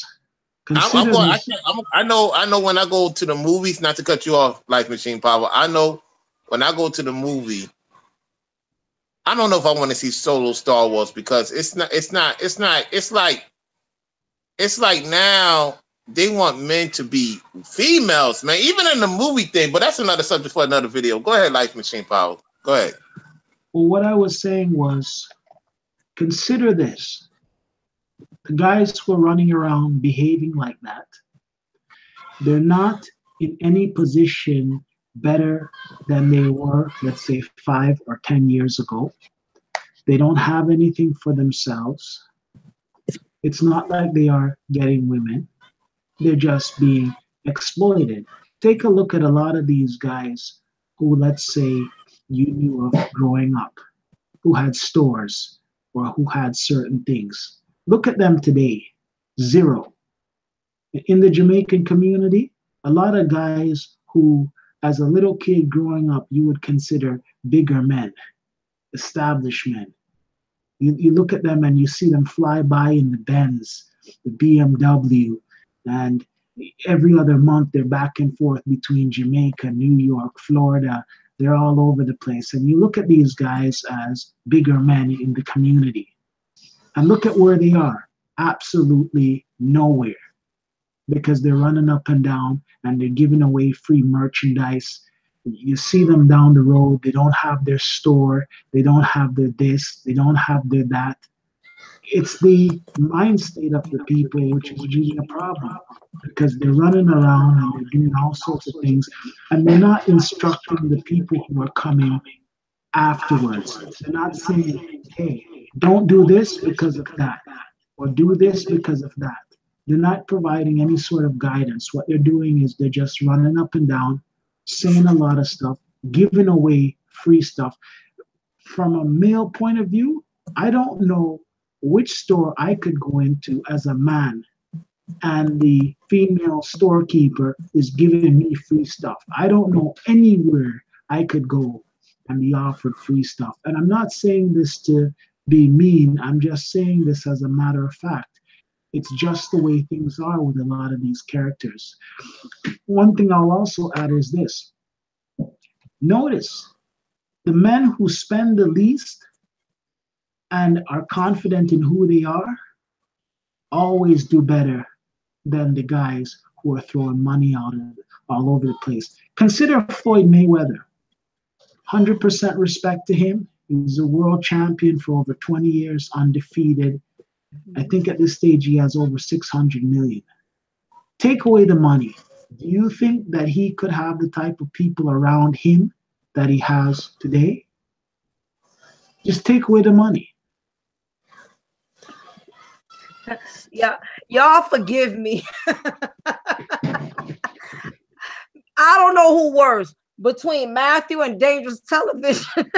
I'm Consider going. this. I know. I know when I go to the movies. Not to cut you off, Life Machine Power. I know when I go to the movie. I don't know if I want to see solo Star Wars because it's not. It's not. It's not. It's like. It's like now they want men to be females, man. Even in the movie thing. But that's another subject for another video. Go ahead, Life Machine Power. Go ahead. Well, what I was saying was consider this. The guys who are running around behaving like that, they're not in any position better than they were, let's say, 5 or 10 years ago. They don't have anything for themselves. It's not like they are getting women, they're just being exploited. Take a look at a lot of these guys who, let's say, you knew of growing up, who had stores or who had certain things. Look at them today. Zero. In the Jamaican community, a lot of guys who, as a little kid growing up, you would consider bigger men, established men. You look at them and you see them fly by in the Benz, the BMW, and every other month they're back and forth between Jamaica, New York, Florida. They're all over the place. And you look at these guys as bigger men in the community. And look at where they are, absolutely nowhere, because they're running up and down and they're giving away free merchandise. You see them down the road, they don't have their store, they don't have their this, they don't have their that. It's the mind state of the people which is really a problem, because they're running around and they're doing all sorts of things and they're not instructing the people who are coming afterwards. They're not saying, hey, don't do this because of that, or do this because of that. They're not providing any sort of guidance. What they're doing is they're just running up and down, saying a lot of stuff, giving away free stuff. From a male point of view, I don't know which store I could go into as a man and the female storekeeper is giving me free stuff. I don't know anywhere I could go and be offered free stuff. And I'm not saying this to be mean, I'm just saying this as a matter of fact. It's just the way things are with a lot of these characters. One thing I'll also add is this. Notice the men who spend the least and are confident in who they are always do better than the guys who are throwing money out of all over the place. Consider Floyd Mayweather. 100% respect to him. He's a world champion for over 20 years, undefeated. I think at this stage he has over 600 million. Take away the money. Do you think that he could have the type of people around him that he has today? Just take away the money. Yeah, y'all forgive me. I don't know who worse between Matthew and Dangerous Television.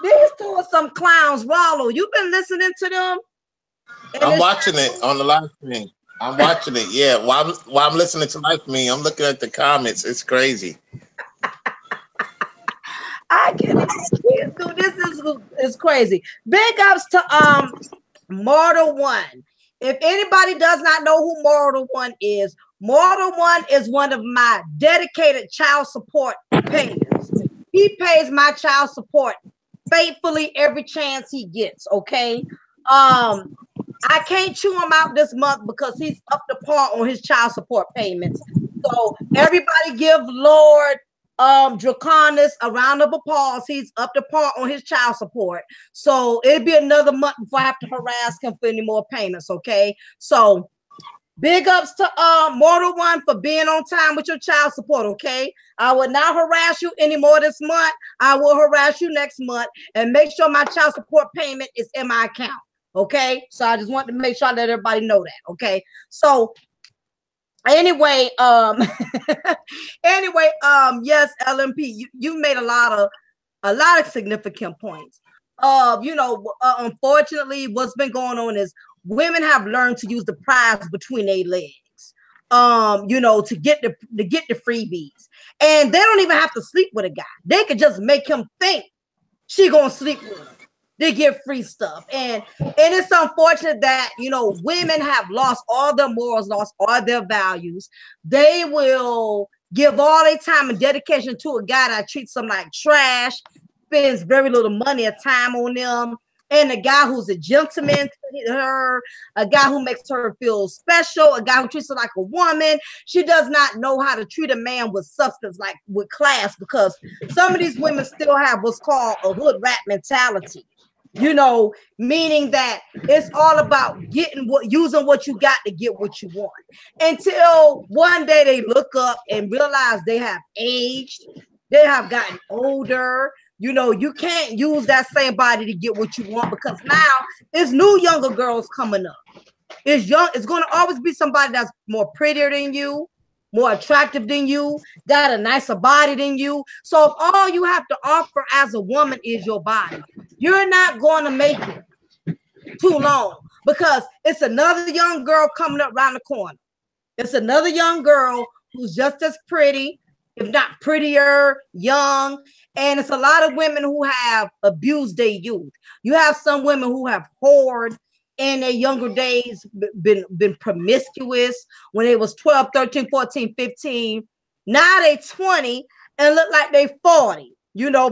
These two are some clowns. Wallow, you've been listening to them? I'm watching it on the live stream. I'm watching it. Yeah, while I'm listening to Life Me, I'm looking at the comments. It's crazy. I can. Dude, this is crazy. Big ups to Mortal One. If anybody does not know who Mortal One is one of my dedicated child support payers. He pays my child support faithfully every chance he gets. Okay. I can't chew him out this month because he's up to par on his child support payments. So everybody give Lord Draconis a round of applause. He's up to par on his child support. So it'll be another month before I have to harass him for any more payments. Okay. So big ups to Mortal One for being on time with your child support. Okay. I will not harass you anymore this month. I will harass you next month and make sure my child support payment is in my account. Okay. So I just want to make sure I let everybody know that. Okay. So anyway, yes, LMP, you made a lot of significant points. Unfortunately, what's been going on is women have learned to use the prize between their legs, to get the freebies, and they don't even have to sleep with a guy. They could just make him think she gonna sleep with him. They get free stuff, and it's unfortunate that women have lost all their morals, lost all their values. They will give all their time and dedication to a guy that treats them like trash, spends very little money or time on them, and a guy who's a gentleman to her, a guy who makes her feel special, a guy who treats her like a woman. She does not know how to treat a man with substance, like with class, because some of these women still have what's called a hood rat mentality. Meaning that it's all about using what you got to get what you want, until one day they look up and realize they have aged, they have gotten older. You can't use that same body to get what you want, because now it's new younger girls coming up. It's going to always be somebody that's more prettier than you, more attractive than you, got a nicer body than you. So if all you have to offer as a woman is your body, you're not going to make it too long, because it's another young girl coming up around the corner. It's another young girl who's just as pretty, if not prettier, young. And it's a lot of women who have abused their youth. You have some women who have whored in their younger days, been promiscuous when they was 12, 13, 14, 15. Now they 20 and look like they 40,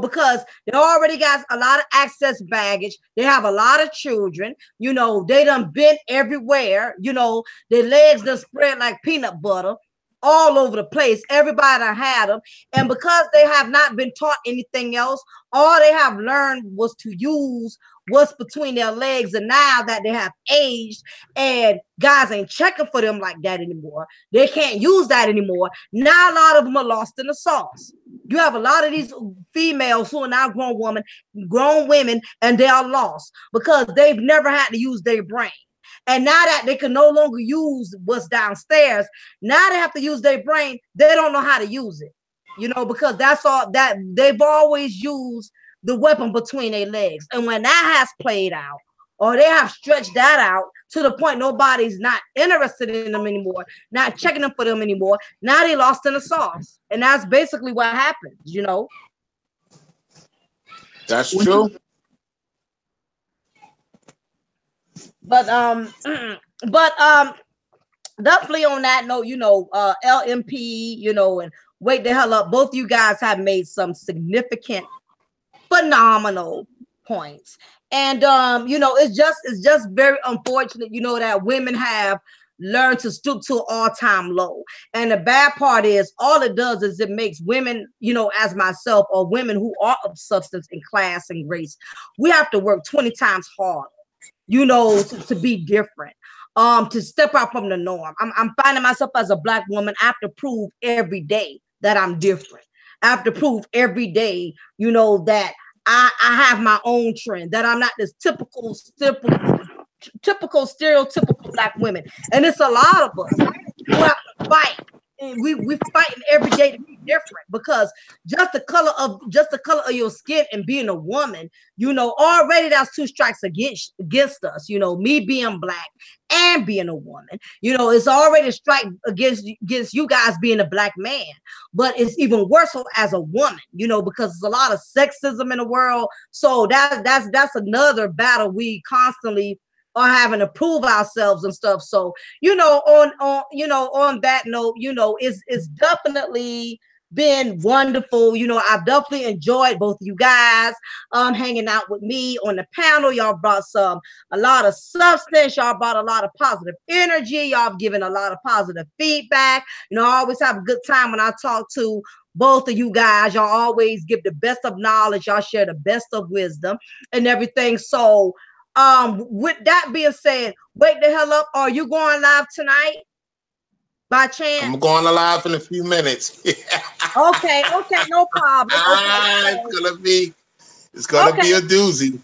because they already got a lot of excess baggage. They have a lot of children, they done been everywhere, their legs done spread like peanut butter all over the place. Everybody had them. And because they have not been taught anything else, all they have learned was to use what's between their legs. And now that they have aged and guys ain't checking for them like that anymore, they can't use that anymore. Now a lot of them are lost in the sauce. You have a lot of these females who are now grown women, and they are lost because they've never had to use their brain. And now that they can no longer use what's downstairs, now they have to use their brain. They don't know how to use it, because that's all that they've always used, the weapon between their legs. And when that has played out, or they have stretched that out to the point nobody's not interested in them anymore, not checking them for them anymore, now they lost in the sauce. And that's basically what happens, That's true. But definitely on that note, LMP, and Wake the Hell Up, both you guys have made some significant, phenomenal points. And it's just very unfortunate, that women have learned to stoop to an all-time low. And the bad part is, all it does is it makes women, as myself, or women who are of substance and class and grace, we have to work 20 times harder, to be different, to step out from the norm. I'm finding myself as a Black woman, I have to prove every day that I'm different. I have to prove every day, that I have my own trend, that I'm not this typical stereotypical Black women. And it's a lot of us who have to fight we fighting every day to be different, because just the color of your skin and being a woman, already that's two strikes against us. Me being black and being a woman, it's already a strike against you guys being a black man. But it's even worse so as a woman, because there's a lot of sexism in the world. So that's another battle we constantly are having to prove ourselves and stuff. So on that note, it's definitely been wonderful. I've definitely enjoyed both of you guys hanging out with me on the panel. Y'all brought a lot of substance. Y'all brought a lot of positive energy. Y'all have given a lot of positive feedback. I always have a good time when I talk to both of you guys. Y'all always give the best of knowledge. Y'all share the best of wisdom and everything. So with that being said, wake the hell up. Are you going live tonight by chance? I'm going live in a few minutes. Okay, no problem. Okay, It's gonna be a doozy.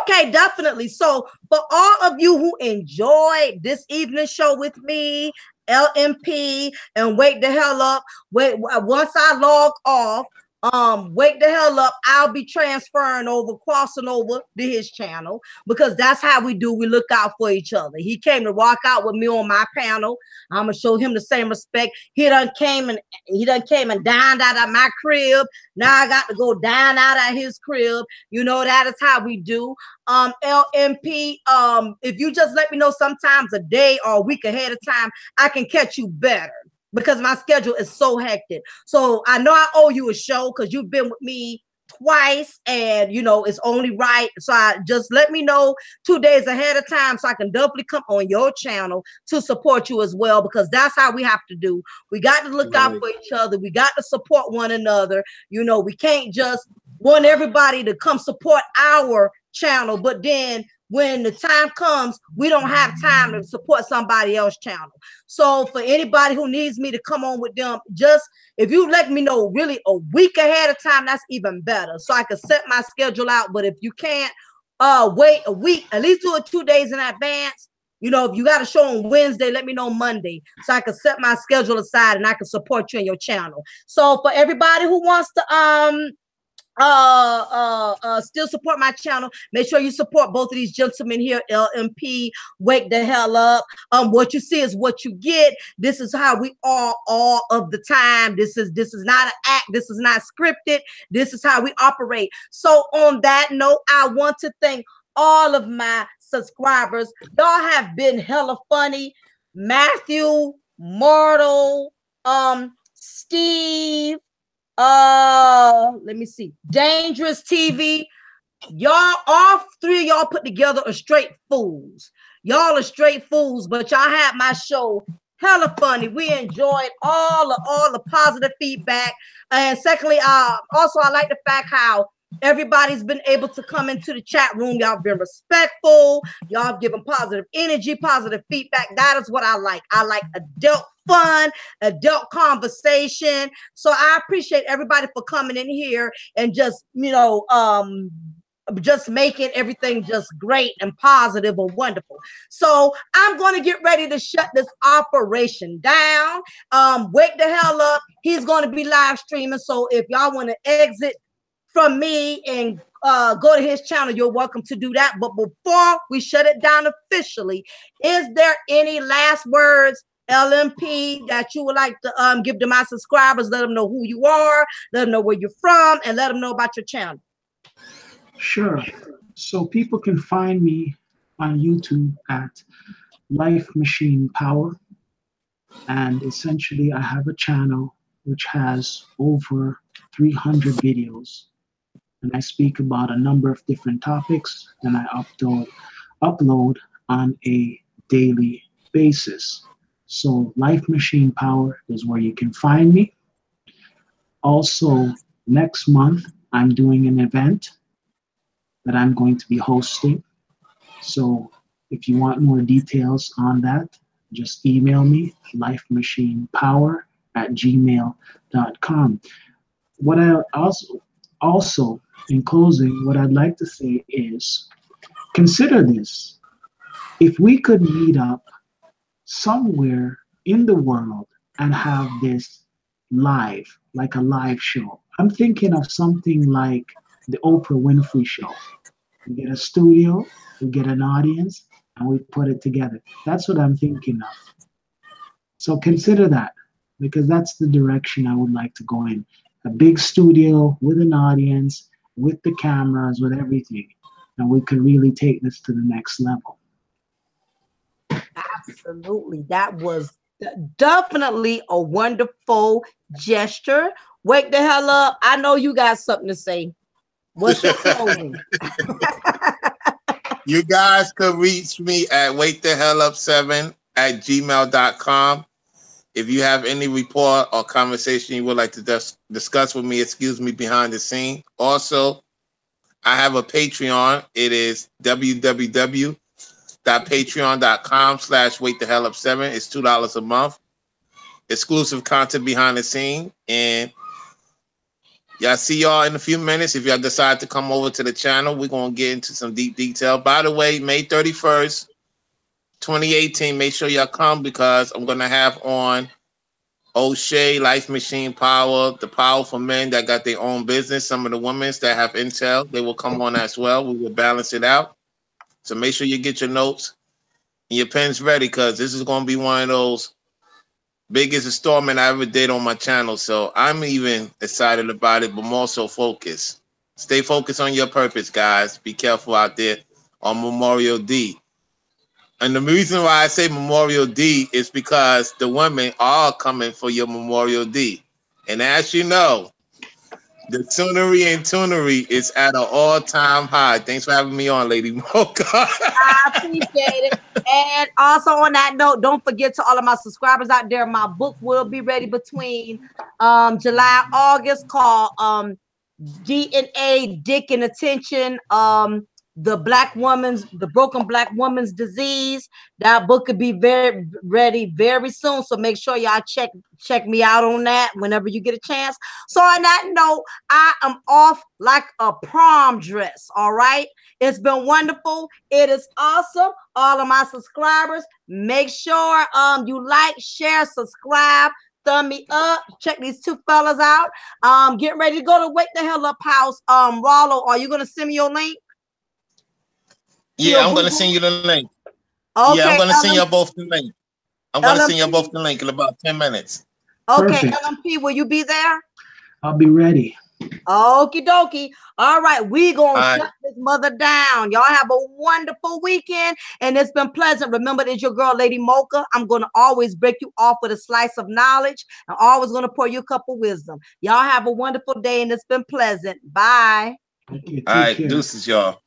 Okay, definitely. So for all of you who enjoyed this evening show with me, LMP, and wake the hell up. Once I log off, wake the hell up, I'll be transferring over, crossing over to his channel, because that's how we do. We look out for each other. He came to rock out with me on my panel. I'm gonna show him the same respect. He done came and dined out at my crib. Now I got to go dine out at his crib. That is how we do. LMP, if you just let me know sometimes a day or a week ahead of time, I can catch you better, because my schedule is so hectic. So I know I owe you a show, because you've been with me twice, and it's only right. So I just let me know 2 days ahead of time, so I can definitely come on your channel to support you as well, because that's how we have to do. We got to look out for each other. We got to support one another. We can't just want everybody to come support our channel, but then when the time comes, we don't have time to support somebody else's channel. So for anybody who needs me to come on with them, just if you let me know really a week ahead of time, that's even better, so I can set my schedule out. But if you can't wait a week, at least do it 2 days in advance. If you got a show on Wednesday, let me know Monday, so I can set my schedule aside and I can support you in your channel. So for everybody who wants to still support my channel, make sure you support both of these gentlemen here, LMP, wake the hell up. What you see is what you get. This is how we are all of the time. This is not an act. This is not scripted. This is how we operate. So on that note, I want to thank all of my subscribers. Y'all have been hella funny. Matthew, Mortal, Steve, let me see, Dangerous TV. Y'all, all three of y'all put together are straight fools. Y'all are straight fools, but y'all had my show hella funny. We enjoyed all the positive feedback. And secondly, also I like the fact how everybody's been able to come into the chat room. Y'all been respectful. Y'all have given positive energy, positive feedback. That is what I like. I like adult fun, adult conversation. So I appreciate everybody for coming in here and just, just making everything just great and positive or wonderful. So I'm going to get ready to shut this operation down. Wake the hell up. He's going to be live streaming. So if y'all want to exit from me and go to his channel, you're welcome to do that. But before we shut it down officially, is there any last words, LMP, that you would like to give to my subscribers? Let them know who you are, let them know where you're from, and let them know about your channel. Sure. So people can find me on YouTube at Life Machine Power. And essentially, I have a channel which has over 300 videos. And I speak about a number of different topics, and I upload on a daily basis. So Life Machine Power is where you can find me. Also, next month, I'm doing an event that I'm going to be hosting. So if you want more details on that, just email me, lifemachinepower@gmail.com. What I also, in closing, what I'd like to say is, consider this. If we could meet up somewhere in the world and have this live, like a live show. I'm thinking of something like the Oprah Winfrey Show. We get a studio, we get an audience, and we put it together. That's what I'm thinking of. So consider that, because that's the direction I would like to go in. A big studio with an audience, with the cameras, with everything. And we could really take this to the next level. Absolutely. That was definitely a wonderful gesture. Wake the hell up. I know you got something to say. What's your closing? You guys could reach me at wakethehellup7@gmail.com. If you have any report or conversation you would like to discuss with me, excuse me, behind the scene. Also, I have a Patreon. It is www.patreon.com/wakethehellup7. It's $2 a month. Exclusive content behind the scene. And y'all see y'all in a few minutes. If y'all decide to come over to the channel, we're going to get into some deep detail. By the way, May 31st, 2018, make sure y'all come because I'm going to have on O'Shea, Life Machine Power, the powerful men that got their own business. Some of the women that have intel, they will come on as well. We will balance it out. So make sure you get your notes and your pens ready because this is going to be one of those biggest installment I ever did on my channel. So I'm even excited about it, but more so focused. Stay focused on your purpose, guys. Be careful out there on Memorial D. And the reason why I say Memorial D is because the women are coming for your Memorial D. And as you know, the tunery and tunery is at an all-time high. Thanks for having me on, Lady Mocha. I appreciate it. And also on that note, don't forget to all of my subscribers out there, my book will be ready between July, August, called DNA, Dick and Attention, the broken black woman's disease. That book could be ready very soon. So make sure y'all check me out on that whenever you get a chance. So on that note, I am off like a prom dress. All right. It's been wonderful. It is awesome. All of my subscribers, make sure you like, share, subscribe. Thumb me up. Check these two fellas out. Get ready to go to Wake the Hell Up House. Rollo, are you gonna send me your link? Yeah, I'm gonna send you the link. Okay, yeah, I'm gonna send you both the link. I'm gonna send you both the link in about 10 minutes. Okay, Perfect. LMP, will you be there? I'll be ready. Okie dokie. All right, we gonna shut this mother down. Y'all have a wonderful weekend, and it's been pleasant. Remember, it's your girl, Lady Mocha. I'm gonna always break you off with a slice of knowledge. I'm always gonna pour you a cup of wisdom. Y'all have a wonderful day, and it's been pleasant. Bye. Okay, All right, deuces, y'all.